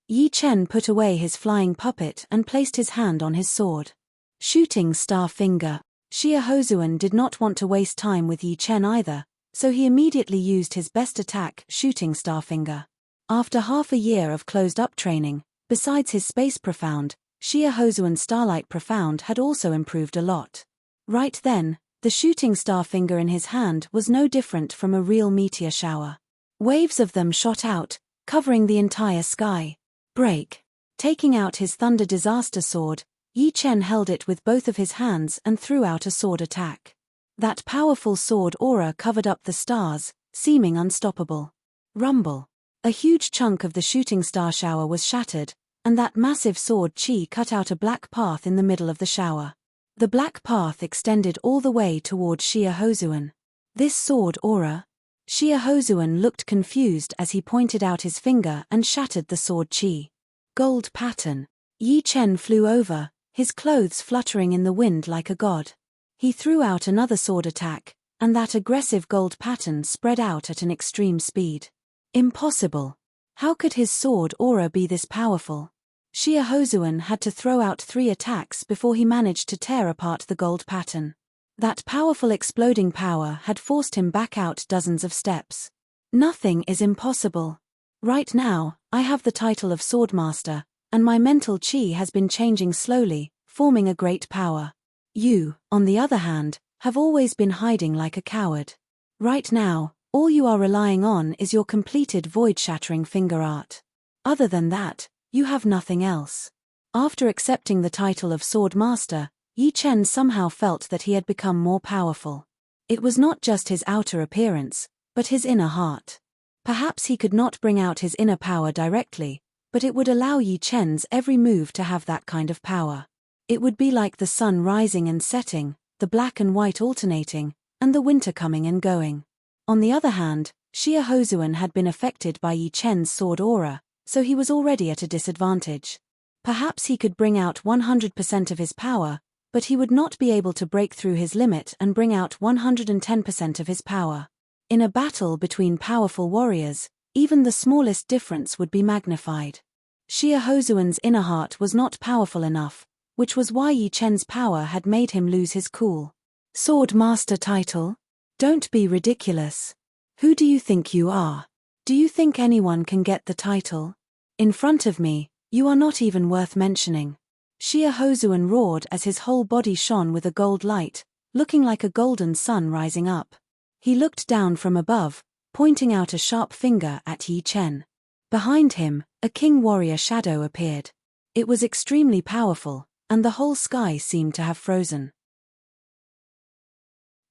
Yi Chen put away his flying puppet and placed his hand on his sword. Shooting star finger. Xia Hozuan did not want to waste time with Yi Chen either, so he immediately used his best attack, shooting star finger. After half a year of closed-up training, besides his space profound, Xia Hozuan's starlight profound had also improved a lot. Right then, the shooting star finger in his hand was no different from a real meteor shower. Waves of them shot out, covering the entire sky. Break. Taking out his thunder disaster sword, Yi Chen held it with both of his hands and threw out a sword attack. That powerful sword aura covered up the stars, seeming unstoppable. Rumble. A huge chunk of the shooting star shower was shattered, and that massive sword chi cut out a black path in the middle of the shower. The black path extended all the way toward Xia Hozuan. This sword aura? Xia Hozuan looked confused as he pointed out his finger and shattered the sword chi. Gold pattern. Yi Chen flew over, his clothes fluttering in the wind like a god. He threw out another sword attack, and that aggressive gold pattern spread out at an extreme speed. Impossible. How could his sword aura be this powerful? Xia Hozuan had to throw out 3 attacks before he managed to tear apart the gold pattern. That powerful exploding power had forced him back out dozens of steps. Nothing is impossible. Right now, I have the title of Swordmaster, and my mental chi has been changing slowly, forming a great power. You, on the other hand, have always been hiding like a coward. Right now, all you are relying on is your completed void-shattering finger art. Other than that, you have nothing else. After accepting the title of Swordmaster, Yi Chen somehow felt that he had become more powerful. It was not just his outer appearance, but his inner heart. Perhaps he could not bring out his inner power directly, but it would allow Yi Chen's every move to have that kind of power. It would be like the sun rising and setting, the black and white alternating, and the winter coming and going. On the other hand, Xia Hozuan had been affected by Yi Chen's sword aura, so he was already at a disadvantage. Perhaps he could bring out 100% of his power, but he would not be able to break through his limit and bring out 110% of his power. In a battle between powerful warriors, even the smallest difference would be magnified. Xia Hozuan's inner heart was not powerful enough, which was why Yi Chen's power had made him lose his cool. Sword Master title? Don't be ridiculous. Who do you think you are? Do you think anyone can get the title? In front of me, you are not even worth mentioning. Xia Hozuan roared as his whole body shone with a gold light, looking like a golden sun rising up. He looked down from above, pointing out a sharp finger at Yi Chen. Behind him, a king warrior shadow appeared. It was extremely powerful, and the whole sky seemed to have frozen.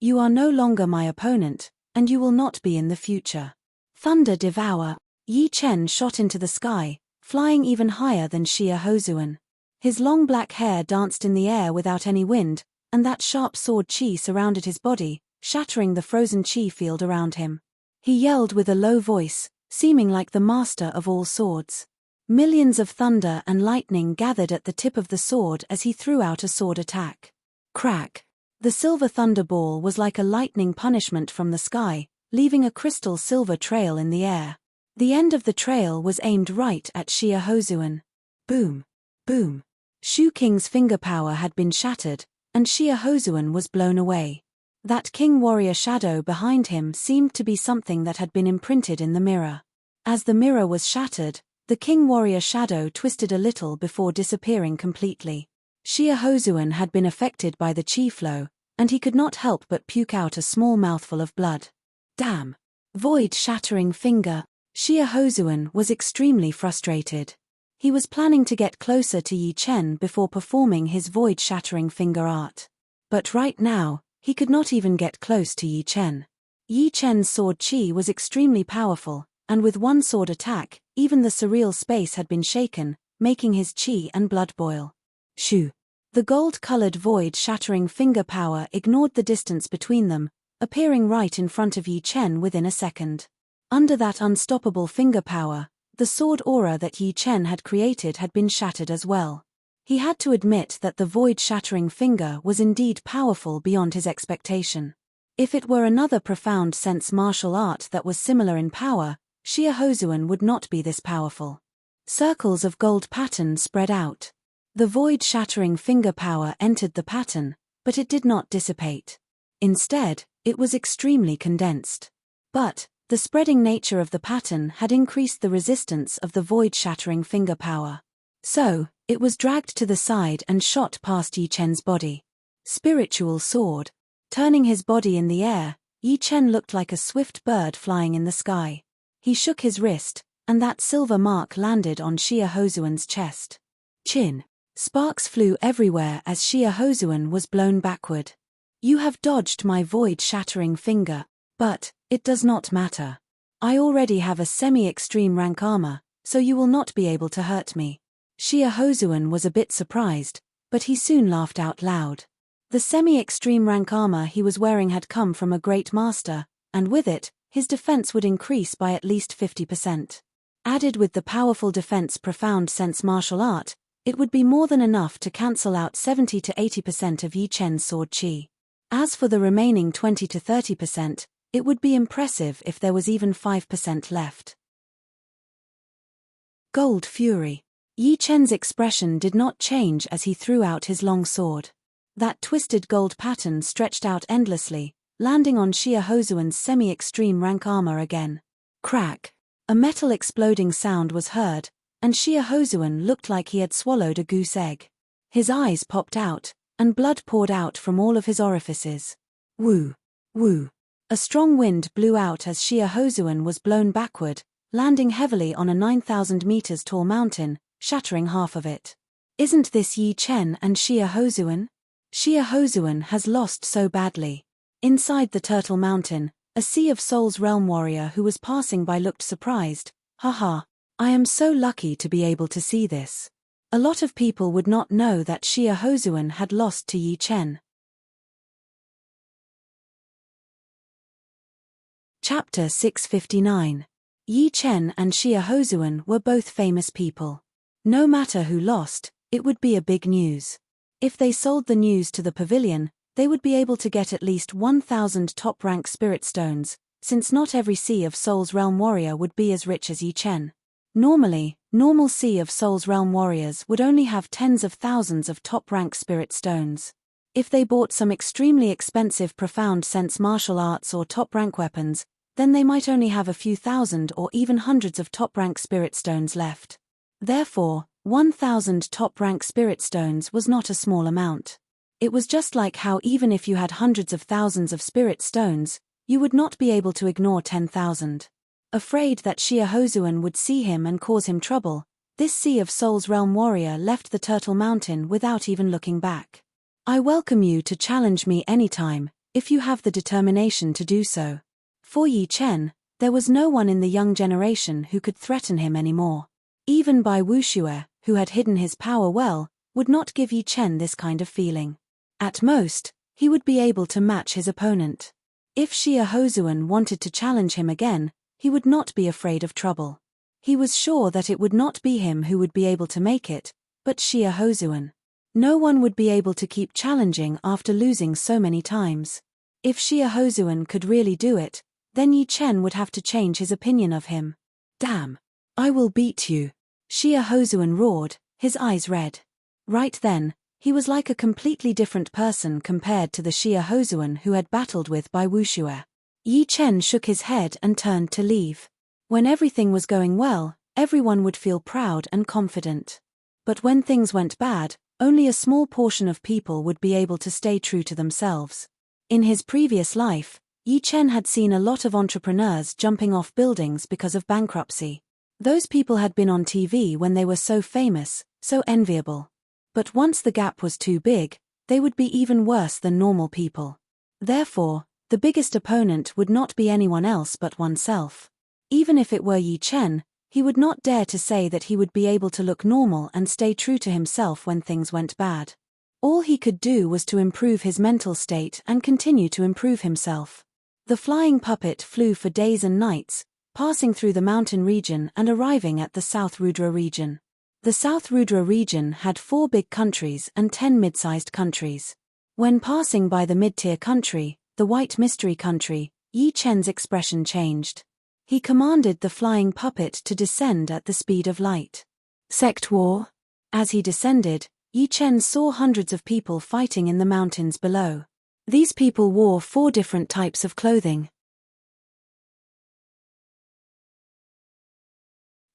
You are no longer my opponent, and you will not be in the future. Thunder Devour. Yi Chen shot into the sky, flying even higher than Xia Hozuan. His long black hair danced in the air without any wind, and that sharp sword chi surrounded his body, shattering the frozen chi field around him. He yelled with a low voice, seeming like the master of all swords. Millions of thunder and lightning gathered at the tip of the sword as he threw out a sword attack. Crack! The silver thunder ball was like a lightning punishment from the sky, leaving a crystal silver trail in the air. The end of the trail was aimed right at Xia Hozuan. Boom! Boom! Shu King's finger power had been shattered, and Xia Hozuan was blown away. That king warrior shadow behind him seemed to be something that had been imprinted in the mirror. As the mirror was shattered, the king warrior shadow twisted a little before disappearing completely. Xia Hozuan had been affected by the chi flow, and he could not help but puke out a small mouthful of blood. Damn! Void-shattering finger. Xia Hozuan was extremely frustrated. He was planning to get closer to Yi Chen before performing his void-shattering finger art. But right now, he could not even get close to Yi Chen. Yi Chen's sword chi was extremely powerful, and with one sword attack, even the surreal space had been shaken, making his chi and blood boil. Shoo! The gold-colored void-shattering finger power ignored the distance between them, appearing right in front of Yi Chen within a second. Under that unstoppable finger power, the sword aura that Yi Chen had created had been shattered as well. He had to admit that the void-shattering finger was indeed powerful beyond his expectation. If it were another profound sense martial art that was similar in power, Shia would not be this powerful. Circles of gold pattern spread out. The void-shattering finger power entered the pattern, but it did not dissipate. Instead, it was extremely condensed. But the spreading nature of the pattern had increased the resistance of the void-shattering finger power. So, it was dragged to the side and shot past Yi Chen's body. Spiritual sword. Turning his body in the air, Yi Chen looked like a swift bird flying in the sky. He shook his wrist, and that silver mark landed on Shia chest. Chin. Sparks flew everywhere as Shia was blown backward. You have dodged my void-shattering finger, but it does not matter. I already have a semi-extreme rank armor, so you will not be able to hurt me. Shia was a bit surprised, but he soon laughed out loud. The semi-extreme rank armor he was wearing had come from a great master, and with it, his defense would increase by at least 50%. Added with the powerful defense profound sense martial art, it would be more than enough to cancel out 70 to 80% of Yi Chen's sword chi. As for the remaining 20 to 30%, it would be impressive if there was even 5% left. Gold Fury. Yi Chen's expression did not change as he threw out his long sword. That twisted gold pattern stretched out endlessly, landing on Shia semi-extreme rank armor again. Crack. A metal exploding sound was heard, and Shia looked like he had swallowed a goose egg. His eyes popped out, and blood poured out from all of his orifices. Woo! Woo! A strong wind blew out as Shia was blown backward, landing heavily on a 9,000 meters tall mountain, shattering half of it. Isn't this Yi Chen and Shia Shia has lost so badly. Inside the Turtle Mountain, a Sea of Souls realm warrior who was passing by looked surprised. Haha, I am so lucky to be able to see this. A lot of people would not know that Shia had lost to Yi Chen. Chapter 659. Yi Chen and Shia were both famous people. No matter who lost, it would be a big news. If they sold the news to the pavilion, they would be able to get at least 1,000 top-rank spirit stones, since not every Sea of Souls realm warrior would be as rich as Yi Chen. Normally, normal Sea of Souls realm warriors would only have tens of thousands of top-rank spirit stones. If they bought some extremely expensive profound sense martial arts or top-rank weapons, then they might only have a few thousand or even hundreds of top-rank spirit stones left. Therefore, 1,000 top-rank spirit stones was not a small amount. It was just like how even if you had hundreds of thousands of spirit stones, you would not be able to ignore 10,000. Afraid that Shia would see him and cause him trouble, this Sea of Souls realm warrior left the Turtle Mountain without even looking back. I welcome you to challenge me anytime, if you have the determination to do so. For Yi Chen, there was no one in the young generation who could threaten him anymore. Even Bai Wuxue, who had hidden his power well, would not give Yi Chen this kind of feeling. At most, he would be able to match his opponent. If Shia wanted to challenge him again, he would not be afraid of trouble. He was sure that it would not be him who would be able to make it, but Shia. No one would be able to keep challenging after losing so many times. If Shia could really do it, then Yi Chen would have to change his opinion of him. Damn! I will beat you! Shia roared, his eyes red. Right then, he was like a completely different person compared to the Shia who had battled with Bai Wuxue. Yi Chen shook his head and turned to leave. When everything was going well, everyone would feel proud and confident. But when things went bad, only a small portion of people would be able to stay true to themselves. In his previous life, Yi Chen had seen a lot of entrepreneurs jumping off buildings because of bankruptcy. Those people had been on TV when they were so famous, so enviable. But once the gap was too big, they would be even worse than normal people. Therefore, the biggest opponent would not be anyone else but oneself. Even if it were Yi Chen, he would not dare to say that he would be able to look normal and stay true to himself when things went bad. All he could do was to improve his mental state and continue to improve himself. The flying puppet flew for days and nights, passing through the mountain region and arriving at the South Rudra region. The South Rudra region had 4 big countries and 10 mid-sized countries. When passing by the mid-tier country, the White Mystery Country, Yi Chen's expression changed. He commanded the flying puppet to descend at the speed of light. Sect War? As he descended, Yi Chen saw hundreds of people fighting in the mountains below. These people wore 4 different types of clothing.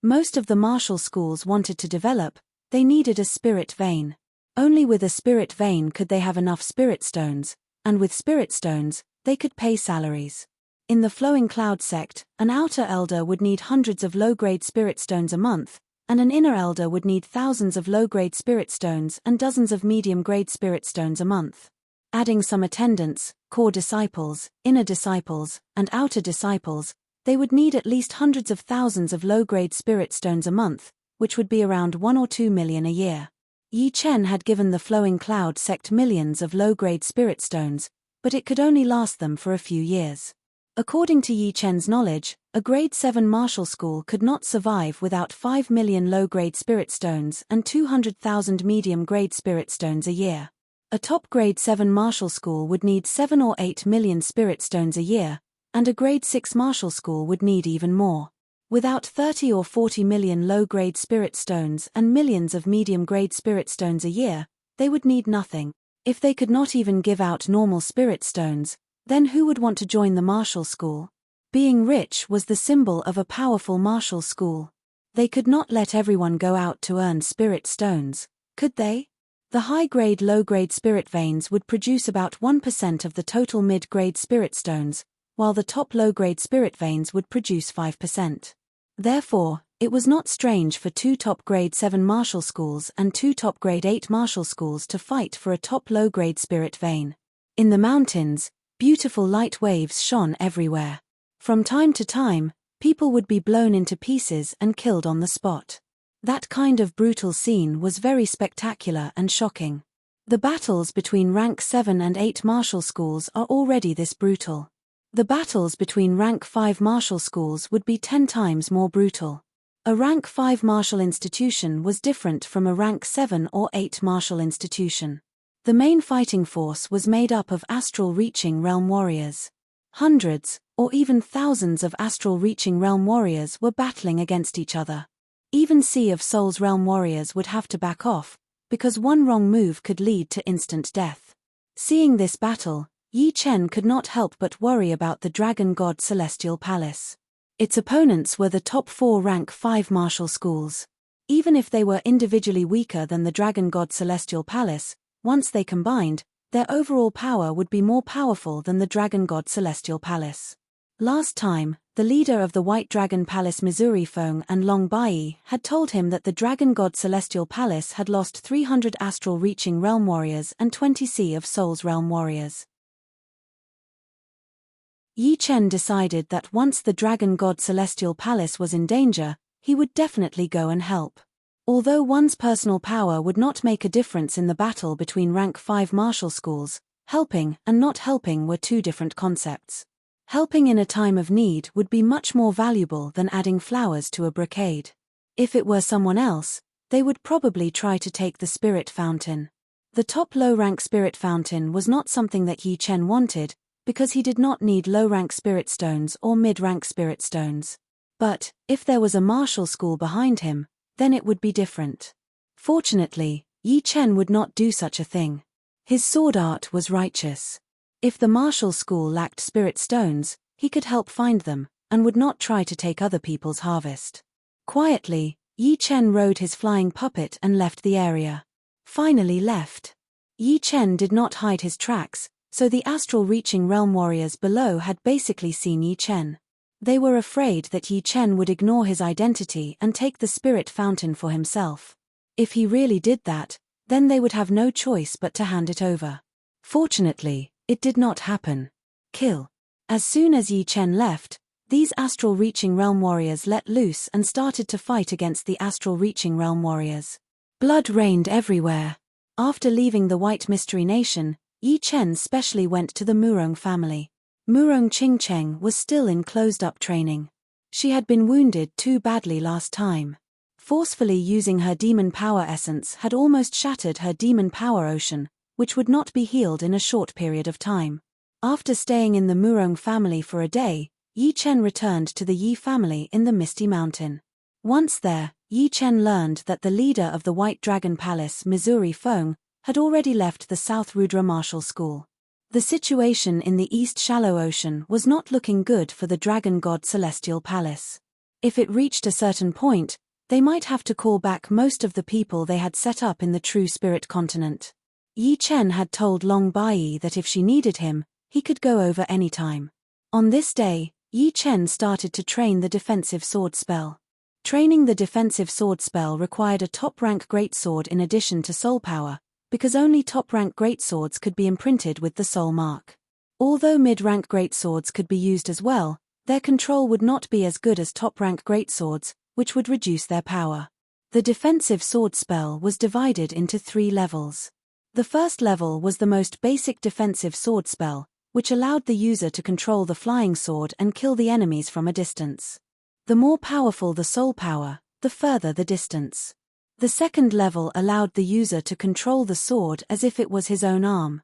Most of the martial schools wanted to develop, they needed a spirit vein. Only with a spirit vein could they have enough spirit stones, and with spirit stones, they could pay salaries. In the Flowing Cloud sect, an outer elder would need hundreds of low-grade spirit stones a month, and an inner elder would need thousands of low-grade spirit stones and dozens of medium-grade spirit stones a month. Adding some attendants, core disciples, inner disciples, and outer disciples, they would need at least hundreds of thousands of low-grade spirit stones a month, which would be around 1 or 2 million a year. Yi Chen had given the Flowing Cloud sect millions of low-grade spirit stones, but it could only last them for a few years. According to Yi Chen's knowledge, a grade 7 martial school could not survive without 5 million low-grade spirit stones and 200,000 medium-grade spirit stones a year. A top grade 7 martial school would need 7 or 8 million spirit stones a year, and a grade 6 martial school would need even more. Without 30 or 40 million low-grade spirit stones and millions of medium-grade spirit stones a year, they would need nothing. If they could not even give out normal spirit stones, then who would want to join the martial school? Being rich was the symbol of a powerful martial school. They could not let everyone go out to earn spirit stones, could they? The high-grade low-grade spirit veins would produce about 1% of the total mid-grade spirit stones, while the top low-grade spirit veins would produce 5%. Therefore, it was not strange for 2 top grade 7 martial schools and 2 top grade 8 martial schools to fight for a top low-grade spirit vein. In the mountains, beautiful light waves shone everywhere. From time to time, people would be blown into pieces and killed on the spot. That kind of brutal scene was very spectacular and shocking. The battles between rank 7 and 8 martial schools are already this brutal. The battles between rank 5 martial schools would be 10 times more brutal. A rank 5 martial institution was different from a rank 7 or 8 martial institution. The main fighting force was made up of astral-reaching realm warriors. Hundreds, or even thousands of astral-reaching realm warriors were battling against each other. Even Sea of Souls realm warriors would have to back off, because one wrong move could lead to instant death. Seeing this battle, Yi Chen could not help but worry about the Dragon God Celestial Palace. Its opponents were the top 4 rank 5 martial schools. Even if they were individually weaker than the Dragon God Celestial Palace, once they combined, their overall power would be more powerful than the Dragon God Celestial Palace. Last time, the leader of the White Dragon Palace Missouri Feng and Long Bai had told him that the Dragon God Celestial Palace had lost 300 astral-reaching realm warriors and 20 Sea of Souls realm warriors. Yi Chen decided that once the Dragon God Celestial Palace was in danger, he would definitely go and help. Although one's personal power would not make a difference in the battle between rank 5 martial schools, helping and not helping were 2 different concepts. Helping in a time of need would be much more valuable than adding flowers to a brocade. If it were someone else, they would probably try to take the spirit fountain. The top low-rank spirit fountain was not something that Yi Chen wanted, because he did not need low-rank spirit stones or mid-rank spirit stones. But, if there was a martial school behind him, then it would be different. Fortunately, Yi Chen would not do such a thing. His sword art was righteous. If the martial school lacked spirit stones, he could help find them, and would not try to take other people's harvest. Quietly, Yi Chen rode his flying puppet and left the area. Finally left. Yi Chen did not hide his tracks, so the astral-reaching realm warriors below had basically seen Yi Chen. They were afraid that Yi Chen would ignore his identity and take the spirit fountain for himself. If he really did that, then they would have no choice but to hand it over. Fortunately, it did not happen. Kill. As soon as Yi Chen left, these astral-reaching realm warriors let loose and started to fight against the astral-reaching realm warriors. Blood rained everywhere. After leaving the White Mystery Nation, Yi Chen specially went to the Murong family. Murong Qingcheng was still in closed-up training. She had been wounded too badly last time. Forcefully using her demon power essence had almost shattered her demon power ocean, which would not be healed in a short period of time. After staying in the Murong family for a day, Yi Chen returned to the Yi family in the Misty Mountain. Once there, Yi Chen learned that the leader of the White Dragon Palace, Missouri Feng, had already left the South Rudra Martial School. The situation in the East Shallow Ocean was not looking good for the Dragon God Celestial Palace. If it reached a certain point, they might have to call back most of the people they had set up in the True Spirit continent. Yi Chen had told Long Bai that if she needed him, he could go over any time. On this day, Yi Chen started to train the defensive sword spell. Training the defensive sword spell required a top-rank greatsword in addition to soul power, because only top-rank greatswords could be imprinted with the soul mark. Although mid-rank greatswords could be used as well, their control would not be as good as top-rank greatswords, which would reduce their power. The defensive sword spell was divided into 3 levels. The first level was the most basic defensive sword spell, which allowed the user to control the flying sword and kill the enemies from a distance. The more powerful the soul power, the further the distance. The second level allowed the user to control the sword as if it was his own arm.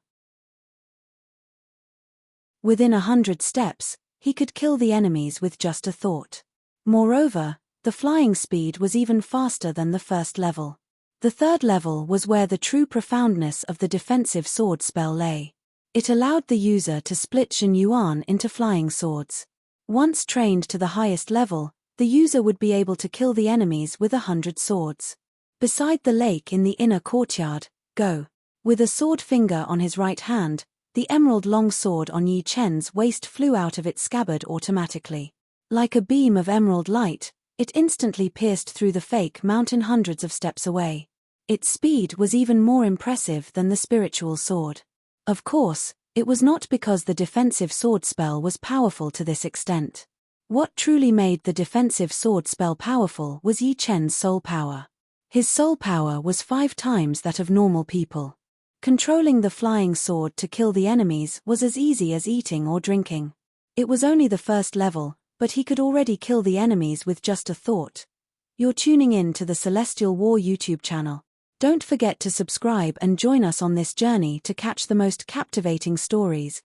Within 100 steps, he could kill the enemies with just a thought. Moreover, the flying speed was even faster than the first level. The third level was where the true profoundness of the defensive sword spell lay. It allowed the user to split Shen Yuan into flying swords. Once trained to the highest level, the user would be able to kill the enemies with 100 swords. Beside the lake in the inner courtyard, Go, with a sword finger on his right hand, the emerald long sword on Yi Chen's waist flew out of its scabbard automatically. Like a beam of emerald light, it instantly pierced through the fake mountain hundreds of steps away. Its speed was even more impressive than the spiritual sword. Of course, it was not because the defensive sword spell was powerful to this extent. What truly made the defensive sword spell powerful was Yi Chen's soul power. His soul power was 5 times that of normal people. Controlling the flying sword to kill the enemies was as easy as eating or drinking. It was only the first level, but he could already kill the enemies with just a thought. You're tuning in to the Celestial War YouTube channel. Don't forget to subscribe and join us on this journey to catch the most captivating stories,